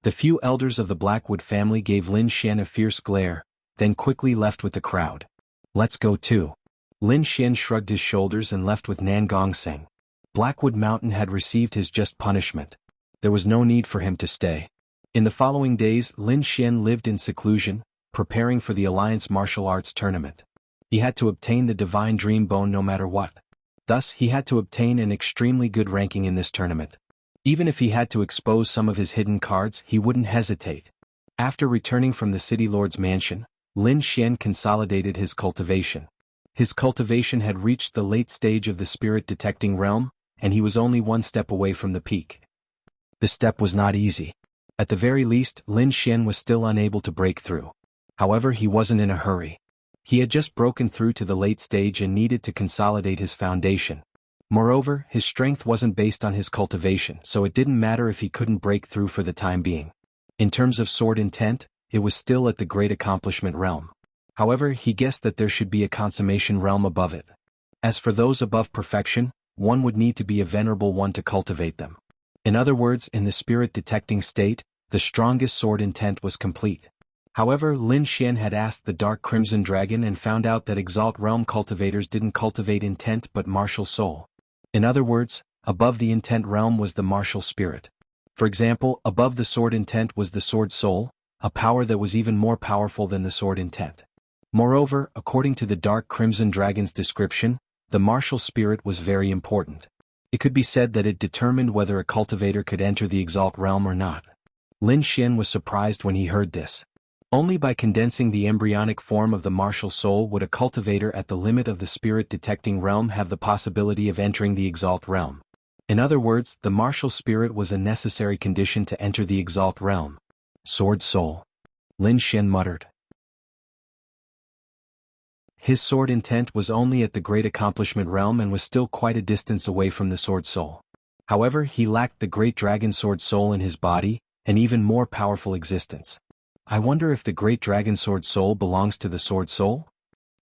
The few elders of the Blackwood family gave Lin Xian a fierce glare, then quickly left with the crowd. Let's go too. Lin Xian shrugged his shoulders and left with Nan Gongseng. Blackwood Mountain had received his just punishment. There was no need for him to stay. In the following days, Lin Xian lived in seclusion, preparing for the Alliance Martial Arts Tournament. He had to obtain the Divine Dream Bone no matter what. Thus, he had to obtain an extremely good ranking in this tournament. Even if he had to expose some of his hidden cards, he wouldn't hesitate. After returning from the City Lord's mansion, Lin Xian consolidated his cultivation. His cultivation had reached the late stage of the spirit detecting realm, and he was only one step away from the peak. The step was not easy. At the very least, Lin Xian was still unable to break through. However, he wasn't in a hurry. He had just broken through to the late stage and needed to consolidate his foundation. Moreover, his strength wasn't based on his cultivation, so it didn't matter if he couldn't break through for the time being. In terms of sword intent, it was still at the great accomplishment realm. However, he guessed that there should be a consummation realm above it. As for those above perfection, one would need to be a venerable one to cultivate them. In other words, in the spirit detecting state, the strongest sword intent was complete. However, Lin Xian had asked the Dark Crimson Dragon and found out that Exalt Realm cultivators didn't cultivate intent but martial soul. In other words, above the intent realm was the martial spirit. For example, above the sword intent was the sword soul, a power that was even more powerful than the sword intent. Moreover, according to the Dark Crimson Dragon's description, the martial spirit was very important. It could be said that it determined whether a cultivator could enter the Exalt Realm or not. Lin Xian was surprised when he heard this. Only by condensing the embryonic form of the martial soul would a cultivator at the limit of the spirit detecting realm have the possibility of entering the Exalt Realm. In other words, the martial spirit was a necessary condition to enter the Exalt Realm. Sword soul. Lin Xian muttered. His sword intent was only at the great accomplishment realm and was still quite a distance away from the sword soul. However, he lacked the great dragon sword soul in his body, an even more powerful existence. I wonder if the great dragon sword soul belongs to the sword soul?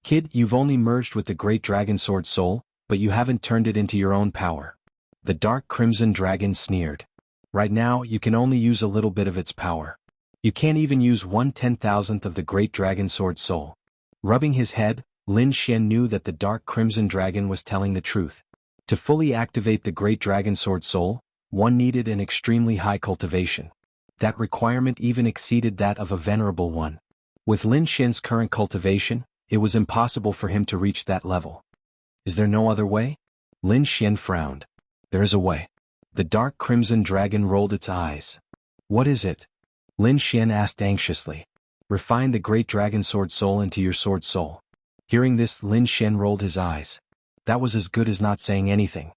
Kid, you've only merged with the great dragon sword soul, but you haven't turned it into your own power. The Dark Crimson Dragon sneered. Right now, you can only use a little bit of its power. You can't even use 1/10,000th of the great dragon sword soul. Rubbing his head, Lin Xian knew that the Dark Crimson Dragon was telling the truth. To fully activate the great dragon sword soul, one needed an extremely high cultivation. That requirement even exceeded that of a venerable one. With Lin Xian's current cultivation, it was impossible for him to reach that level. Is there no other way? Lin Xian frowned. There is a way. The Dark Crimson Dragon rolled its eyes. What is it? Lin Xian asked anxiously. Refine the great dragon sword soul into your sword soul. Hearing this, Lin Xian rolled his eyes. That was as good as not saying anything.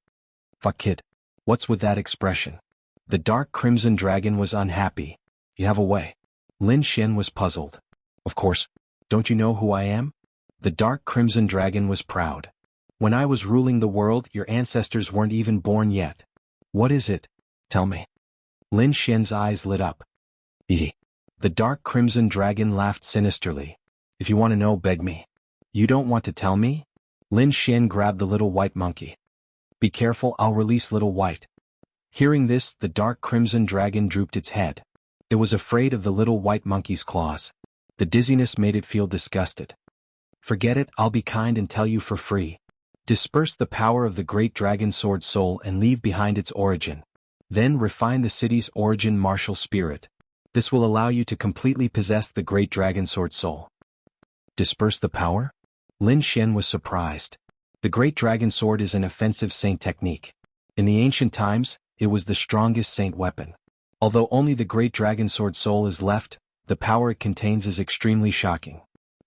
Fuck kid. What's with that expression? The Dark Crimson Dragon was unhappy. You have a way. Lin Xian was puzzled. Of course. Don't you know who I am? The Dark Crimson Dragon was proud. When I was ruling the world, your ancestors weren't even born yet. What is it? Tell me. Lin Xian's eyes lit up. Hee. The Dark Crimson Dragon laughed sinisterly. If you want to know, beg me. You don't want to tell me? Lin Xian grabbed the little white monkey. Be careful, I'll release little white. Hearing this, the Dark Crimson Dragon drooped its head. It was afraid of the little white monkey's claws. The dizziness made it feel disgusted. Forget it, I'll be kind and tell you for free. Disperse the power of the great dragon sword soul and leave behind its origin. Then refine the city's origin martial spirit. This will allow you to completely possess the great dragon sword soul. Disperse the power? Lin Xian was surprised. The great dragon sword is an offensive saint technique. In the ancient times, it was the strongest saint weapon. Although only the great dragon sword soul is left, the power it contains is extremely shocking.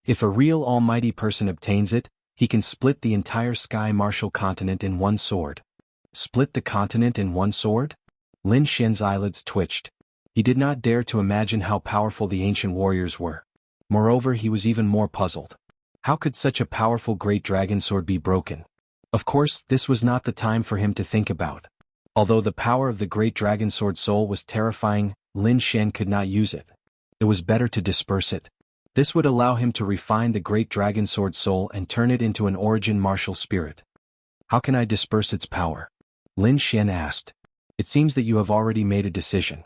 If a real almighty person obtains it, he can split the entire sky martial continent in one sword. Split the continent in one sword? Lin Xian's eyelids twitched. He did not dare to imagine how powerful the ancient warriors were. Moreover, he was even more puzzled. How could such a powerful great dragon sword be broken? Of course, this was not the time for him to think about. Although the power of the Great Dragon Sword Soul was terrifying, Lin Shen could not use it. It was better to disperse it. This would allow him to refine the Great Dragon Sword Soul and turn it into an origin martial spirit. How can I disperse its power? Lin Shen asked. It seems that you have already made a decision.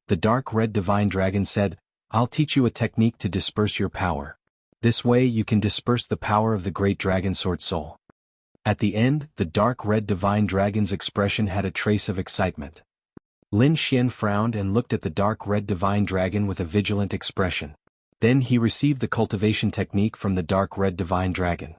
The dark red divine dragon said, I'll teach you a technique to disperse your power. This way you can disperse the power of the Great Dragon Sword Soul. At the end, the dark red divine dragon's expression had a trace of excitement. Lin Shen frowned and looked at the dark red divine dragon with a vigilant expression. Then he received the cultivation technique from the dark red divine dragon.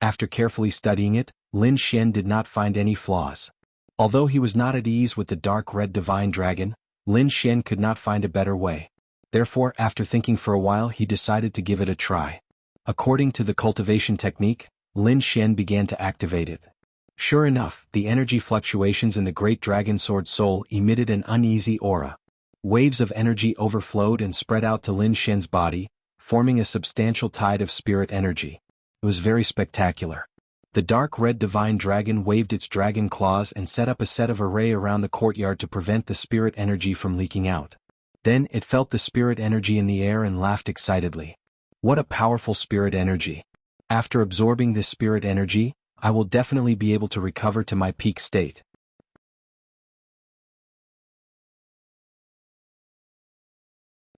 After carefully studying it, Lin Shen did not find any flaws. Although he was not at ease with the dark red divine dragon, Lin Shen could not find a better way. Therefore, after thinking for a while, he decided to give it a try. According to the cultivation technique, Lin Shen began to activate it. Sure enough, the energy fluctuations in the Great Dragon Sword Soul emitted an uneasy aura. Waves of energy overflowed and spread out to Lin Shen's body, forming a substantial tide of spirit energy. It was very spectacular. The dark red divine dragon waved its dragon claws and set up a set of array around the courtyard to prevent the spirit energy from leaking out. Then it felt the spirit energy in the air and laughed excitedly. What a powerful spirit energy! After absorbing this spirit energy, I will definitely be able to recover to my peak state.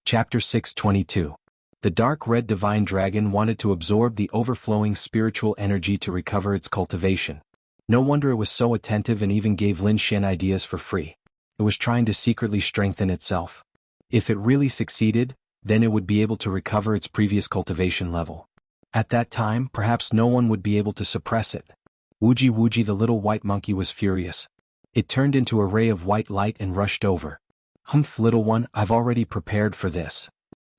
Chapter 622. The dark red divine dragon wanted to absorb the overflowing spiritual energy to recover its cultivation. No wonder it was so attentive and even gave Lin Shen ideas for free. It was trying to secretly strengthen itself. If it really succeeded, then it would be able to recover its previous cultivation level. At that time, perhaps no one would be able to suppress it. Wuxia the little white monkey was furious. It turned into a ray of white light and rushed over. Humph, little one, I've already prepared for this.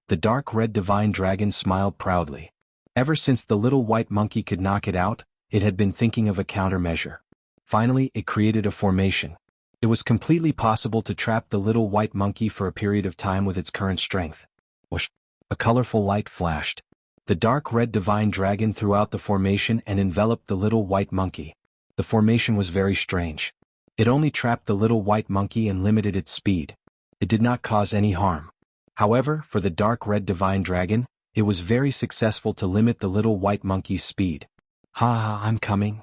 The dark red divine dragon smiled proudly. Ever since the little white monkey could knock it out, it had been thinking of a countermeasure. Finally, it created a formation. It was completely possible to trap the little white monkey for a period of time with its current strength. Whoosh! A colorful light flashed. The dark red divine dragon threw out the formation and enveloped the little white monkey. The formation was very strange. It only trapped the little white monkey and limited its speed. It did not cause any harm. However, for the dark red divine dragon, it was very successful to limit the little white monkey's speed. Ha ha, I'm coming.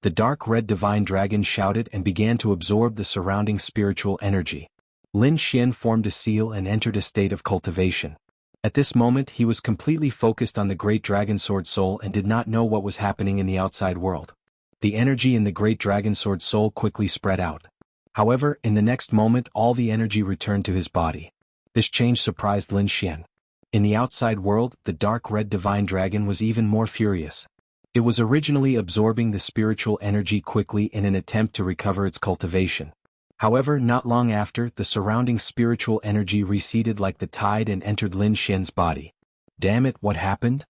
The dark red divine dragon shouted and began to absorb the surrounding spiritual energy. Lin Shen formed a seal and entered a state of cultivation. At this moment he was completely focused on the Great Dragon Sword Soul and did not know what was happening in the outside world. The energy in the Great Dragon Sword Soul quickly spread out. However, in the next moment all the energy returned to his body. This change surprised Lin Shen. In the outside world, the dark red divine dragon was even more furious. It was originally absorbing the spiritual energy quickly in an attempt to recover its cultivation. However, not long after, the surrounding spiritual energy receded like the tide and entered Lin Shen's body. Damn it, what happened?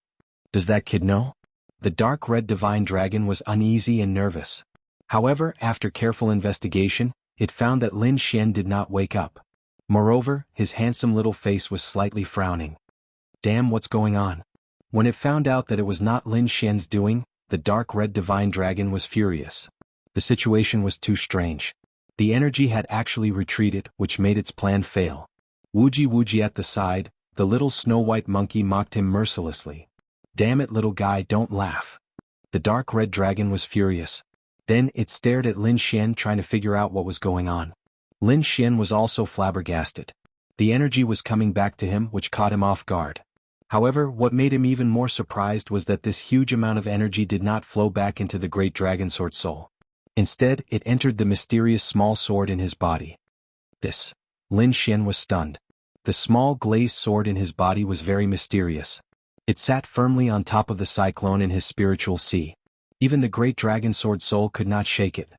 Does that kid know? The dark red divine dragon was uneasy and nervous. However, after careful investigation, it found that Lin Shen did not wake up. Moreover, his handsome little face was slightly frowning. Damn, what's going on? When it found out that it was not Lin Shen's doing, the dark red divine dragon was furious. The situation was too strange. The energy had actually retreated, which made its plan fail. Wuxia at the side, the little snow-white monkey mocked him mercilessly. Damn it, little guy, don't laugh. The dark red dragon was furious. Then it stared at Lin Shen trying to figure out what was going on. Lin Shen was also flabbergasted. The energy was coming back to him, which caught him off guard. However, what made him even more surprised was that this huge amount of energy did not flow back into the Great Dragon Sword Soul. Instead, it entered the mysterious small sword in his body. Lin Shen was stunned. The small glazed sword in his body was very mysterious. It sat firmly on top of the cyclone in his spiritual sea. Even the Great Dragon Sword Soul could not shake it.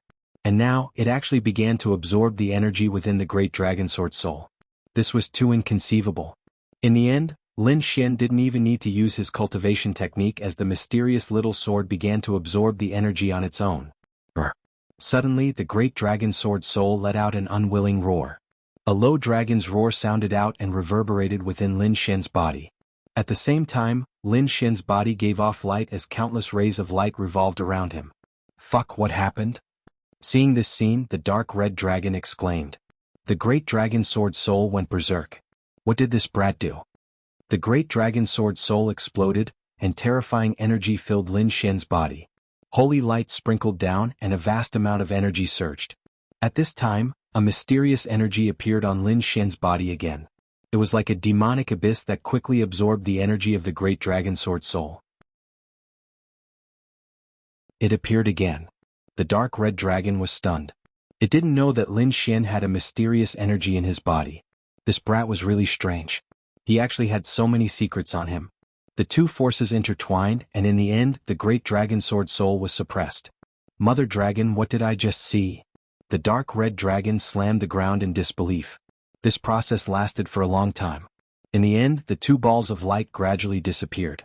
And now, it actually began to absorb the energy within the Great Dragon Sword Soul. This was too inconceivable. In the end, Lin Shen didn't even need to use his cultivation technique as the mysterious little sword began to absorb the energy on its own. Suddenly, the Great Dragon Sword Soul let out an unwilling roar. A low dragon's roar sounded out and reverberated within Lin Shen's body. At the same time, Lin Shen's body gave off light as countless rays of light revolved around him. Fuck, what happened? Seeing this scene, the dark red dragon exclaimed. The great dragon sword soul went berserk. What did this brat do? The great dragon sword soul exploded, and terrifying energy filled Lin Xian's body. Holy light sprinkled down and a vast amount of energy surged. At this time, a mysterious energy appeared on Lin Xian's body again. It was like a demonic abyss that quickly absorbed the energy of the great dragon sword soul. It appeared again. The dark red dragon was stunned. It didn't know that Lin Xian had a mysterious energy in his body. This brat was really strange. He actually had so many secrets on him. The two forces intertwined, and in the end, the great dragon sword soul was suppressed. Mother dragon, what did I just see? The dark red dragon slammed the ground in disbelief. This process lasted for a long time. In the end, the two balls of light gradually disappeared.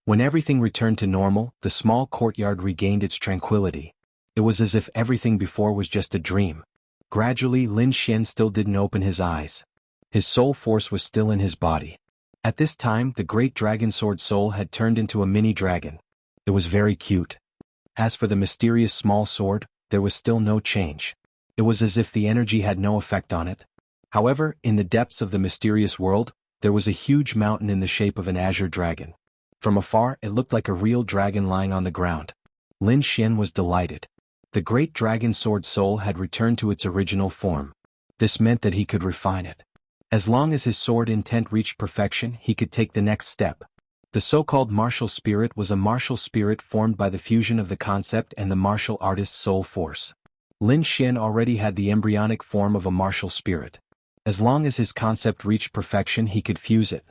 When everything returned to normal, the small courtyard regained its tranquility. It was as if everything before was just a dream. Gradually, Lin Xian still didn't open his eyes. His soul force was still in his body. At this time, the great dragon sword soul had turned into a mini dragon. It was very cute. As for the mysterious small sword, there was still no change. It was as if the energy had no effect on it. However, in the depths of the mysterious world, there was a huge mountain in the shape of an azure dragon. From afar, it looked like a real dragon lying on the ground. Lin Xian was delighted. The great dragon sword soul had returned to its original form. This meant that he could refine it. As long as his sword intent reached perfection, he could take the next step. The so-called martial spirit was a martial spirit formed by the fusion of the concept and the martial artist's soul force. Lin Xian already had the embryonic form of a martial spirit. As long as his concept reached perfection, he could fuse it.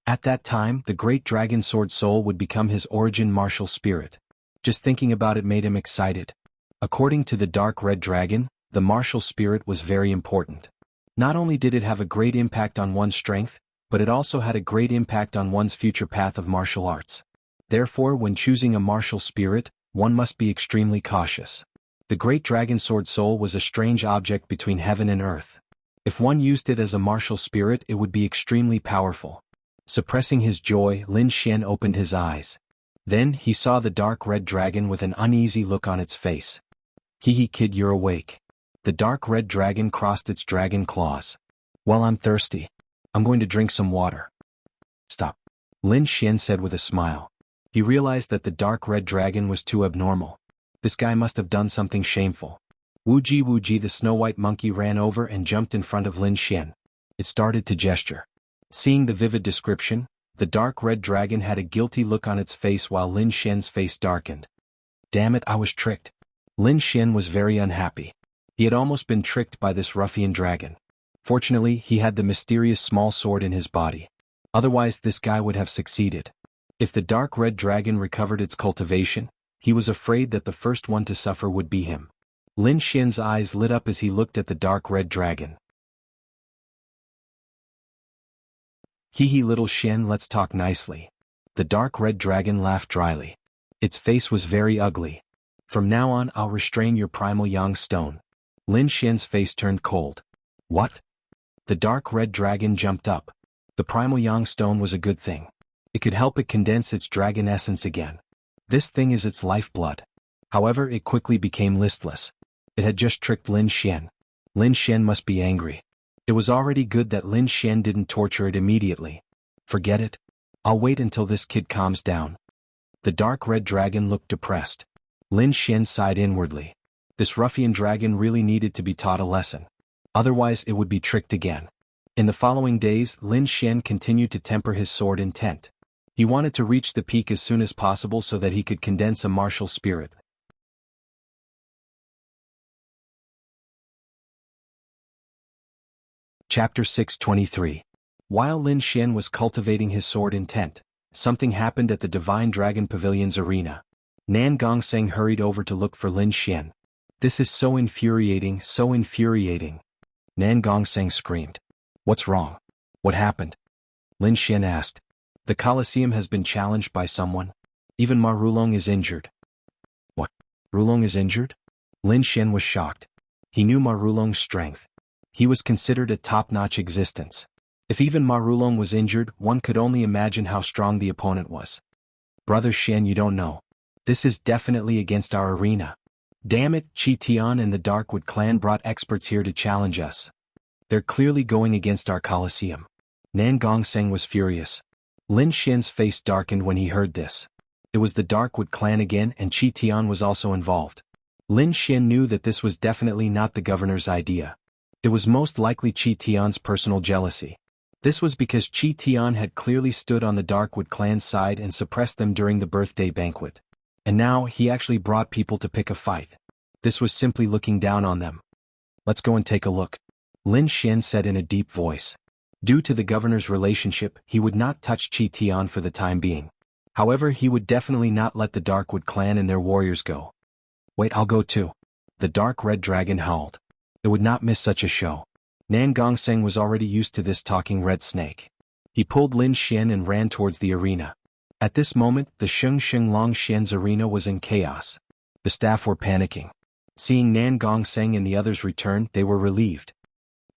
At that time, the great dragon sword soul would become his origin martial spirit. Just thinking about it made him excited. According to the dark red dragon, the martial spirit was very important. Not only did it have a great impact on one's strength, but it also had a great impact on one's future path of martial arts. Therefore, when choosing a martial spirit, one must be extremely cautious. The great dragon sword soul was a strange object between heaven and earth. If one used it as a martial spirit, it would be extremely powerful. Suppressing his joy, Lin Xian opened his eyes. Then, he saw the dark red dragon with an uneasy look on its face. Hee kid, you're awake. The dark red dragon crossed its dragon claws. Well, I'm thirsty. I'm going to drink some water. Stop. Lin Xian said with a smile. He realized that the dark red dragon was too abnormal. This guy must have done something shameful. Wuji, the snow white monkey ran over and jumped in front of Lin Xian. It started to gesture. Seeing the vivid description, the dark red dragon had a guilty look on its face while Lin Xian's face darkened. Damn it, I was tricked. Lin Xian was very unhappy. He had almost been tricked by this ruffian dragon. Fortunately, he had the mysterious small sword in his body. Otherwise, this guy would have succeeded. If the dark red dragon recovered its cultivation, he was afraid that the first one to suffer would be him. Lin Xian's eyes lit up as he looked at the dark red dragon. Hee little Xian, let's talk nicely. The dark red dragon laughed dryly. Its face was very ugly. From now on, I'll restrain your primal yang stone. Lin Xian's face turned cold. What? The dark red dragon jumped up. The primal yang stone was a good thing. It could help it condense its dragon essence again. This thing is its lifeblood. However, it quickly became listless. It had just tricked Lin Xian. Lin Xian must be angry. It was already good that Lin Xian didn't torture it immediately. Forget it. I'll wait until this kid calms down. The dark red dragon looked depressed. Lin Xian sighed inwardly. This ruffian dragon really needed to be taught a lesson. Otherwise, it would be tricked again. In the following days, Lin Xian continued to temper his sword intent. He wanted to reach the peak as soon as possible so that he could condense a martial spirit. Chapter 623. While Lin Xian was cultivating his sword intent, something happened at the Divine Dragon Pavilion's arena. Nan Gongsheng hurried over to look for Lin Xian. This is so infuriating, so infuriating. Nan Gongsheng screamed. What's wrong? What happened? Lin Xian asked. The Colosseum has been challenged by someone. Even Ma Rulong is injured. What? Rulong is injured? Lin Xian was shocked. He knew Ma Rulong's strength. He was considered a top-notch existence. If even Ma Rulong was injured, one could only imagine how strong the opponent was. Brother Xian, you don't know. This is definitely against our arena. Damn it, Chi Tian and the Darkwood clan brought experts here to challenge us. They're clearly going against our Colosseum. Nan Gongseng was furious. Lin Xian's face darkened when he heard this. It was the Darkwood clan again, and Chi Tian was also involved. Lin Xian knew that this was definitely not the governor's idea. It was most likely Chi Tian's personal jealousy. This was because Chi Tian had clearly stood on the Darkwood clan's side and suppressed them during the birthday banquet. And now he actually brought people to pick a fight. This was simply looking down on them. Let's go and take a look, Lin Xian said in a deep voice. Due to the governor's relationship, he would not touch Chi Tian for the time being. However, he would definitely not let the Darkwood clan and their warriors go. Wait, I'll go too. The dark red dragon howled. It would not miss such a show. Nan Gongseng was already used to this talking red snake. He pulled Lin Xian and ran towards the arena. At this moment, the Sheng Long Xian's arena was in chaos. The staff were panicking. Seeing Nan Gongseng and the others return, they were relieved.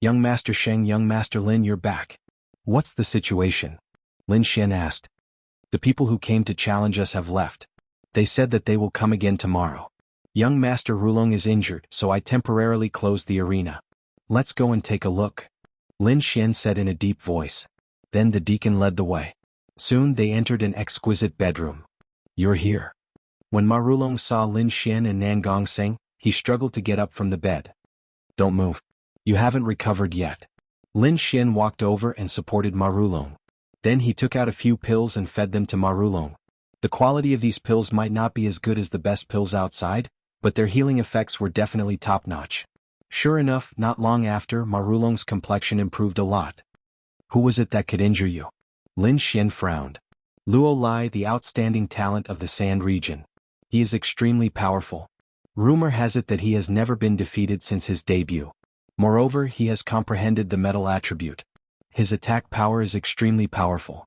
Young Master Sheng, young Master Lin, you're back. What's the situation? Lin Xian asked. The people who came to challenge us have left. They said that they will come again tomorrow. Young Master Rulong is injured, so I temporarily closed the arena. Let's go and take a look, Lin Xian said in a deep voice. Then the deacon led the way. Soon they entered an exquisite bedroom. You're here. When Ma Rulong saw Lin Xian and Nan Gongseng, he struggled to get up from the bed. Don't move. You haven't recovered yet. Lin Xian walked over and supported Ma Rulong. Then he took out a few pills and fed them to Ma Rulong. The quality of these pills might not be as good as the best pills outside, but their healing effects were definitely top-notch. Sure enough, not long after, Ma Rulong's complexion improved a lot. Who was it that could injure you? Lin Xian frowned. Luo Lai, the outstanding talent of the Sand region. He is extremely powerful. Rumor has it that he has never been defeated since his debut. Moreover, he has comprehended the metal attribute. His attack power is extremely powerful.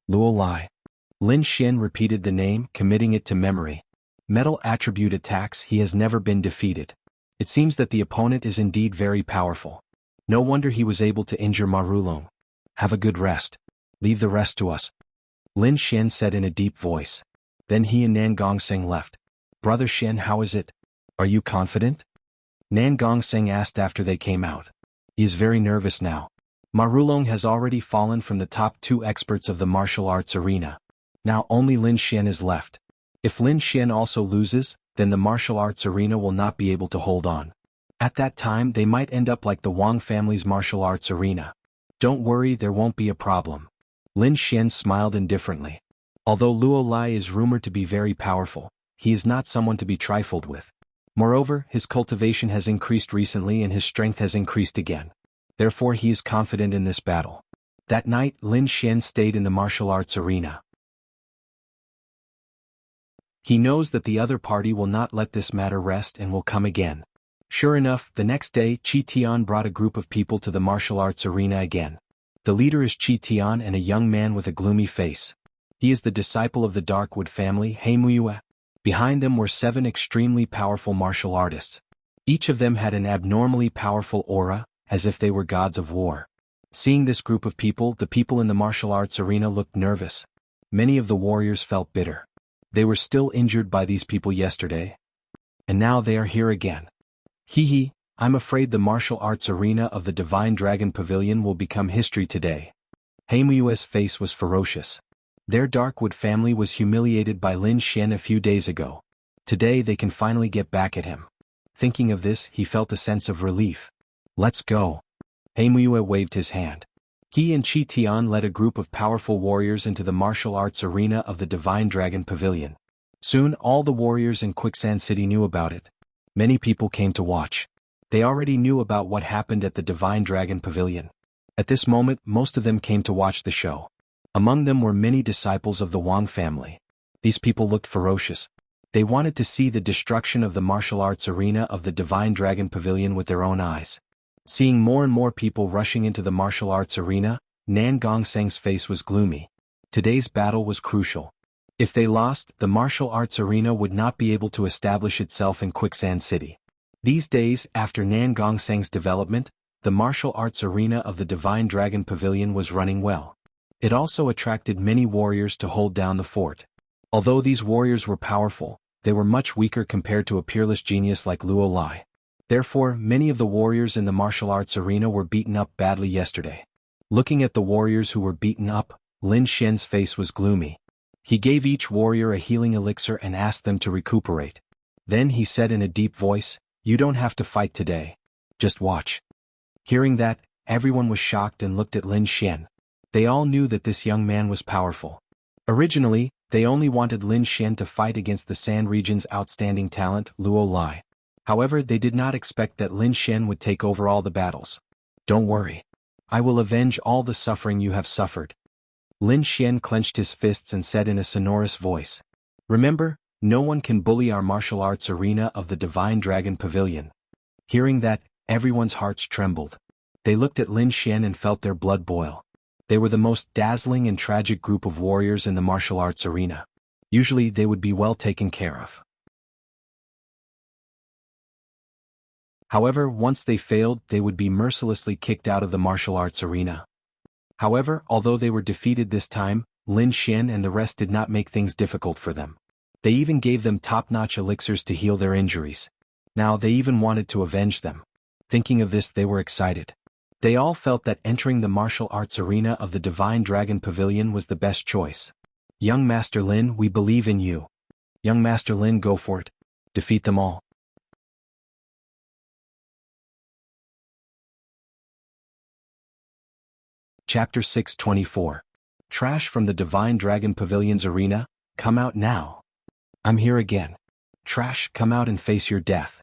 Luo Lai. Lin Xian repeated the name, committing it to memory. Metal attribute attacks, he has never been defeated. It seems that the opponent is indeed very powerful. No wonder he was able to injure Ma Rulong. Have a good rest. Leave the rest to us, Lin Xian said in a deep voice. Then he and Nan Gongseng left. Brother Xian, how is it? Are you confident? Nan Gongseng asked after they came out. He is very nervous now. Ma Rulong has already fallen from the top 2 experts of the martial arts arena. Now only Lin Xian is left. If Lin Xian also loses, then the martial arts arena will not be able to hold on. At that time they might end up like the Wang family's martial arts arena. Don't worry, there won't be a problem. Lin Xian smiled indifferently. Although Luo Lai is rumored to be very powerful, he is not someone to be trifled with. Moreover, his cultivation has increased recently and his strength has increased again. Therefore he is confident in this battle. That night, Lin Xian stayed in the martial arts arena. He knows that the other party will not let this matter rest and will come again. Sure enough, the next day Chi Tian brought a group of people to the martial arts arena again. The leader is Chi Tian and a young man with a gloomy face. He is the disciple of the Darkwood family, Heimuyue. Behind them were 7 extremely powerful martial artists. Each of them had an abnormally powerful aura, as if they were gods of war. Seeing this group of people, the people in the martial arts arena looked nervous. Many of the warriors felt bitter. They were still injured by these people yesterday. And now they are here again. Hee, I'm afraid the martial arts arena of the Divine Dragon Pavilion will become history today. Heimuyue's face was ferocious. Their Darkwood family was humiliated by Lin Xian a few days ago. Today they can finally get back at him. Thinking of this, he felt a sense of relief. Let's go. Heimuyue waved his hand. He and Chi Tian led a group of powerful warriors into the martial arts arena of the Divine Dragon Pavilion. Soon all the warriors in Quicksand City knew about it. Many people came to watch. They already knew about what happened at the Divine Dragon Pavilion. At this moment, most of them came to watch the show. Among them were many disciples of the Wang family. These people looked ferocious. They wanted to see the destruction of the martial arts arena of the Divine Dragon Pavilion with their own eyes. Seeing more and more people rushing into the martial arts arena, Nan Gongseng's face was gloomy. Today's battle was crucial. If they lost, the martial arts arena would not be able to establish itself in Quicksand City. These days, after Nan Gongseng's development, the martial arts arena of the Divine Dragon Pavilion was running well. It also attracted many warriors to hold down the fort. Although these warriors were powerful, they were much weaker compared to a peerless genius like Luo Lai. Therefore, many of the warriors in the martial arts arena were beaten up badly yesterday. Looking at the warriors who were beaten up, Lin Xian's face was gloomy. He gave each warrior a healing elixir and asked them to recuperate. Then he said in a deep voice, "You don't have to fight today. Just watch." Hearing that, everyone was shocked and looked at Lin Xian. They all knew that this young man was powerful. Originally, they only wanted Lin Xian to fight against the Sand region's outstanding talent, Luo Lai. However, they did not expect that Lin Xian would take over all the battles. "Don't worry. I will avenge all the suffering you have suffered." Lin Xian clenched his fists and said in a sonorous voice, "Remember, no one can bully our martial arts arena of the Divine Dragon Pavilion." Hearing that, everyone's hearts trembled. They looked at Lin Xian and felt their blood boil. They were the most dazzling and tragic group of warriors in the martial arts arena. Usually they would be well taken care of. However, once they failed, they would be mercilessly kicked out of the martial arts arena. However, although they were defeated this time, Lin Xian and the rest did not make things difficult for them. They even gave them top-notch elixirs to heal their injuries. Now they even wanted to avenge them. Thinking of this, they were excited. They all felt that entering the martial arts arena of the Divine Dragon Pavilion was the best choice. "Young Master Lin, we believe in you. Young Master Lin, go for it. Defeat them all." Chapter 624. Trash from the Divine Dragon Pavilion's arena, come out now. I'm here again. Trash, come out and face your death.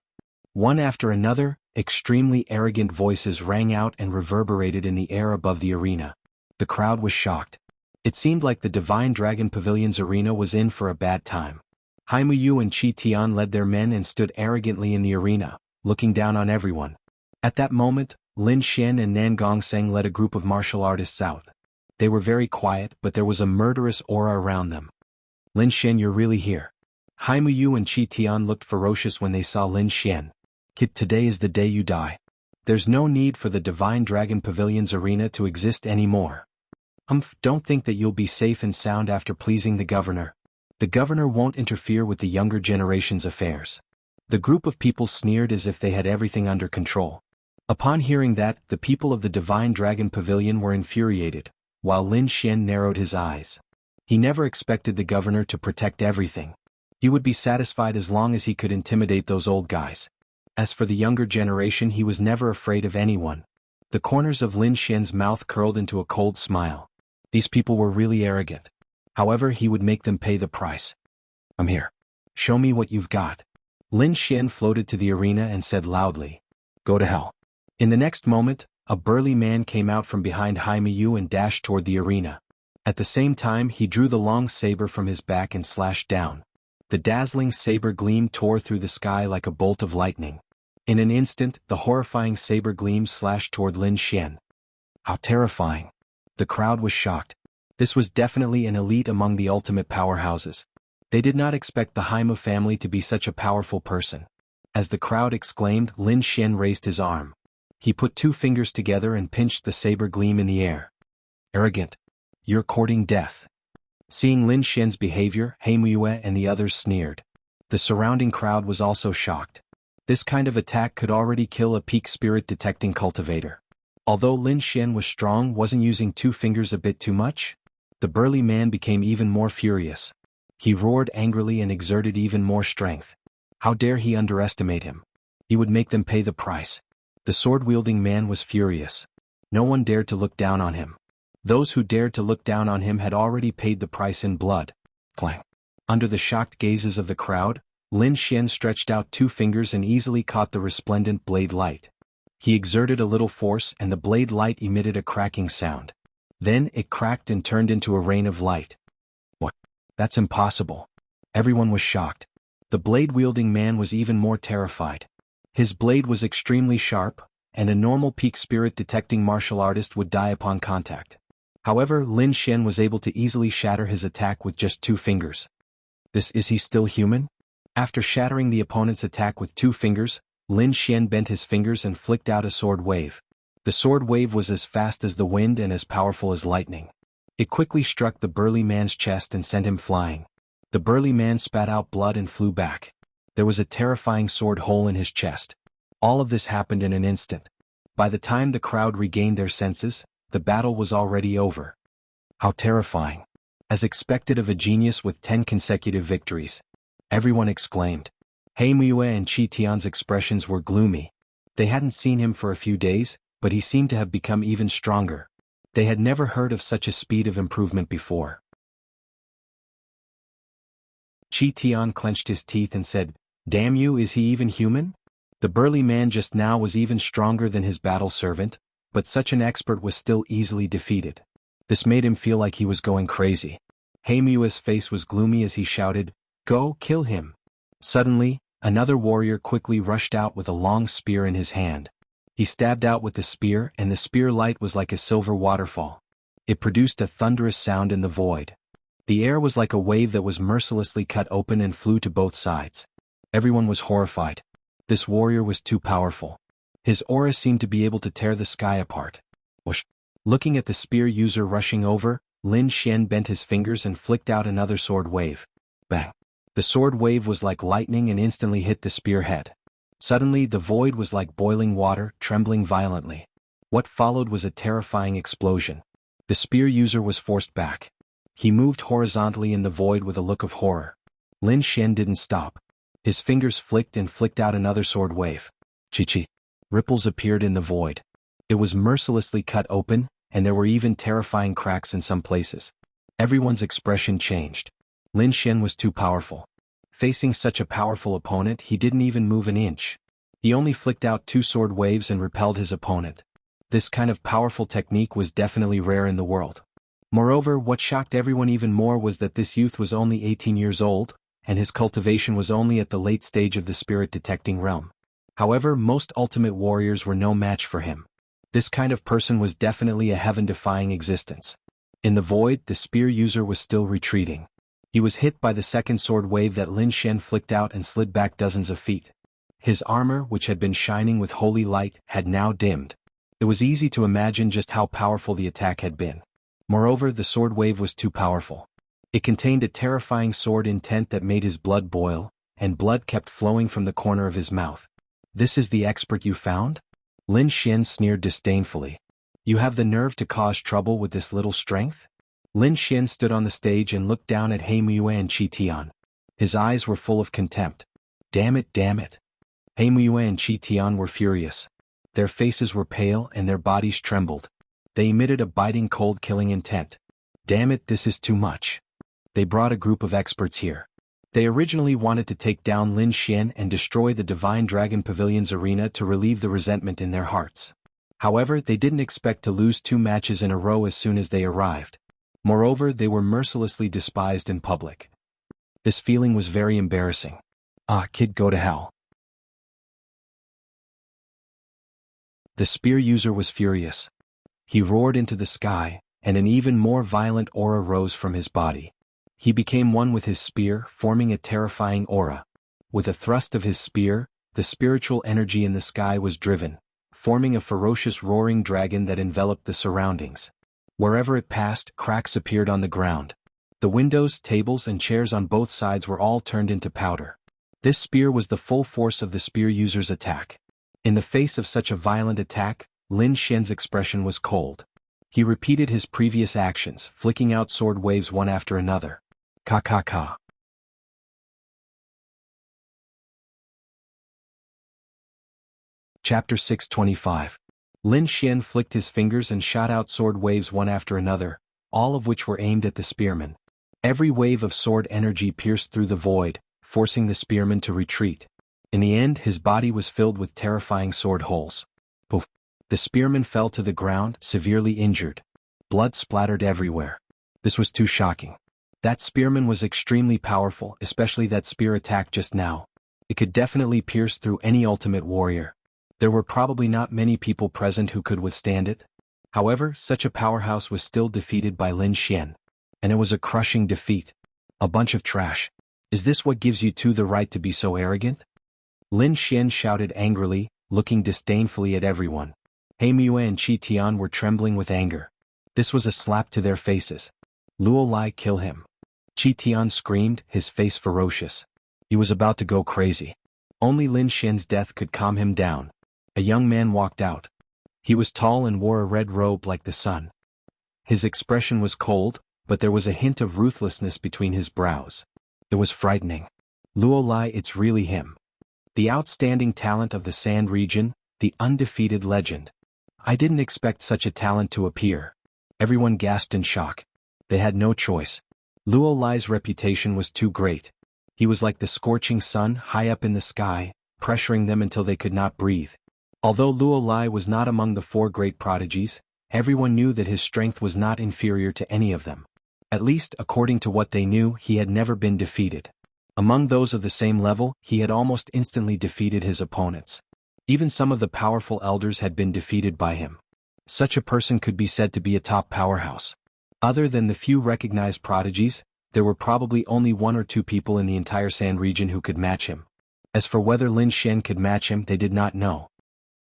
One after another, extremely arrogant voices rang out and reverberated in the air above the arena. The crowd was shocked. It seemed like the Divine Dragon Pavilion's arena was in for a bad time. Haimu Yu and Qi Tian led their men and stood arrogantly in the arena, looking down on everyone. At that moment, Lin Xian and Nan Gongseng led a group of martial artists out. They were very quiet, but there was a murderous aura around them. "Lin Xian, you're really here." Haimu Yu and Qi Tian looked ferocious when they saw Lin Xian. "Kid, today is the day you die. There's no need for the Divine Dragon Pavilion's arena to exist anymore. Don't think that you'll be safe and sound after pleasing the governor. The governor won't interfere with the younger generation's affairs." The group of people sneered as if they had everything under control. Upon hearing that, the people of the Divine Dragon Pavilion were infuriated, while Lin Xian narrowed his eyes. He never expected the governor to protect everything. He would be satisfied as long as he could intimidate those old guys. As for the younger generation, he was never afraid of anyone. The corners of Lin Xian's mouth curled into a cold smile. These people were really arrogant. However, he would make them pay the price. "I'm here. Show me what you've got." Lin Xian floated to the arena and said loudly, "Go to hell." In the next moment, a burly man came out from behind Haimu Yu and dashed toward the arena. At the same time, he drew the long saber from his back and slashed down. The dazzling saber gleam tore through the sky like a bolt of lightning. In an instant, the horrifying saber gleam slashed toward Lin Xian. How terrifying! The crowd was shocked. This was definitely an elite among the ultimate powerhouses. They did not expect the Haimu family to be such a powerful person. As the crowd exclaimed, Lin Xian raised his arm. He put two fingers together and pinched the saber gleam in the air. "Arrogant! You're courting death." Seeing Lin Xian's behavior, Haimu Yue and the others sneered. The surrounding crowd was also shocked. This kind of attack could already kill a peak spirit detecting cultivator. Although Lin Xian was strong, wasn't using two fingers a bit too much? The burly man became even more furious. He roared angrily and exerted even more strength. How dare he underestimate him? He would make them pay the price. The sword-wielding man was furious. No one dared to look down on him. Those who dared to look down on him had already paid the price in blood. Clang. Under the shocked gazes of the crowd, Lin Xian stretched out two fingers and easily caught the resplendent blade light. He exerted a little force and the blade light emitted a cracking sound. Then it cracked and turned into a rain of light. What? That's impossible. Everyone was shocked. The blade-wielding man was even more terrified. His blade was extremely sharp, and a normal peak spirit detecting martial artist would die upon contact. However, Lin Xian was able to easily shatter his attack with just two fingers. Is he still human? After shattering the opponent's attack with two fingers, Lin Xian bent his fingers and flicked out a sword wave. The sword wave was as fast as the wind and as powerful as lightning. It quickly struck the burly man's chest and sent him flying. The burly man spat out blood and flew back. There was a terrifying sword hole in his chest. All of this happened in an instant. By the time the crowd regained their senses, the battle was already over. How terrifying. As expected of a genius with 10 consecutive victories. Everyone exclaimed. Heimue and Qi Tian's expressions were gloomy. They hadn't seen him for a few days, but he seemed to have become even stronger. They had never heard of such a speed of improvement before. Qi Tian clenched his teeth and said, "Damn you, is he even human?" The burly man just now was even stronger than his battle servant, but such an expert was still easily defeated. This made him feel like he was going crazy. Heimue's face was gloomy as he shouted, "Go, kill him." Suddenly, another warrior quickly rushed out with a long spear in his hand. He stabbed out with the spear, and the spear light was like a silver waterfall. It produced a thunderous sound in the void. The air was like a wave that was mercilessly cut open and flew to both sides. Everyone was horrified. This warrior was too powerful. His aura seemed to be able to tear the sky apart. Whoosh. Looking at the spear user rushing over, Lin Xian bent his fingers and flicked out another sword wave. Bang! The sword wave was like lightning and instantly hit the spearhead. Suddenly the void was like boiling water, trembling violently. What followed was a terrifying explosion. The spear user was forced back. He moved horizontally in the void with a look of horror. Lin Xian didn't stop. His fingers flicked and flicked out another sword wave. Chi-chi. Ripples appeared in the void. It was mercilessly cut open, and there were even terrifying cracks in some places. Everyone's expression changed. Lin Xian was too powerful. Facing such a powerful opponent, he didn't even move an inch. He only flicked out 2 sword waves and repelled his opponent. This kind of powerful technique was definitely rare in the world. Moreover, what shocked everyone even more was that this youth was only 18 years old, and his cultivation was only at the late stage of the spirit-detecting realm. However, most ultimate warriors were no match for him. This kind of person was definitely a heaven-defying existence. In the void, the spear user was still retreating. He was hit by the second sword wave that Lin Xian flicked out and slid back dozens of feet. His armor, which had been shining with holy light, had now dimmed. It was easy to imagine just how powerful the attack had been. Moreover, the sword wave was too powerful. It contained a terrifying sword intent that made his blood boil, and blood kept flowing from the corner of his mouth. "This is the expert you found?" Lin Xian sneered disdainfully. "You have the nerve to cause trouble with this little strength?" Lin Xian stood on the stage and looked down at Heimue and Qi Tian. His eyes were full of contempt. Damn it, damn it. Heimue and Qi Tian were furious. Their faces were pale and their bodies trembled. They emitted a biting cold killing intent. Damn it, this is too much. They brought a group of experts here. They originally wanted to take down Lin Xian and destroy the Divine Dragon Pavilion's arena to relieve the resentment in their hearts. However, they didn't expect to lose 2 matches in a row as soon as they arrived. Moreover, they were mercilessly despised in public. This feeling was very embarrassing. Ah, kid, go to hell. The spear user was furious. He roared into the sky, and an even more violent aura rose from his body. He became one with his spear, forming a terrifying aura. With a thrust of his spear, the spiritual energy in the sky was driven, forming a ferocious roaring dragon that enveloped the surroundings. Wherever it passed, cracks appeared on the ground. The windows, tables, and chairs on both sides were all turned into powder. This spear was the full force of the spear user's attack. In the face of such a violent attack, Lin Xian's expression was cold. He repeated his previous actions, flicking out sword waves one after another. Ka ka ka. Chapter 625. Lin Xian flicked his fingers and shot out sword waves one after another, all of which were aimed at the spearman. Every wave of sword energy pierced through the void, forcing the spearman to retreat. In the end, his body was filled with terrifying sword holes. Poof! The spearman fell to the ground, severely injured. Blood splattered everywhere. This was too shocking. That spearman was extremely powerful, especially that spear attack just now. It could definitely pierce through any ultimate warrior. There were probably not many people present who could withstand it. However, such a powerhouse was still defeated by Lin Xian. And it was a crushing defeat. A bunch of trash. Is this what gives you two the right to be so arrogant? Lin Xian shouted angrily, looking disdainfully at everyone. Heimue and Qi Tian were trembling with anger. This was a slap to their faces. Luo Lai, kill him. Qi Tian screamed, his face ferocious. He was about to go crazy. Only Lin Xian's death could calm him down. A young man walked out. He was tall and wore a red robe like the sun. His expression was cold, but there was a hint of ruthlessness between his brows. It was frightening. Luo Lai, it's really him. The outstanding talent of the Sand region, the undefeated legend. I didn't expect such a talent to appear. Everyone gasped in shock. They had no choice. Luo Lai's reputation was too great. He was like the scorching sun high up in the sky, pressuring them until they could not breathe. Although Luo Lai was not among the 4 great prodigies, everyone knew that his strength was not inferior to any of them. At least, according to what they knew, he had never been defeated. Among those of the same level, he had almost instantly defeated his opponents. Even some of the powerful elders had been defeated by him. Such a person could be said to be a top powerhouse. Other than the few recognized prodigies, there were probably only 1 or 2 people in the entire Sand region who could match him. As for whether Lin Xian could match him, they did not know.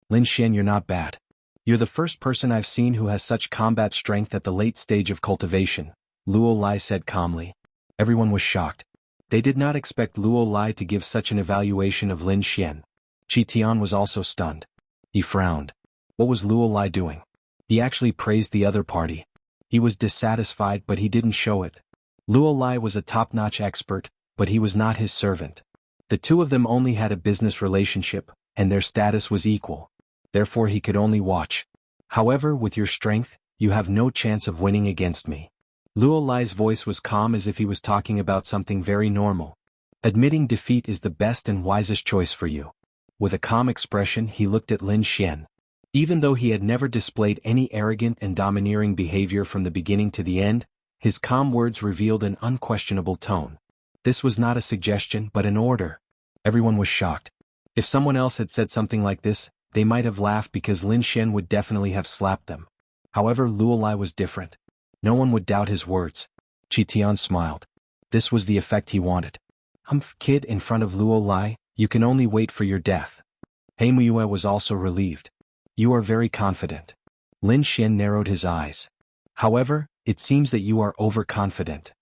Lin Xian, you're not bad. You're the first person I've seen who has such combat strength at the late stage of cultivation, Luo Lai said calmly. Everyone was shocked. They did not expect Luo Lai to give such an evaluation of Lin Xian. Qi Tian was also stunned. He frowned. What was Luo Lai doing? He actually praised the other party. He was dissatisfied, but he didn't show it. Luo Lai was a top-notch expert, but he was not his servant. The 2 of them only had a business relationship, and their status was equal. Therefore he could only watch. However, with your strength, you have no chance of winning against me. Luo Lai's voice was calm as if he was talking about something very normal. Admitting defeat is the best and wisest choice for you. With a calm expression he looked at Lin Xian. Even though he had never displayed any arrogant and domineering behavior from the beginning to the end, his calm words revealed an unquestionable tone. This was not a suggestion but an order. Everyone was shocked. If someone else had said something like this, they might have laughed because Lin Xian would definitely have slapped them. However, Luo Lai was different. No one would doubt his words. Qi Tian smiled. This was the effect he wanted. Humph, kid, in front of Luo Lai, you can only wait for your death. He Muiyue was also relieved. You are very confident. Lin Xian narrowed his eyes. However, it seems that you are overconfident.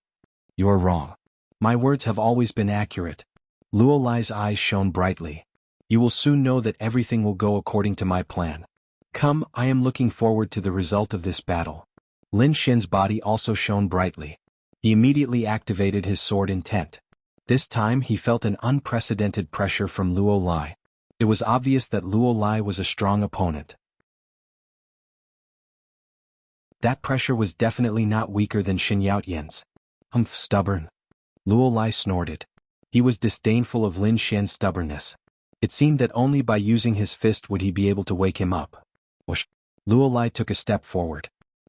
You are wrong. My words have always been accurate. Luo Lai's eyes shone brightly. You will soon know that everything will go according to my plan. Come, I am looking forward to the result of this battle. Lin Xian's body also shone brightly. He immediately activated his sword intent. This time he felt an unprecedented pressure from Luo Lai. It was obvious that Luo Lai was a strong opponent. That pressure was definitely not weaker than Xin Yaotian's. Humph, stubborn. Luo Lai snorted. He was disdainful of Lin Xian's stubbornness. It seemed that only by using his fist would he be able to wake him up. Whoosh. Luo Lai took a step forward.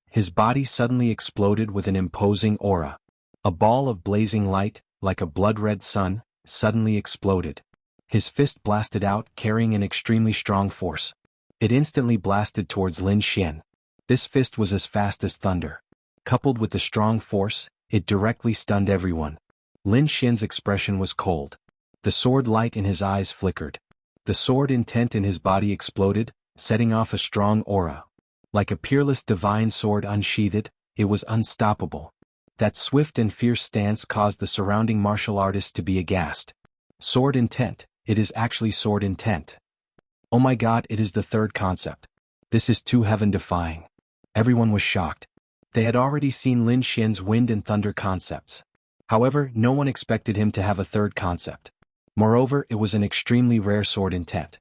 His body suddenly exploded with an imposing aura. A ball of blazing light, like a blood-red sun, suddenly exploded. His fist blasted out, carrying an extremely strong force. It instantly blasted towards Lin Xian. This fist was as fast as thunder. Coupled with the strong force, it directly stunned everyone. Lin Xian's expression was cold. The sword light in his eyes flickered. The sword intent in his body exploded, setting off a strong aura. Like a peerless divine sword unsheathed, it was unstoppable. That swift and fierce stance caused the surrounding martial artists to be aghast. Sword intent, it is actually sword intent. Oh my god, it is the 3rd concept. This is too heaven-defying. Everyone was shocked. They had already seen Lin Xian's wind and thunder concepts. However, no one expected him to have a 3rd concept. Moreover, it was an extremely rare sword intent.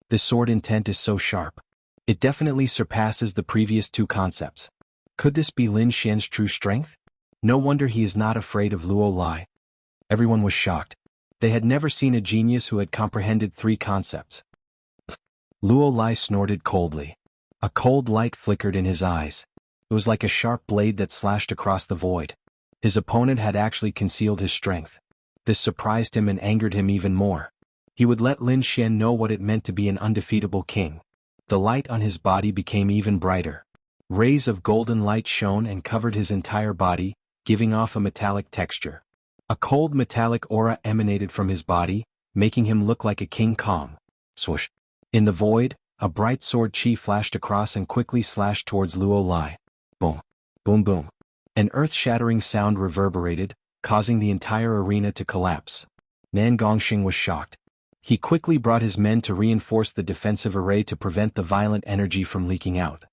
This sword intent is so sharp. It definitely surpasses the previous 2 concepts. Could this be Lin Xian's true strength? No wonder he is not afraid of Luo Lai. Everyone was shocked. They had never seen a genius who had comprehended 3 concepts. Luo Lai snorted coldly. A cold light flickered in his eyes. It was like a sharp blade that slashed across the void. His opponent had actually concealed his strength. This surprised him and angered him even more. He would let Lin Xian know what it meant to be an undefeatable king. The light on his body became even brighter. Rays of golden light shone and covered his entire body, giving off a metallic texture. A cold metallic aura emanated from his body, making him look like a King Kong. Swoosh. In the void, a bright sword chi flashed across and quickly slashed towards Luo Lai. Boom. Boom boom. An earth-shattering sound reverberated, causing the entire arena to collapse. Nan Gongxing was shocked. He quickly brought his men to reinforce the defensive array to prevent the violent energy from leaking out.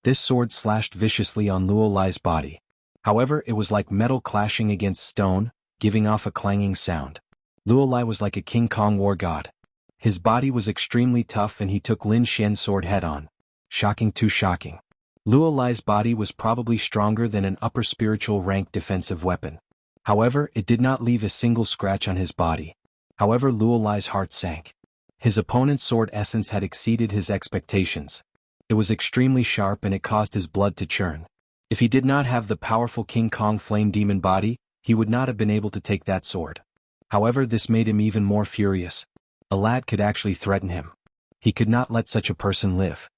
This sword slashed viciously on Luo Lai's body. However, it was like metal clashing against stone, giving off a clanging sound. Luo Lai was like a King Kong war god. His body was extremely tough and he took Lin Xian's sword head-on. Shocking, too shocking. Luo Lai's body was probably stronger than an upper spiritual rank defensive weapon. However, it did not leave a single scratch on his body. However, Luo Lai's heart sank. His opponent's sword essence had exceeded his expectations. It was extremely sharp and it caused his blood to churn. If he did not have the powerful King Kong flame demon body, he would not have been able to take that sword. However, this made him even more furious. A lad could actually threaten him. He could not let such a person live.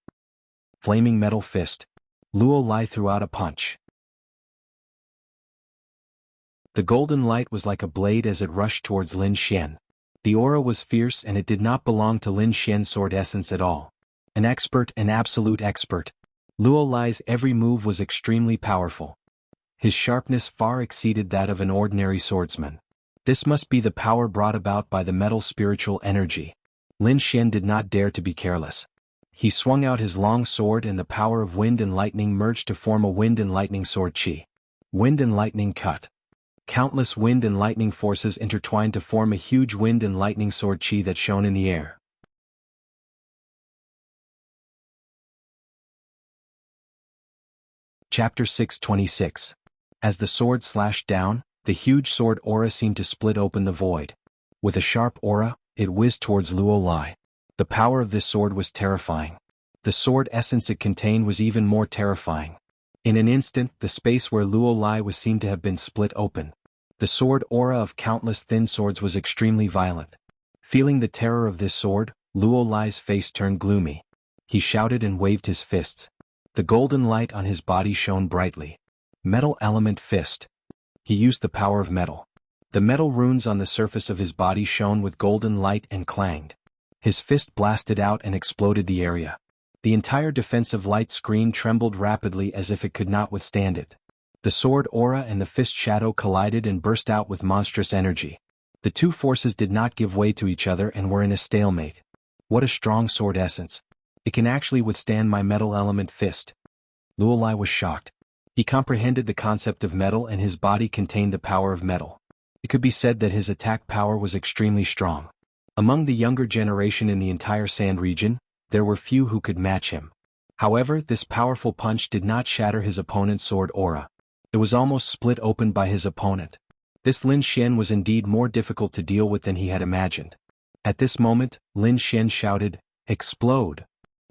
Flaming metal fist. Luo Lai threw out a punch. The golden light was like a blade as it rushed towards Lin Xian. The aura was fierce and it did not belong to Lin Xian's sword essence at all. An expert, an absolute expert. Luo Lai's every move was extremely powerful. His sharpness far exceeded that of an ordinary swordsman. This must be the power brought about by the metal spiritual energy. Lin Xian did not dare to be careless. He swung out his long sword and the power of wind and lightning merged to form a wind and lightning sword chi. Wind and lightning cut. Countless wind and lightning forces intertwined to form a huge wind and lightning sword chi that shone in the air. Chapter 626. As the sword slashed down, the huge sword aura seemed to split open the void. With a sharp aura, it whizzed towards Luo Lai. The power of this sword was terrifying. The sword essence it contained was even more terrifying. In an instant, the space where Luo Lai was seemed to have been split open. The sword aura of countless thin swords was extremely violent. Feeling the terror of this sword, Luo Lai's face turned gloomy. He shouted and waved his fists. The golden light on his body shone brightly. Metal element fist. He used the power of metal. The metal runes on the surface of his body shone with golden light and clanged. His fist blasted out and exploded the area. The entire defensive light screen trembled rapidly as if it could not withstand it. The sword aura and the fist shadow collided and burst out with monstrous energy. The two forces did not give way to each other and were in a stalemate. What a strong sword essence. It can actually withstand my metal element fist. Luo Lai was shocked. He comprehended the concept of metal and his body contained the power of metal. It could be said that his attack power was extremely strong. Among the younger generation in the entire Sand region, there were few who could match him. However, this powerful punch did not shatter his opponent's sword aura. It was almost split open by his opponent. This Lin Xian was indeed more difficult to deal with than he had imagined. At this moment, Lin Xian shouted, "Explode!"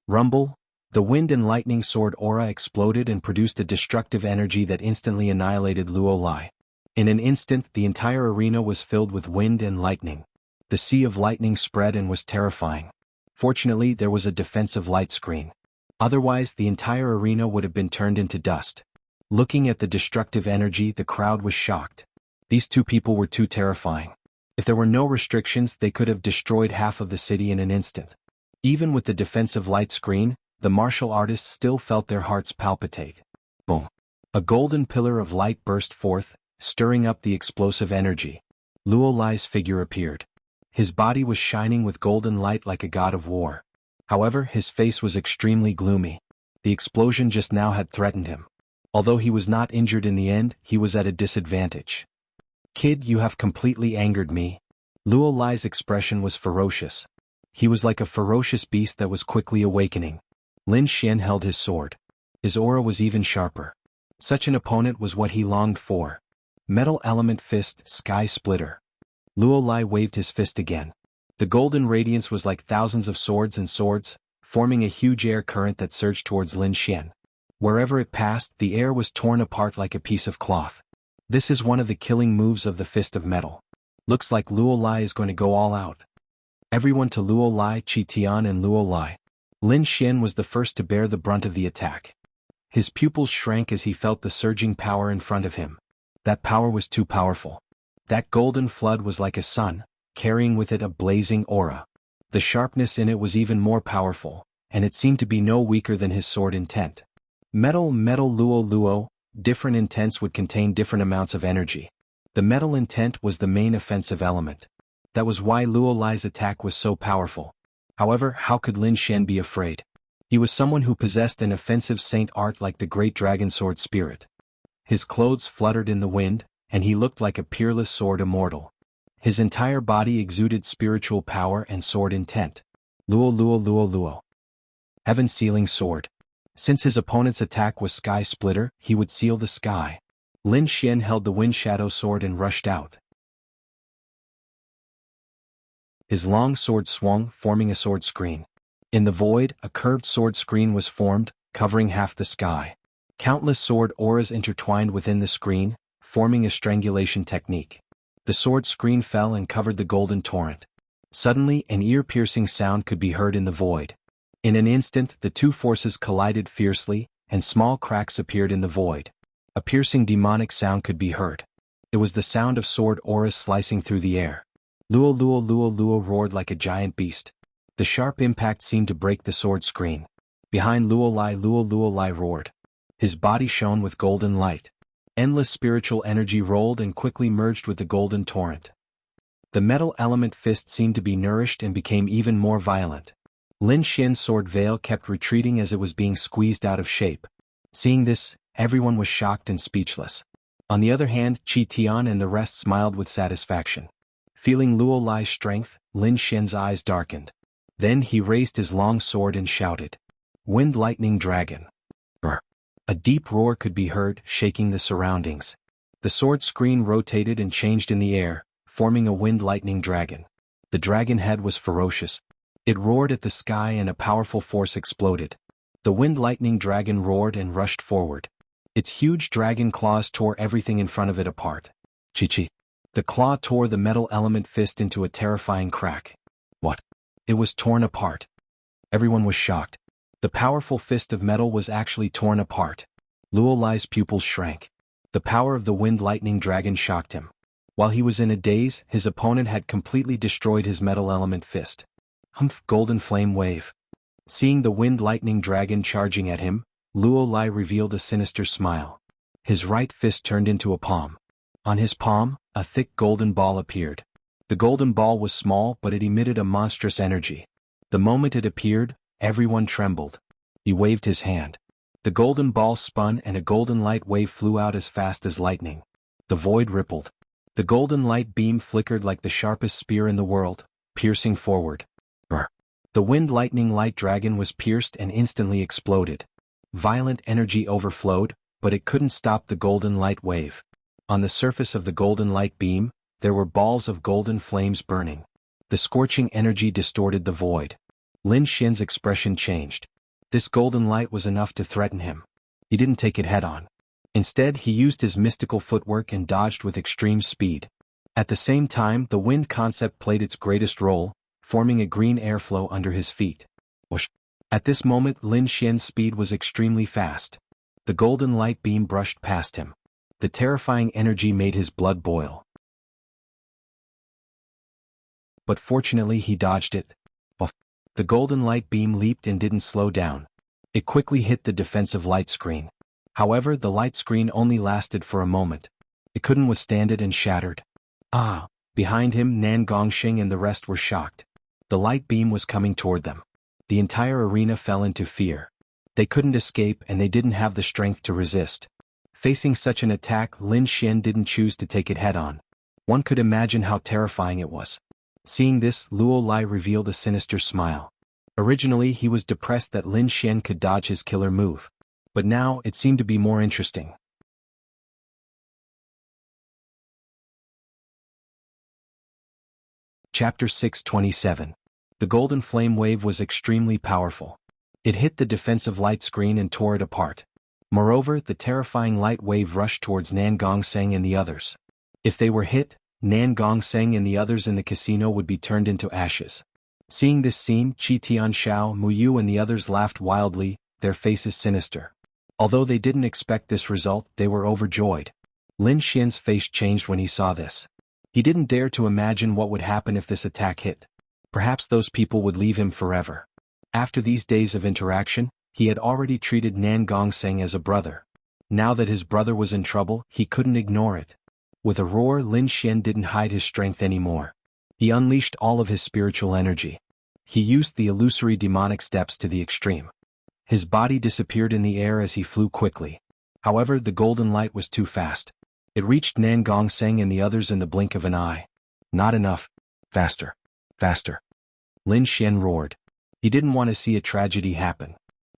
Rumble! The wind and lightning sword aura exploded and produced a destructive energy that instantly annihilated Luo Lai. In an instant, the entire arena was filled with wind and lightning. The sea of lightning spread and was terrifying. Fortunately, there was a defensive light screen. Otherwise, the entire arena would have been turned into dust. Looking at the destructive energy, the crowd was shocked. These two people were too terrifying. If there were no restrictions, they could have destroyed half of the city in an instant. Even with the defensive light screen, the martial artists still felt their hearts palpitate. Boom! A golden pillar of light burst forth, stirring up the explosive energy. Luo Lai's figure appeared. His body was shining with golden light like a god of war. However, his face was extremely gloomy. The explosion just now had threatened him. Although he was not injured in the end, he was at a disadvantage. "Kid, you have completely angered me." Luo Lai's expression was ferocious. He was like a ferocious beast that was quickly awakening. Lin Xian held his sword. His aura was even sharper. Such an opponent was what he longed for. Metal element fist, sky splitter. Luo Lai waved his fist again. The golden radiance was like thousands of swords and swords, forming a huge air current that surged towards Lin Xian. Wherever it passed, the air was torn apart like a piece of cloth. This is one of the killing moves of the Fist of Metal. Looks like Luo Lai is going to go all out. Everyone to Luo Lai, Qi Tian and Luo Lai. Lin Xian was the first to bear the brunt of the attack. His pupils shrank as he felt the surging power in front of him. That power was too powerful. That golden flood was like a sun, carrying with it a blazing aura. The sharpness in it was even more powerful, and it seemed to be no weaker than his sword intent. Metal Luo Luo, different intents would contain different amounts of energy. The metal intent was the main offensive element. That was why Luo Lai's attack was so powerful. However, how could Lin Xian be afraid? He was someone who possessed an offensive saint art like the great dragon sword spirit. His clothes fluttered in the wind, and he looked like a peerless sword immortal. His entire body exuded spiritual power and sword intent. Luo Luo Luo Luo. Heaven sealing sword. Since his opponent's attack was Sky Splitter, he would seal the sky. Lin Xian held the Wind Shadow sword and rushed out. His long sword swung, forming a sword screen. In the void, a curved sword screen was formed, covering half the sky. Countless sword auras intertwined within the screen, forming a strangulation technique. The sword screen fell and covered the golden torrent. Suddenly, an ear-piercing sound could be heard in the void. In an instant, the two forces collided fiercely, and small cracks appeared in the void. A piercing demonic sound could be heard. It was the sound of sword auras slicing through the air. Luo Luo Luo Luo roared like a giant beast. The sharp impact seemed to break the sword screen. Behind Luo Lai roared. His body shone with golden light. Endless spiritual energy rolled and quickly merged with the golden torrent. The metal element fist seemed to be nourished and became even more violent. Lin Xian's sword veil kept retreating as it was being squeezed out of shape. Seeing this, everyone was shocked and speechless. On the other hand, Qi Tian and the rest smiled with satisfaction. Feeling Luo Lai's strength, Lin Xian's eyes darkened. Then he raised his long sword and shouted, "Wind Lightning Dragon!" A deep roar could be heard, shaking the surroundings. The sword screen rotated and changed in the air, forming a wind lightning dragon. The dragon head was ferocious. It roared at the sky and a powerful force exploded. The wind lightning dragon roared and rushed forward. Its huge dragon claws tore everything in front of it apart. Chi-chi. The claw tore the metal element fist into a terrifying crack. What? It was torn apart. Everyone was shocked. The powerful fist of metal was actually torn apart. Luo Lai's pupils shrank. The power of the wind lightning dragon shocked him. While he was in a daze, his opponent had completely destroyed his metal element fist. Humph! Golden flame wave. Seeing the wind lightning dragon charging at him, Luo Lai revealed a sinister smile. His right fist turned into a palm. On his palm, a thick golden ball appeared. The golden ball was small, but it emitted a monstrous energy. The moment it appeared, everyone trembled. He waved his hand. The golden ball spun and a golden light wave flew out as fast as lightning. The void rippled. The golden light beam flickered like the sharpest spear in the world, piercing forward. The wind lightning light dragon was pierced and instantly exploded. Violent energy overflowed, but it couldn't stop the golden light wave. On the surface of the golden light beam, there were balls of golden flames burning. The scorching energy distorted the void. Lin Xian's expression changed. This golden light was enough to threaten him. He didn't take it head-on. Instead, he used his mystical footwork and dodged with extreme speed. At the same time, the wind concept played its greatest role, forming a green airflow under his feet. Whoosh! At this moment, Lin Xian's speed was extremely fast. The golden light beam brushed past him. The terrifying energy made his blood boil. But fortunately he dodged it. The golden light beam leaped and didn't slow down. It quickly hit the defensive light screen. However, the light screen only lasted for a moment. It couldn't withstand it and shattered. Ah! Behind him, Nan Gongxing and the rest were shocked. The light beam was coming toward them. The entire arena fell into fear. They couldn't escape and they didn't have the strength to resist. Facing such an attack, Lin Xian didn't choose to take it head-on. One could imagine how terrifying it was. Seeing this, Luo Lai revealed a sinister smile. Originally he was depressed that Lin Xian could dodge his killer move. But now, it seemed to be more interesting. Chapter 627. The golden flame wave was extremely powerful. It hit the defensive light screen and tore it apart. Moreover, the terrifying light wave rushed towards Nan Gongxing and the others. If they were hit, Nan Gongxing and the others in the casino would be turned into ashes. Seeing this scene, Qi Tianxiao, Mu Yu and the others laughed wildly, their faces sinister. Although they didn't expect this result, they were overjoyed. Lin Xian's face changed when he saw this. He didn't dare to imagine what would happen if this attack hit. Perhaps those people would leave him forever. After these days of interaction, he had already treated Nan Gongxing as a brother. Now that his brother was in trouble, he couldn't ignore it. With a roar, Lin Xian didn't hide his strength anymore. He unleashed all of his spiritual energy. He used the illusory demonic steps to the extreme. His body disappeared in the air as he flew quickly. However, the golden light was too fast. It reached Nan Gongseng and the others in the blink of an eye. Not enough. Faster. Faster. Lin Xian roared. He didn't want to see a tragedy happen.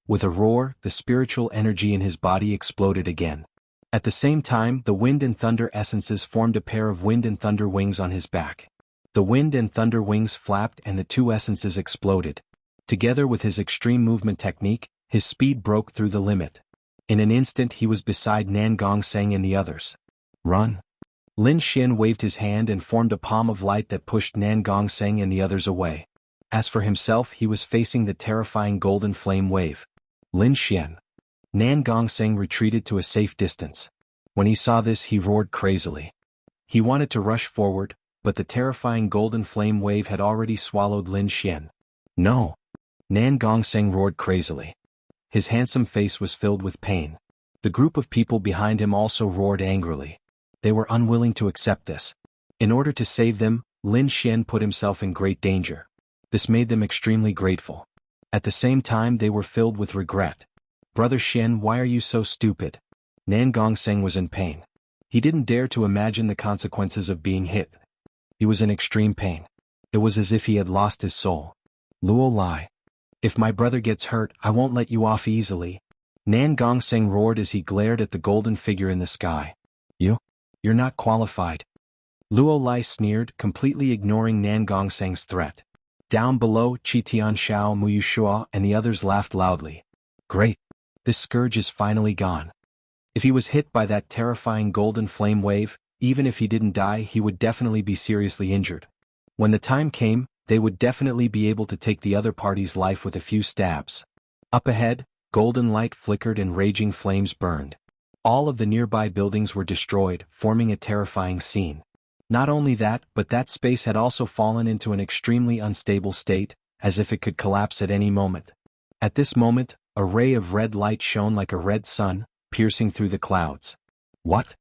With a roar, the spiritual energy in his body exploded again. At the same time, the wind and thunder essences formed a pair of wind and thunder wings on his back. The wind and thunder wings flapped and the two essences exploded. Together with his extreme movement technique, his speed broke through the limit. In an instant he was beside Nan Gongseng and the others. Run! Lin Xian waved his hand and formed a palm of light that pushed Nan Gongseng and the others away. As for himself, he was facing the terrifying golden flame wave. Lin Xian. Nan Gongseng retreated to a safe distance. When he saw this, he roared crazily. He wanted to rush forward, but the terrifying golden flame wave had already swallowed Lin Xian. No! Nan Gongseng roared crazily. His handsome face was filled with pain. The group of people behind him also roared angrily. They were unwilling to accept this. In order to save them, Lin Xian put himself in great danger. This made them extremely grateful. At the same time, they were filled with regret. Brother Xian, why are you so stupid? Nan Gongseng was in pain. He didn't dare to imagine the consequences of being hit. He was in extreme pain. It was as if he had lost his soul. Luo Lai. If my brother gets hurt, I won't let you off easily. Nan Gongseng roared as he glared at the golden figure in the sky. You're not qualified. Luo Lai sneered, completely ignoring Nan Gongseng's threat. Down below, Qi Tianxiao, Mu Yushua, and the others laughed loudly. Great! This scourge is finally gone. If he was hit by that terrifying golden flame wave, even if he didn't die, he would definitely be seriously injured. When the time came, they would definitely be able to take the other party's life with a few stabs. Up ahead, golden light flickered and raging flames burned. All of the nearby buildings were destroyed, forming a terrifying scene. Not only that, but that space had also fallen into an extremely unstable state, as if it could collapse at any moment. At this moment, a ray of red light shone like a red sun, piercing through the clouds. What?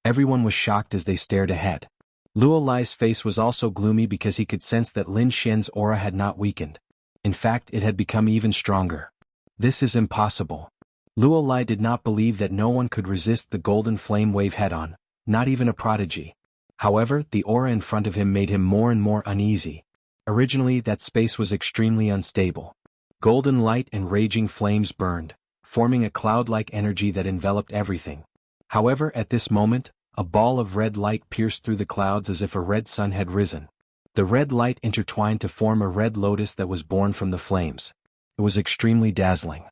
Everyone was shocked as they stared ahead. Luo Lai's face was also gloomy because he could sense that Lin Xian's aura had not weakened. In fact, it had become even stronger. This is impossible. Luo Lai did not believe that no one could resist the golden flame wave head-on, not even a prodigy. However, the aura in front of him made him more and more uneasy. Originally, that space was extremely unstable. Golden light and raging flames burned, forming a cloud-like energy that enveloped everything. However, at this moment, a ball of red light pierced through the clouds as if a red sun had risen. The red light intertwined to form a red lotus that was born from the flames. It was extremely dazzling.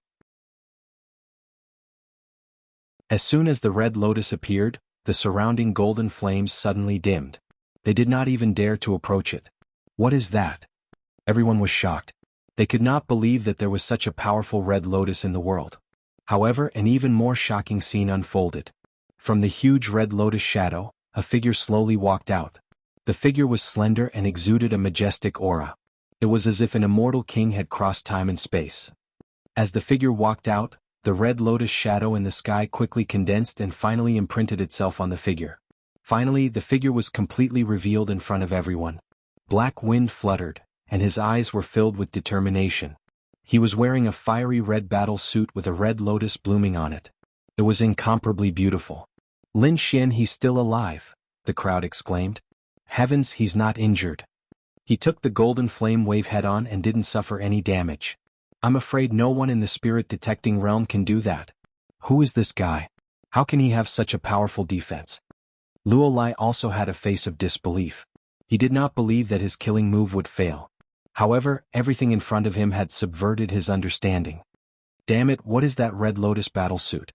As soon as the red lotus appeared, the surrounding golden flames suddenly dimmed. They did not even dare to approach it. What is that? Everyone was shocked. They could not believe that there was such a powerful red lotus in the world. However, an even more shocking scene unfolded. From the huge red lotus shadow, a figure slowly walked out. The figure was slender and exuded a majestic aura. It was as if an immortal king had crossed time and space. As the figure walked out, the red lotus shadow in the sky quickly condensed and finally imprinted itself on the figure. Finally, the figure was completely revealed in front of everyone. Black wind fluttered, and his eyes were filled with determination. He was wearing a fiery red battle suit with a red lotus blooming on it. It was incomparably beautiful. Lin Xian, he's still alive, the crowd exclaimed. Heavens, he's not injured. He took the golden flame wave head-on and didn't suffer any damage. I'm afraid no one in the spirit detecting realm can do that. Who is this guy? How can he have such a powerful defense? Luo Lai also had a face of disbelief. He did not believe that his killing move would fail. However, everything in front of him had subverted his understanding. Damn it, what is that red lotus battlesuit?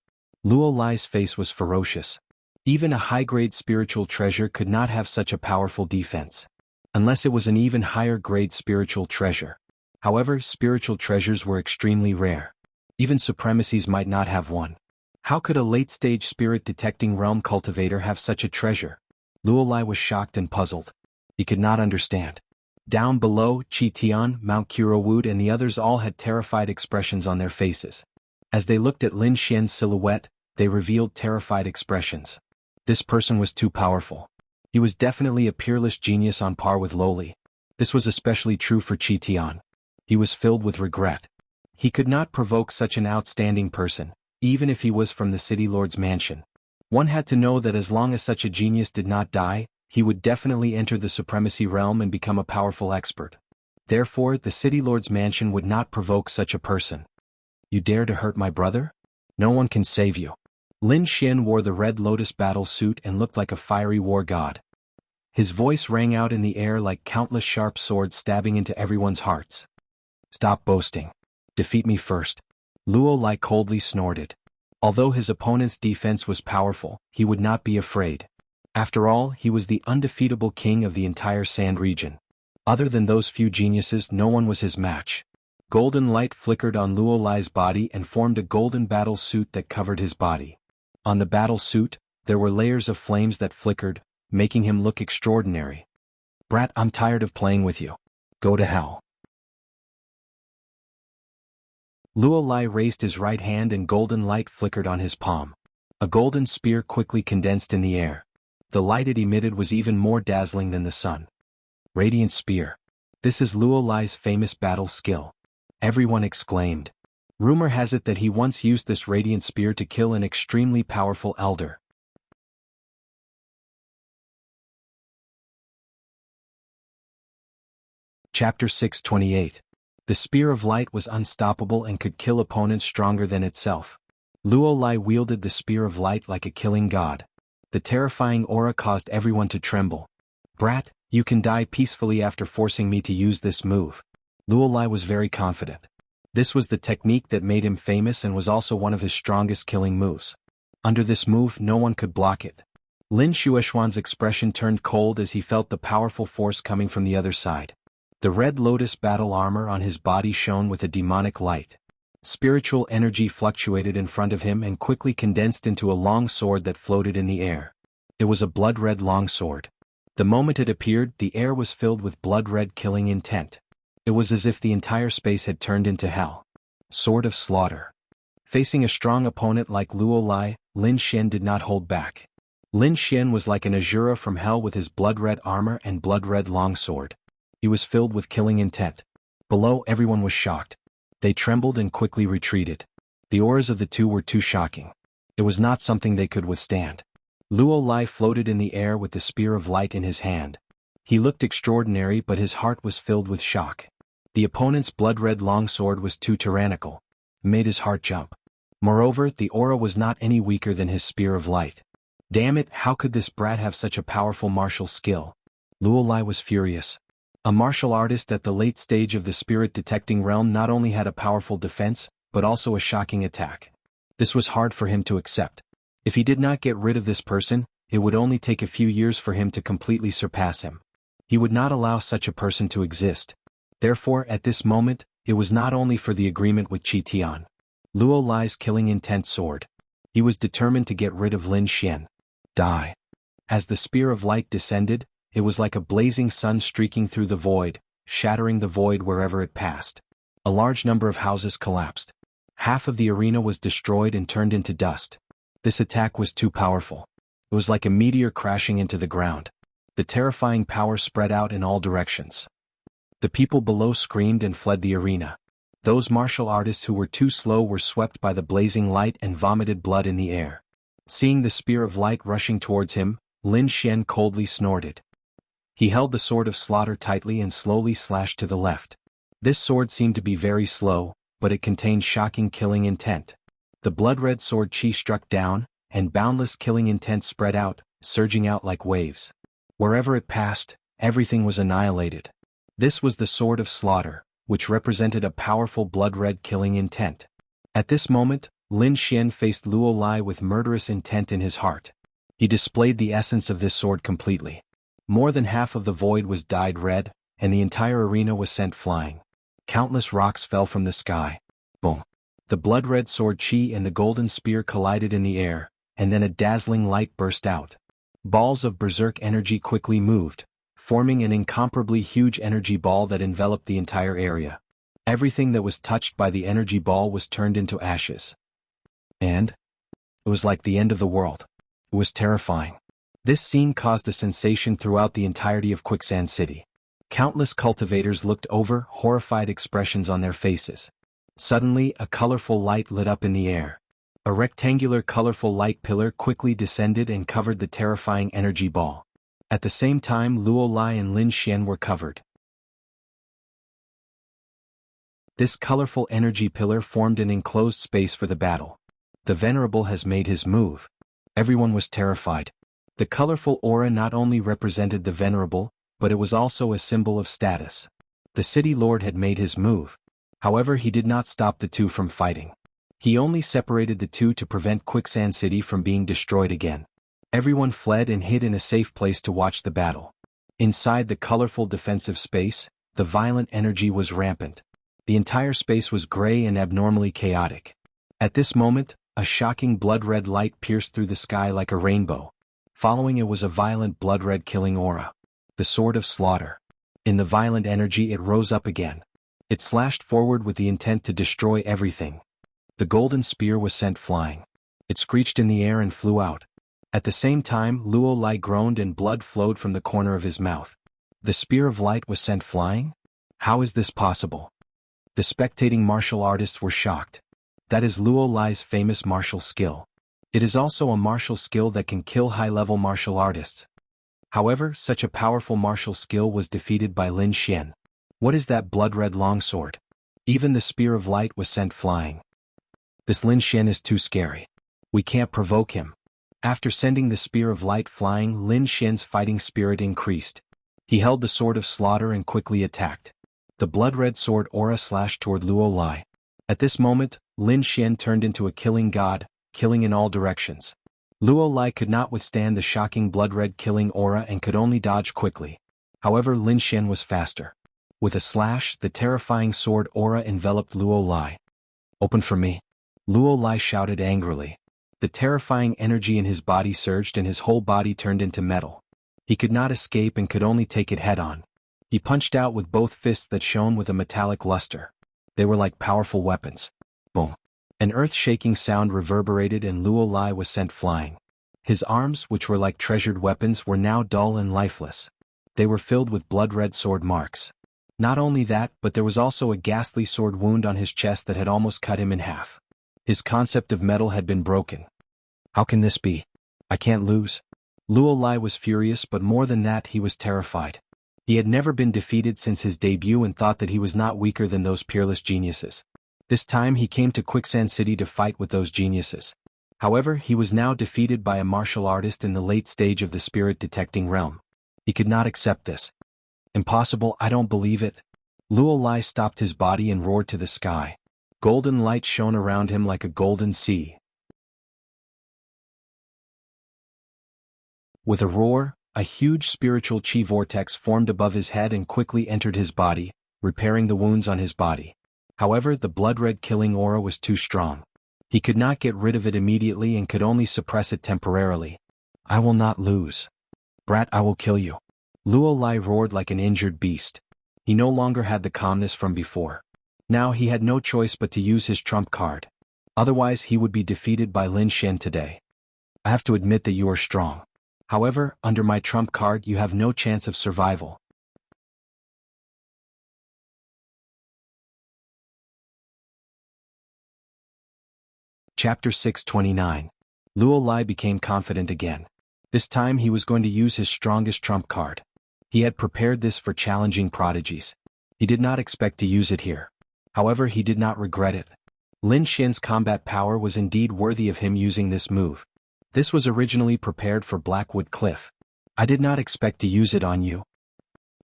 Luo Lai's face was ferocious. Even a high-grade spiritual treasure could not have such a powerful defense. Unless it was an even higher-grade spiritual treasure. However, spiritual treasures were extremely rare. Even supremacies might not have one. How could a late-stage spirit-detecting realm cultivator have such a treasure? Luo Lai was shocked and puzzled. He could not understand. Down below, Qi Tian, Mount Kurowood and the others all had terrified expressions on their faces. As they looked at Lin Xian's silhouette, they revealed terrified expressions. This person was too powerful. He was definitely a peerless genius on par with Loli. This was especially true for Chi Tian. He was filled with regret. He could not provoke such an outstanding person, even if he was from the city lord's mansion. One had to know that as long as such a genius did not die, he would definitely enter the supremacy realm and become a powerful expert. Therefore, the city lord's mansion would not provoke such a person. You dare to hurt my brother? No one can save you. Lin Xian wore the red lotus battle suit and looked like a fiery war god. His voice rang out in the air like countless sharp swords stabbing into everyone's hearts. Stop boasting. Defeat me first. Luo Lai coldly snorted. Although his opponent's defense was powerful, he would not be afraid. After all, he was the undefeatable king of the entire Sand region. Other than those few geniuses, no one was his match. Golden light flickered on Luo Lai's body and formed a golden battle suit that covered his body. On the battle suit, there were layers of flames that flickered, making him look extraordinary. Brat, I'm tired of playing with you. Go to hell. Luo Lai raised his right hand and golden light flickered on his palm. A golden spear quickly condensed in the air. The light it emitted was even more dazzling than the sun. Radiant Spear. This is Luo Lai's famous battle skill. Everyone exclaimed. Rumor has it that he once used this radiant spear to kill an extremely powerful elder. Chapter 628. The Spear of Light was unstoppable and could kill opponents stronger than itself. Luo Lai wielded the Spear of Light like a killing god. The terrifying aura caused everyone to tremble. Brat, you can die peacefully after forcing me to use this move. Luo Lai was very confident. This was the technique that made him famous and was also one of his strongest killing moves. Under this move, no one could block it. Lin Xuexuan's expression turned cold as he felt the powerful force coming from the other side. The red lotus battle armor on his body shone with a demonic light. Spiritual energy fluctuated in front of him and quickly condensed into a long sword that floated in the air. It was a blood-red longsword. The moment it appeared, the air was filled with blood-red killing intent. It was as if the entire space had turned into hell. Sword of Slaughter. Facing a strong opponent like Luo Lai, Lin Xian did not hold back. Lin Xian was like an Azura from hell with his blood-red armor and blood-red longsword. He was filled with killing intent. Below, everyone was shocked. They trembled and quickly retreated. The auras of the two were too shocking. It was not something they could withstand. Luo Lai floated in the air with the Spear of Light in his hand. He looked extraordinary, but his heart was filled with shock. The opponent's blood-red longsword was too tyrannical. It made his heart jump. Moreover, the aura was not any weaker than his Spear of Light. Damn it, how could this brat have such a powerful martial skill? Luo Lai was furious. A martial artist at the late stage of the spirit-detecting realm not only had a powerful defense, but also a shocking attack. This was hard for him to accept. If he did not get rid of this person, it would only take a few years for him to completely surpass him. He would not allow such a person to exist. Therefore, at this moment, it was not only for the agreement with Chi Tian. Luo Lai's killing intent sword. He was determined to get rid of Lin Xian. Die. As the Spear of Light descended, it was like a blazing sun streaking through the void, shattering the void wherever it passed. A large number of houses collapsed. Half of the arena was destroyed and turned into dust. This attack was too powerful. It was like a meteor crashing into the ground. The terrifying power spread out in all directions. The people below screamed and fled the arena. Those martial artists who were too slow were swept by the blazing light and vomited blood in the air. Seeing the Spear of Light rushing towards him, Lin Xian coldly snorted. He held the Sword of Slaughter tightly and slowly slashed to the left. This sword seemed to be very slow, but it contained shocking killing intent. The blood-red sword Qi struck down, and boundless killing intent spread out, surging out like waves. Wherever it passed, everything was annihilated. This was the Sword of Slaughter, which represented a powerful blood-red killing intent. At this moment, Lin Xian faced Luo Lai with murderous intent in his heart. He displayed the essence of this sword completely. More than half of the void was dyed red, and the entire arena was sent flying. Countless rocks fell from the sky. Boom. The blood-red sword Qi and the golden spear collided in the air, and then a dazzling light burst out. Balls of berserk energy quickly moved, forming an incomparably huge energy ball that enveloped the entire area. Everything that was touched by the energy ball was turned into ashes. And it was like the end of the world. It was terrifying. This scene caused a sensation throughout the entirety of Quicksand City. Countless cultivators looked over, horrified expressions on their faces. Suddenly, a colorful light lit up in the air. A rectangular colorful light pillar quickly descended and covered the terrifying energy ball. At the same time, Luo Lai and Lin Xian were covered. This colorful energy pillar formed an enclosed space for the battle. The Venerable has made his move. Everyone was terrified. The colorful aura not only represented the Venerable, but it was also a symbol of status. The City Lord had made his move. However, he did not stop the two from fighting. He only separated the two to prevent Quicksand City from being destroyed again. Everyone fled and hid in a safe place to watch the battle. Inside the colorful defensive space, the violent energy was rampant. The entire space was gray and abnormally chaotic. At this moment, a shocking blood-red light pierced through the sky like a rainbow. Following it was a violent blood-red killing aura. The Sword of Slaughter. In the violent energy it rose up again. It slashed forward with the intent to destroy everything. The golden spear was sent flying. It screeched in the air and flew out. At the same time, Luo Lai groaned and blood flowed from the corner of his mouth. The spear of light was sent flying? How is this possible? The spectating martial artists were shocked. That is Luo Lai's famous martial skill. It is also a martial skill that can kill high-level martial artists. However, such a powerful martial skill was defeated by Lin Xian. What is that blood-red longsword? Even the spear of light was sent flying. This Lin Xian is too scary. We can't provoke him. After sending the spear of light flying, Lin Xian's fighting spirit increased. He held the Sword of Slaughter and quickly attacked. The blood-red sword aura slashed toward Luo Lai. At this moment, Lin Xian turned into a killing god, killing in all directions. Luo Lai could not withstand the shocking blood-red killing aura and could only dodge quickly. However, Lin Xian was faster. With a slash, the terrifying sword aura enveloped Luo Lai. Open for me. Luo Lai shouted angrily. The terrifying energy in his body surged and his whole body turned into metal. He could not escape and could only take it head-on. He punched out with both fists that shone with a metallic luster. They were like powerful weapons. Boom. An earth-shaking sound reverberated and Luo Lai was sent flying. His arms, which were like treasured weapons, were now dull and lifeless. They were filled with blood-red sword marks. Not only that, but there was also a ghastly sword wound on his chest that had almost cut him in half. His concept of metal had been broken. How can this be? I can't lose. Luo Lai was furious, but more than that, he was terrified. He had never been defeated since his debut and thought that he was not weaker than those peerless geniuses. This time he came to Quicksand City to fight with those geniuses. However, he was now defeated by a martial artist in the late stage of the spirit-detecting realm. He could not accept this. Impossible, I don't believe it. Luo Lai stopped his body and roared to the sky. Golden light shone around him like a golden sea. With a roar, a huge spiritual chi vortex formed above his head and quickly entered his body, repairing the wounds on his body. However, the blood-red killing aura was too strong. He could not get rid of it immediately and could only suppress it temporarily. I will not lose. Brat, I will kill you. Luo Lai roared like an injured beast. He no longer had the calmness from before. Now he had no choice but to use his trump card. Otherwise he would be defeated by Lin Xian today. I have to admit that you are strong. However, under my trump card you have no chance of survival. Chapter 629. Luo Lai became confident again. This time he was going to use his strongest trump card. He had prepared this for challenging prodigies. He did not expect to use it here. However, he did not regret it. Lin Xian's combat power was indeed worthy of him using this move. This was originally prepared for Blackwood Cliff. I did not expect to use it on you.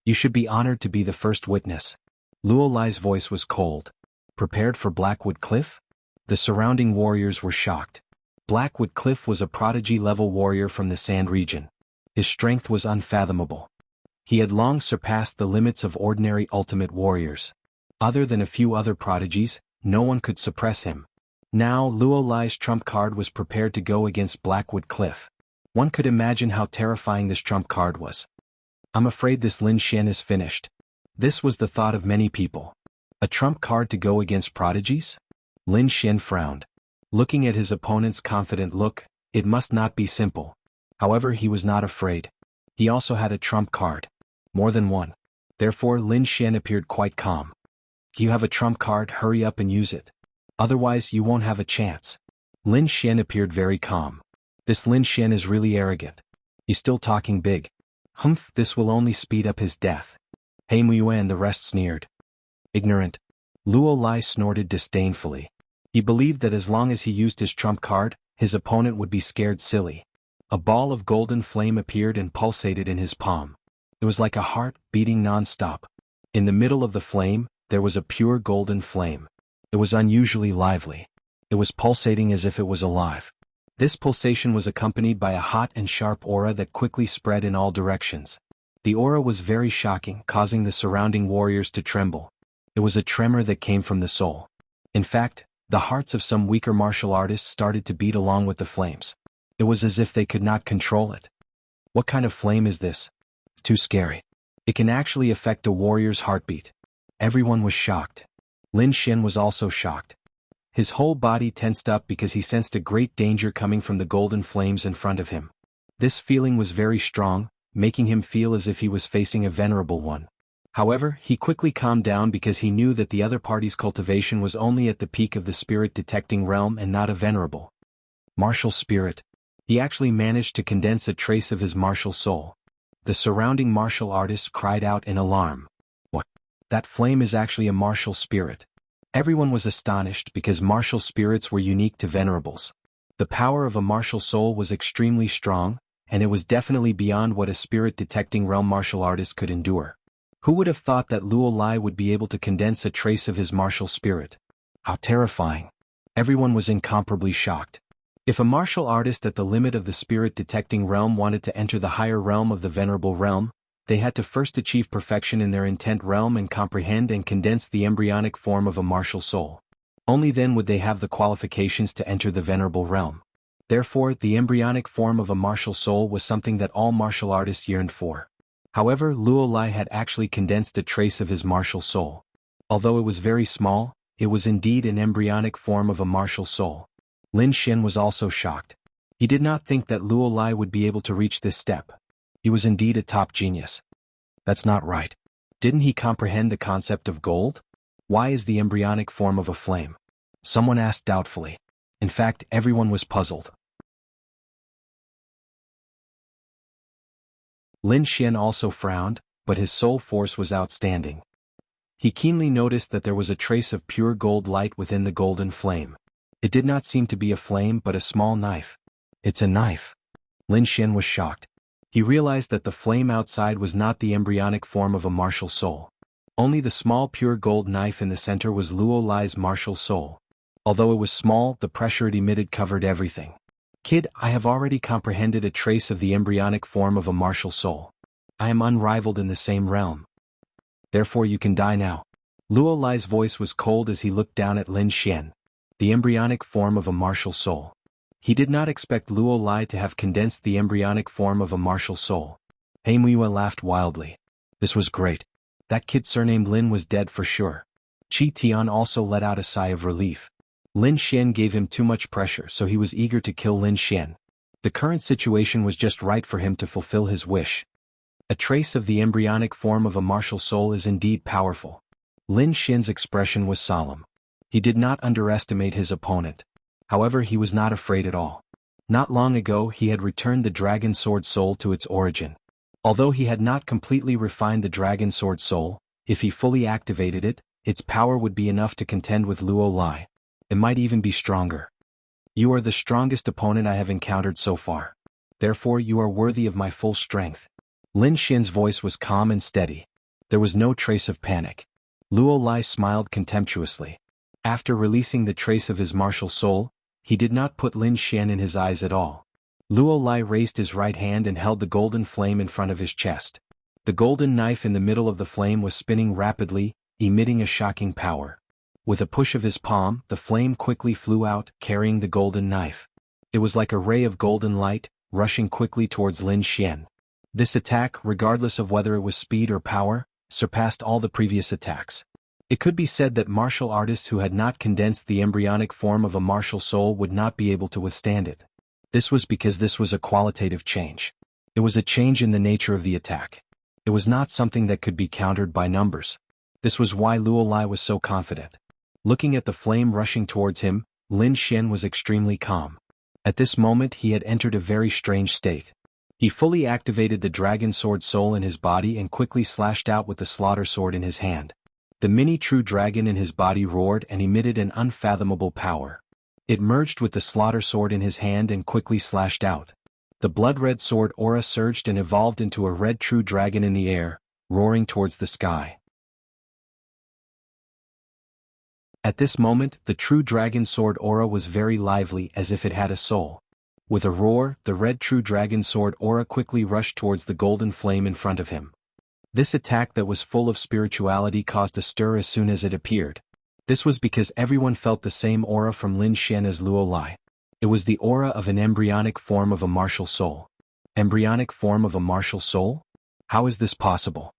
You should be honored to be the first witness. Luo Lai's voice was cold. Prepared for Blackwood Cliff? The surrounding warriors were shocked. Blackwood Cliff was a prodigy-level warrior from the Sand region. His strength was unfathomable. He had long surpassed the limits of ordinary ultimate warriors. Other than a few other prodigies, no one could suppress him. Now, Luo Lai's trump card was prepared to go against Blackwood Cliff. One could imagine how terrifying this trump card was. I'm afraid this Lin Xian is finished. This was the thought of many people. A trump card to go against prodigies? Lin Xian frowned. Looking at his opponent's confident look, it must not be simple. However, he was not afraid. He also had a trump card. More than one. Therefore, Lin Xian appeared quite calm. You have a trump card, hurry up and use it. Otherwise, you won't have a chance. Lin Xian appeared very calm. This Lin Xian is really arrogant. He's still talking big. Humph, this will only speed up his death. Hey Muye and the rest sneered. Ignorant. Luo Lai snorted disdainfully. He believed that as long as he used his trump card, his opponent would be scared silly. A ball of golden flame appeared and pulsated in his palm. It was like a heart, beating non-stop. In the middle of the flame, there was a pure golden flame. It was unusually lively. It was pulsating as if it was alive. This pulsation was accompanied by a hot and sharp aura that quickly spread in all directions. The aura was very shocking, causing the surrounding warriors to tremble. It was a tremor that came from the soul. In fact, the hearts of some weaker martial artists started to beat along with the flames. It was as if they could not control it. What kind of flame is this? Too scary. It can actually affect a warrior's heartbeat. Everyone was shocked. Lin Xian was also shocked. His whole body tensed up because he sensed a great danger coming from the golden flames in front of him. This feeling was very strong, making him feel as if he was facing a venerable one. However, he quickly calmed down because he knew that the other party's cultivation was only at the peak of the spirit-detecting realm and not a venerable martial spirit. He actually managed to condense a trace of his martial soul. The surrounding martial artists cried out in alarm. What? That flame is actually a martial spirit. Everyone was astonished because martial spirits were unique to venerables. The power of a martial soul was extremely strong, and it was definitely beyond what a spirit-detecting realm martial artist could endure. Who would have thought that Luo Lai would be able to condense a trace of his martial spirit? How terrifying. Everyone was incomparably shocked. If a martial artist at the limit of the spirit-detecting realm wanted to enter the higher realm of the venerable realm, they had to first achieve perfection in their intent realm and comprehend and condense the embryonic form of a martial soul. Only then would they have the qualifications to enter the venerable realm. Therefore, the embryonic form of a martial soul was something that all martial artists yearned for. However, Luo Lai had actually condensed a trace of his martial soul. Although it was very small, it was indeed an embryonic form of a martial soul. Lin Xian was also shocked. He did not think that Luo Lai would be able to reach this step. He was indeed a top genius. That's not right. Didn't he comprehend the concept of gold? Why is the embryonic form of a flame? Someone asked doubtfully. In fact, everyone was puzzled. Lin Xian also frowned, but his soul force was outstanding. He keenly noticed that there was a trace of pure gold light within the golden flame. It did not seem to be a flame but a small knife. It's a knife. Lin Xian was shocked. He realized that the flame outside was not the embryonic form of a martial soul. Only the small pure gold knife in the center was Luo Lai's martial soul. Although it was small, the pressure it emitted covered everything. Kid, I have already comprehended a trace of the embryonic form of a martial soul. I am unrivaled in the same realm. Therefore you can die now. Luo Lai's voice was cold as he looked down at Lin Xian. The embryonic form of a martial soul. He did not expect Luo Lai to have condensed the embryonic form of a martial soul. He Muye laughed wildly. This was great. That kid surnamed Lin was dead for sure. Qi Tian also let out a sigh of relief. Lin Xian gave him too much pressure, so he was eager to kill Lin Xian. The current situation was just right for him to fulfill his wish. A trace of the embryonic form of a martial soul is indeed powerful. Lin Xian's expression was solemn. He did not underestimate his opponent. However, he was not afraid at all. Not long ago he had returned the dragon sword soul to its origin. Although he had not completely refined the dragon sword soul, if he fully activated it, its power would be enough to contend with Luo Lai. It might even be stronger. You are the strongest opponent I have encountered so far. Therefore you are worthy of my full strength. Lin Xian's voice was calm and steady. There was no trace of panic. Luo Lai smiled contemptuously. After releasing the trace of his martial soul, he did not put Lin Xian in his eyes at all. Luo Lai raised his right hand and held the golden flame in front of his chest. The golden knife in the middle of the flame was spinning rapidly, emitting a shocking power. With a push of his palm, the flame quickly flew out, carrying the golden knife. It was like a ray of golden light, rushing quickly towards Lin Xian. This attack, regardless of whether it was speed or power, surpassed all the previous attacks. It could be said that martial artists who had not condensed the embryonic form of a martial soul would not be able to withstand it. This was because this was a qualitative change. It was a change in the nature of the attack. It was not something that could be countered by numbers. This was why Luo Lai was so confident. Looking at the flame rushing towards him, Lin Xian was extremely calm. At this moment he had entered a very strange state. He fully activated the dragon sword soul in his body and quickly slashed out with the slaughter sword in his hand. The mini true dragon in his body roared and emitted an unfathomable power. It merged with the slaughter sword in his hand and quickly slashed out. The blood-red sword aura surged and evolved into a red true dragon in the air, roaring towards the sky. At this moment, the true dragon sword aura was very lively as if it had a soul. With a roar, the red true dragon sword aura quickly rushed towards the golden flame in front of him. This attack that was full of spirituality caused a stir as soon as it appeared. This was because everyone felt the same aura from Lin Xian as Luo Lai. It was the aura of an embryonic form of a martial soul. Embryonic form of a martial soul? How is this possible?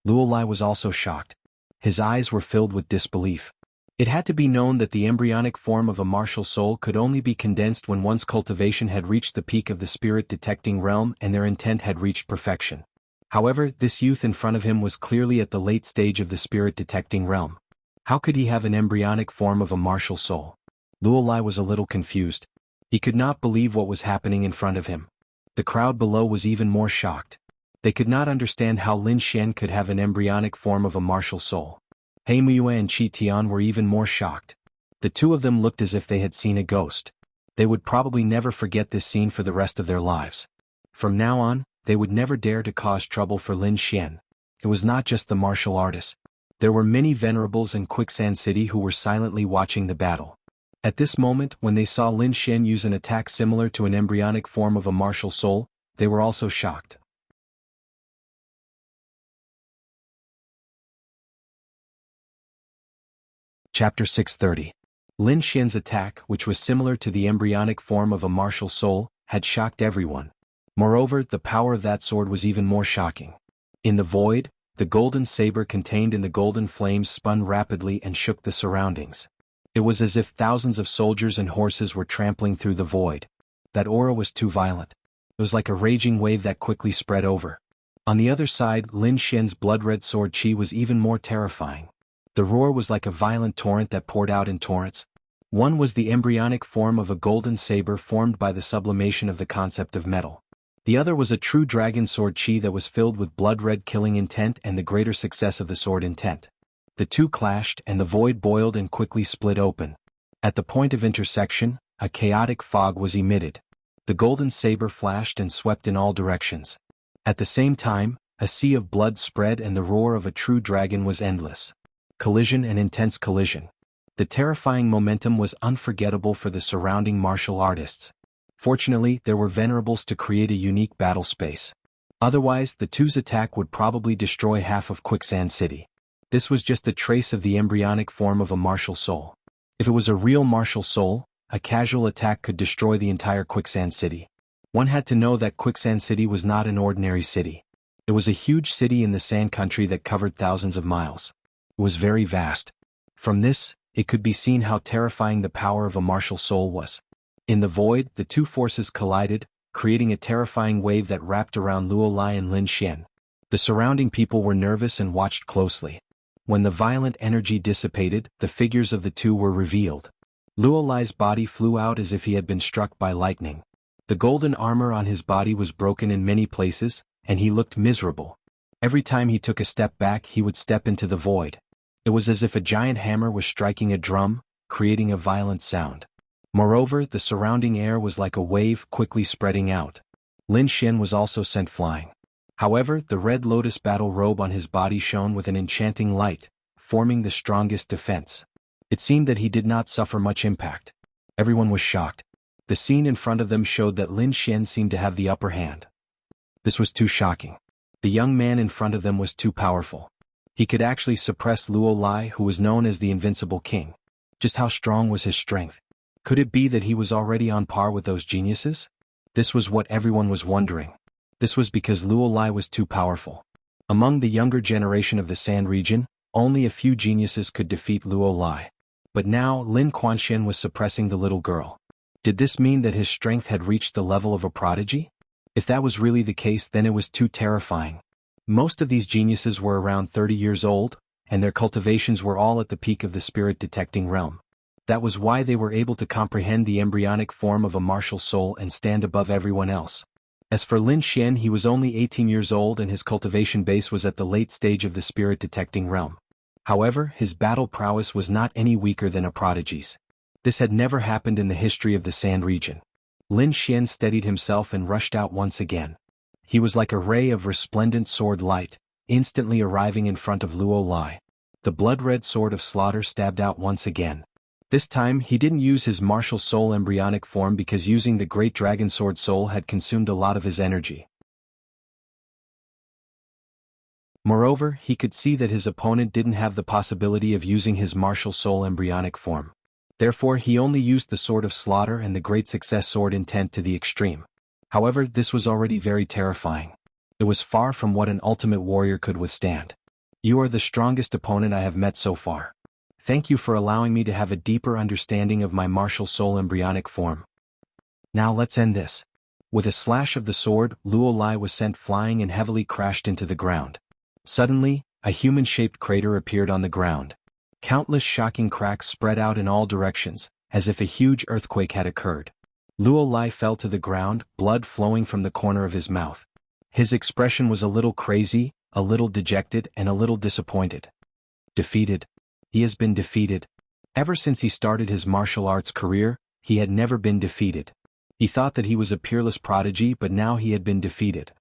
Luo Lai was also shocked. His eyes were filled with disbelief. It had to be known that the embryonic form of a martial soul could only be condensed when one's cultivation had reached the peak of the spirit-detecting realm and their intent had reached perfection. However, this youth in front of him was clearly at the late stage of the spirit-detecting realm. How could he have an embryonic form of a martial soul? Luo Lai was a little confused. He could not believe what was happening in front of him. The crowd below was even more shocked. They could not understand how Lin Xian could have an embryonic form of a martial soul. He Miyue and Qi Tian were even more shocked. The two of them looked as if they had seen a ghost. They would probably never forget this scene for the rest of their lives. From now on, they would never dare to cause trouble for Lin Xian. It was not just the martial artists. There were many venerables in Quicksand City who were silently watching the battle. At this moment, when they saw Lin Xian use an attack similar to an embryonic form of a martial soul, they were also shocked. Chapter 630. Lin Xian's attack, which was similar to the embryonic form of a martial soul, had shocked everyone. Moreover, the power of that sword was even more shocking. In the void, the golden saber contained in the golden flames spun rapidly and shook the surroundings. It was as if thousands of soldiers and horses were trampling through the void. That aura was too violent. It was like a raging wave that quickly spread over. On the other side, Lin Xian's blood-red sword qi was even more terrifying. The roar was like a violent torrent that poured out in torrents. One was the embryonic form of a golden saber formed by the sublimation of the concept of metal. The other was a true dragon sword qi that was filled with blood-red killing intent and the greater success of the sword intent. The two clashed and the void boiled and quickly split open. At the point of intersection, a chaotic fog was emitted. The golden saber flashed and swept in all directions. At the same time, a sea of blood spread and the roar of a true dragon was endless. Collision and intense collision. The terrifying momentum was unforgettable for the surrounding martial artists. Fortunately, there were venerables to create a unique battle space. Otherwise, the two's attack would probably destroy half of Quicksand City. This was just a trace of the embryonic form of a martial soul. If it was a real martial soul, a casual attack could destroy the entire Quicksand City. One had to know that Quicksand City was not an ordinary city. It was a huge city in the Sand Country that covered thousands of miles. It was very vast. From this, it could be seen how terrifying the power of a martial soul was. In the void, the two forces collided, creating a terrifying wave that wrapped around Luo Lai and Lin Xian. The surrounding people were nervous and watched closely. When the violent energy dissipated, the figures of the two were revealed. Luo Lai's body flew out as if he had been struck by lightning. The golden armor on his body was broken in many places, and he looked miserable. Every time he took a step back, he would step into the void. It was as if a giant hammer was striking a drum, creating a violent sound. Moreover, the surrounding air was like a wave quickly spreading out. Lin Xian was also sent flying. However, the red lotus battle robe on his body shone with an enchanting light, forming the strongest defense. It seemed that he did not suffer much impact. Everyone was shocked. The scene in front of them showed that Lin Xian seemed to have the upper hand. This was too shocking. The young man in front of them was too powerful. He could actually suppress Luo Lai, who was known as the Invincible King. Just how strong was his strength? Could it be that he was already on par with those geniuses? This was what everyone was wondering. This was because Luo Lai was too powerful. Among the younger generation of the Sand region, only a few geniuses could defeat Luo Lai. But now, Lin Quanxian was suppressing the little girl. Did this mean that his strength had reached the level of a prodigy? If that was really the case, then it was too terrifying. Most of these geniuses were around 30 years old, and their cultivations were all at the peak of the spirit-detecting realm. That was why they were able to comprehend the embryonic form of a martial soul and stand above everyone else. As for Lin Xian, he was only 18 years old and his cultivation base was at the late stage of the spirit-detecting realm. However, his battle prowess was not any weaker than a prodigy's. This had never happened in the history of the Sand region. Lin Xian steadied himself and rushed out once again. He was like a ray of resplendent sword light, instantly arriving in front of Luo Lai. The blood-red sword of slaughter stabbed out once again. This time he didn't use his martial soul embryonic form because using the great dragon sword soul had consumed a lot of his energy. Moreover, he could see that his opponent didn't have the possibility of using his martial soul embryonic form. Therefore he only used the sword of slaughter and the great success sword intent to the extreme. However, this was already very terrifying. It was far from what an ultimate warrior could withstand. You are the strongest opponent I have met so far. Thank you for allowing me to have a deeper understanding of my martial soul embryonic form. Now let's end this. With a slash of the sword, Luo Lai was sent flying and heavily crashed into the ground. Suddenly, a human-shaped crater appeared on the ground. Countless shocking cracks spread out in all directions, as if a huge earthquake had occurred. Luo Lai fell to the ground, blood flowing from the corner of his mouth. His expression was a little crazy, a little dejected, and a little disappointed. Defeated. He has been defeated. Ever since he started his martial arts career, he had never been defeated. He thought that he was a peerless prodigy, but now he had been defeated.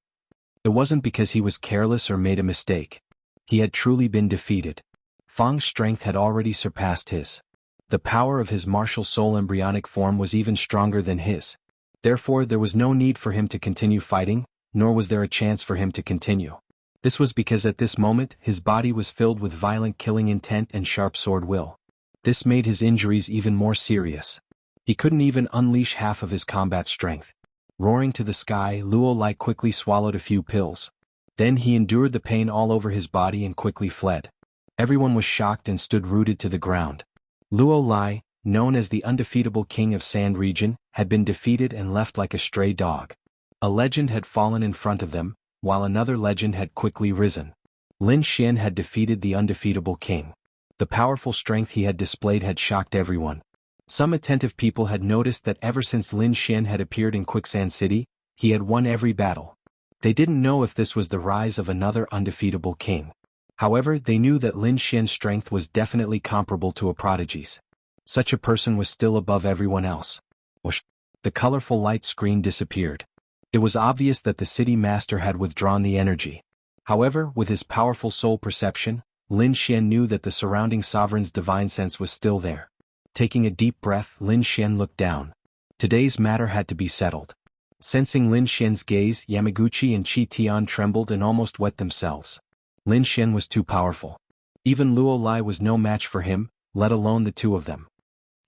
It wasn't because he was careless or made a mistake. He had truly been defeated. Fang's strength had already surpassed his. The power of his martial soul embryonic form was even stronger than his. Therefore there was no need for him to continue fighting, nor was there a chance for him to continue. This was because at this moment his body was filled with violent killing intent and sharp sword will. This made his injuries even more serious. He couldn't even unleash half of his combat strength. Roaring to the sky, Luo Lai quickly swallowed a few pills. Then he endured the pain all over his body and quickly fled. Everyone was shocked and stood rooted to the ground. Luo Lai, known as the undefeatable king of Sand region, had been defeated and left like a stray dog. A legend had fallen in front of them, while another legend had quickly risen. Lin Xian had defeated the undefeatable king. The powerful strength he had displayed had shocked everyone. Some attentive people had noticed that ever since Lin Xian had appeared in Quicksand City, he had won every battle. They didn't know if this was the rise of another undefeatable king. However, they knew that Lin Xian's strength was definitely comparable to a prodigy's. Such a person was still above everyone else. Whoosh! The colorful light screen disappeared. It was obvious that the city master had withdrawn the energy. However, with his powerful soul perception, Lin Xian knew that the surrounding sovereign's divine sense was still there. Taking a deep breath, Lin Xian looked down. Today's matter had to be settled. Sensing Lin Xian's gaze, Yamaguchi and Qi Tian trembled and almost wet themselves. Lin Xian was too powerful. Even Luo Lai was no match for him, let alone the two of them.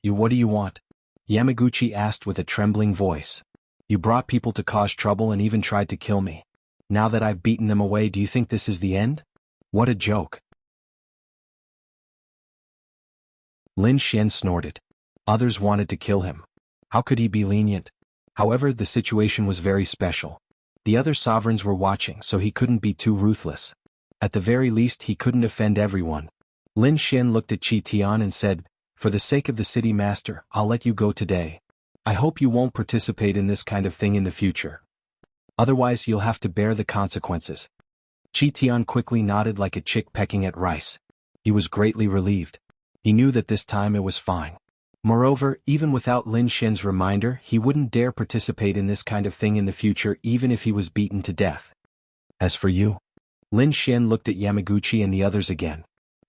What do you want? Yamaguchi asked with a trembling voice. You brought people to cause trouble and even tried to kill me. Now that I've beaten them away, do you think this is the end? What a joke. Lin Xian snorted. Others wanted to kill him. How could he be lenient? However, the situation was very special. The other sovereigns were watching, so he couldn't be too ruthless. At the very least, he couldn't offend everyone. Lin Xian looked at Qi Tian and said, "For the sake of the city master, I'll let you go today. I hope you won't participate in this kind of thing in the future. Otherwise you'll have to bear the consequences." Qi Tian quickly nodded like a chick pecking at rice. He was greatly relieved. He knew that this time it was fine. Moreover, even without Lin Xian's reminder, he wouldn't dare participate in this kind of thing in the future even if he was beaten to death. As for you, Lin Xian looked at Yamaguchi and the others again.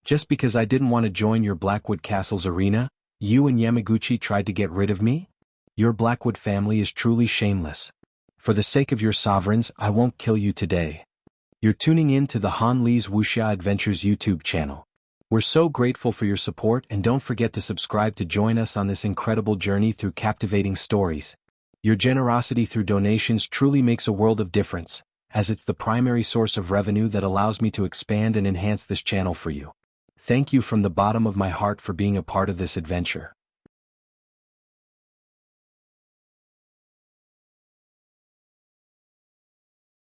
Just because I didn't want to join your Blackwood Castle's arena, you and Yamaguchi tried to get rid of me? Your Blackwood family is truly shameless. For the sake of your sovereigns, I won't kill you today. You're tuning in to the Han Li's Wuxia Adventures YouTube channel. We're so grateful for your support and don't forget to subscribe to join us on this incredible journey through captivating stories. Your generosity through donations truly makes a world of difference, as it's the primary source of revenue that allows me to expand and enhance this channel for you. Thank you from the bottom of my heart for being a part of this adventure.